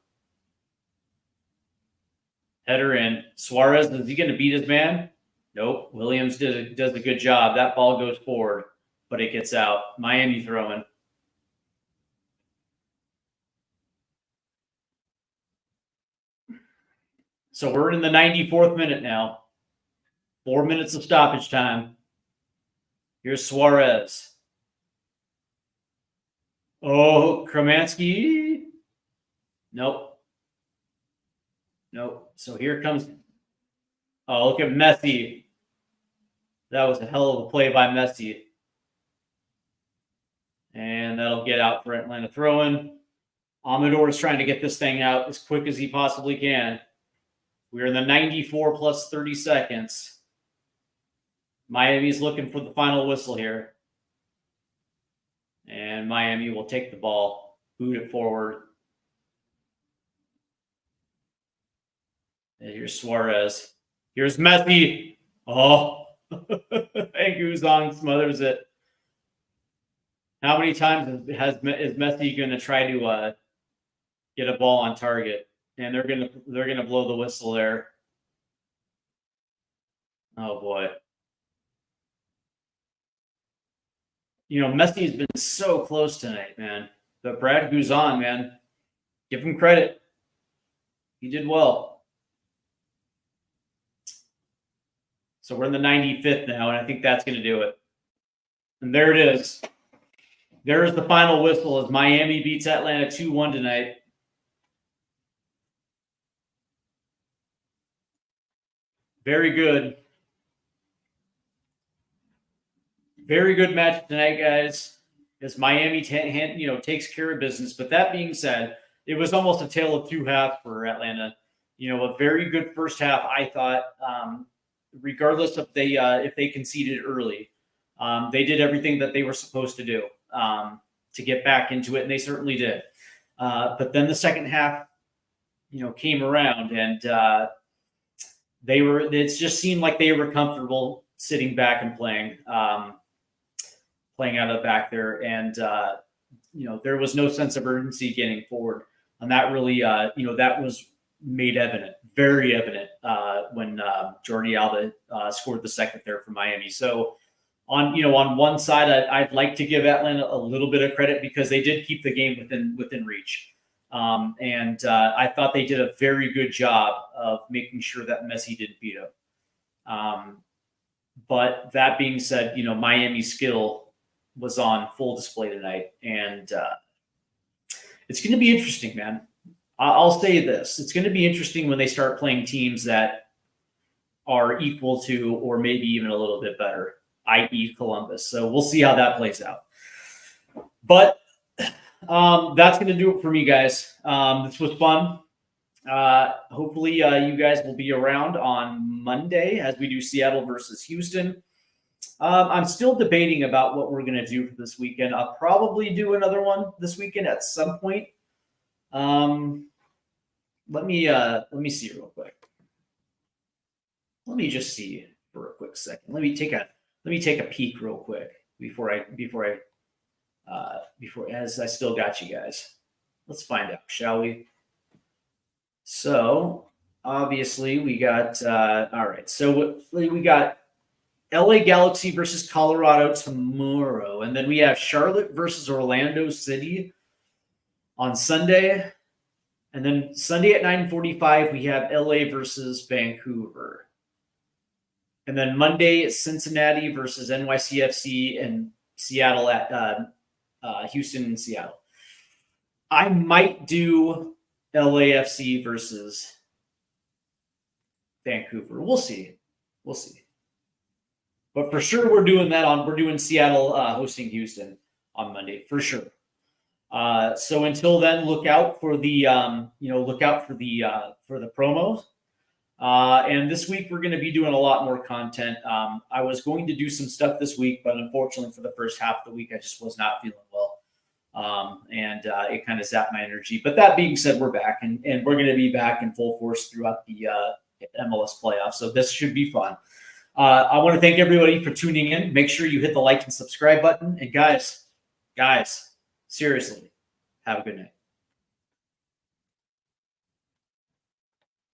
Header in. Suarez, is he going to beat his man? Nope. Williams does a good job. That ball goes forward, but it gets out. Miami throwing. So we're in the 94th minute now. 4 minutes of stoppage time. Here's Suarez. Oh, Kramansky. Nope. So here comes. Oh, look at Messi. That was a hell of a play by Messi. And that'll get out for Atlanta throw-in. Amador is trying to get this thing out as quick as he possibly can. We're in the 94 plus 30 seconds. Miami's looking for the final whistle here. And Miami will take the ball, boot it forward. And here's Suarez. Here's Messi. Oh, and Guzan smothers it. How many times is Messi going to try to get a ball on target? And they're gonna blow the whistle there. Oh boy. Messi has been so close tonight, man. But Brad Guzan, man, give him credit. He did well. So we're in the 95th now, and I think that's going to do it. And there it is. There is the final whistle as Miami beats Atlanta 2-1 tonight. Very good. Very good match tonight, guys. As Miami takes care of business. But that being said, it was almost a tale of two halves for Atlanta. A very good first half, I thought. Regardless of if they conceded early, they did everything that they were supposed to do to get back into it, and they certainly did. But then the second half, came around, and it just seemed like they were comfortable sitting back and playing out of the back there. And, there was no sense of urgency getting forward. And that really, that was made evident, very evident, when Jordi Alba scored the second there for Miami. So on one side, I'd like to give Atlanta a little bit of credit because they did keep the game within reach. And I thought they did a very good job of making sure that Messi didn't beat him. But that being said, Miami's skill was on full display tonight, and it's going to be interesting, man. I'll say this: it's going to be interesting when they start playing teams that are equal to, or maybe even a little bit better, i.e., Columbus. So we'll see how that plays out. But that's going to do it for me, guys. This was fun. Hopefully you guys will be around on Monday as we do Seattle versus Houston. I'm still debating about what we're going to do for this weekend. I'll probably do another one this weekend at some point. Let me see real quick. Let me just see for a quick second. Let me take a peek real quick before as I still got you guys. Let's find out, shall we? So obviously we got all right. So we got LA Galaxy versus Colorado tomorrow, and then we have Charlotte versus Orlando City on Sunday, and then Sunday at 9:45 we have LA versus Vancouver, and then Monday Cincinnati versus NYCFC and Seattle at Houston and Seattle. I might do LAFC versus Vancouver. We'll see. But for sure, we're doing Seattle hosting Houston on Monday for sure. So until then, look out for the promos. And this week we're going to be doing a lot more content. I was going to do some stuff this week, but unfortunately for the first half of the week, I just was not feeling well. And it kind of zapped my energy. But that being said, we're back and we're going to be back in full force throughout the MLS playoffs. So this should be fun. I want to thank everybody for tuning in. Make sure you hit the like and subscribe button. And guys, seriously, have a good night.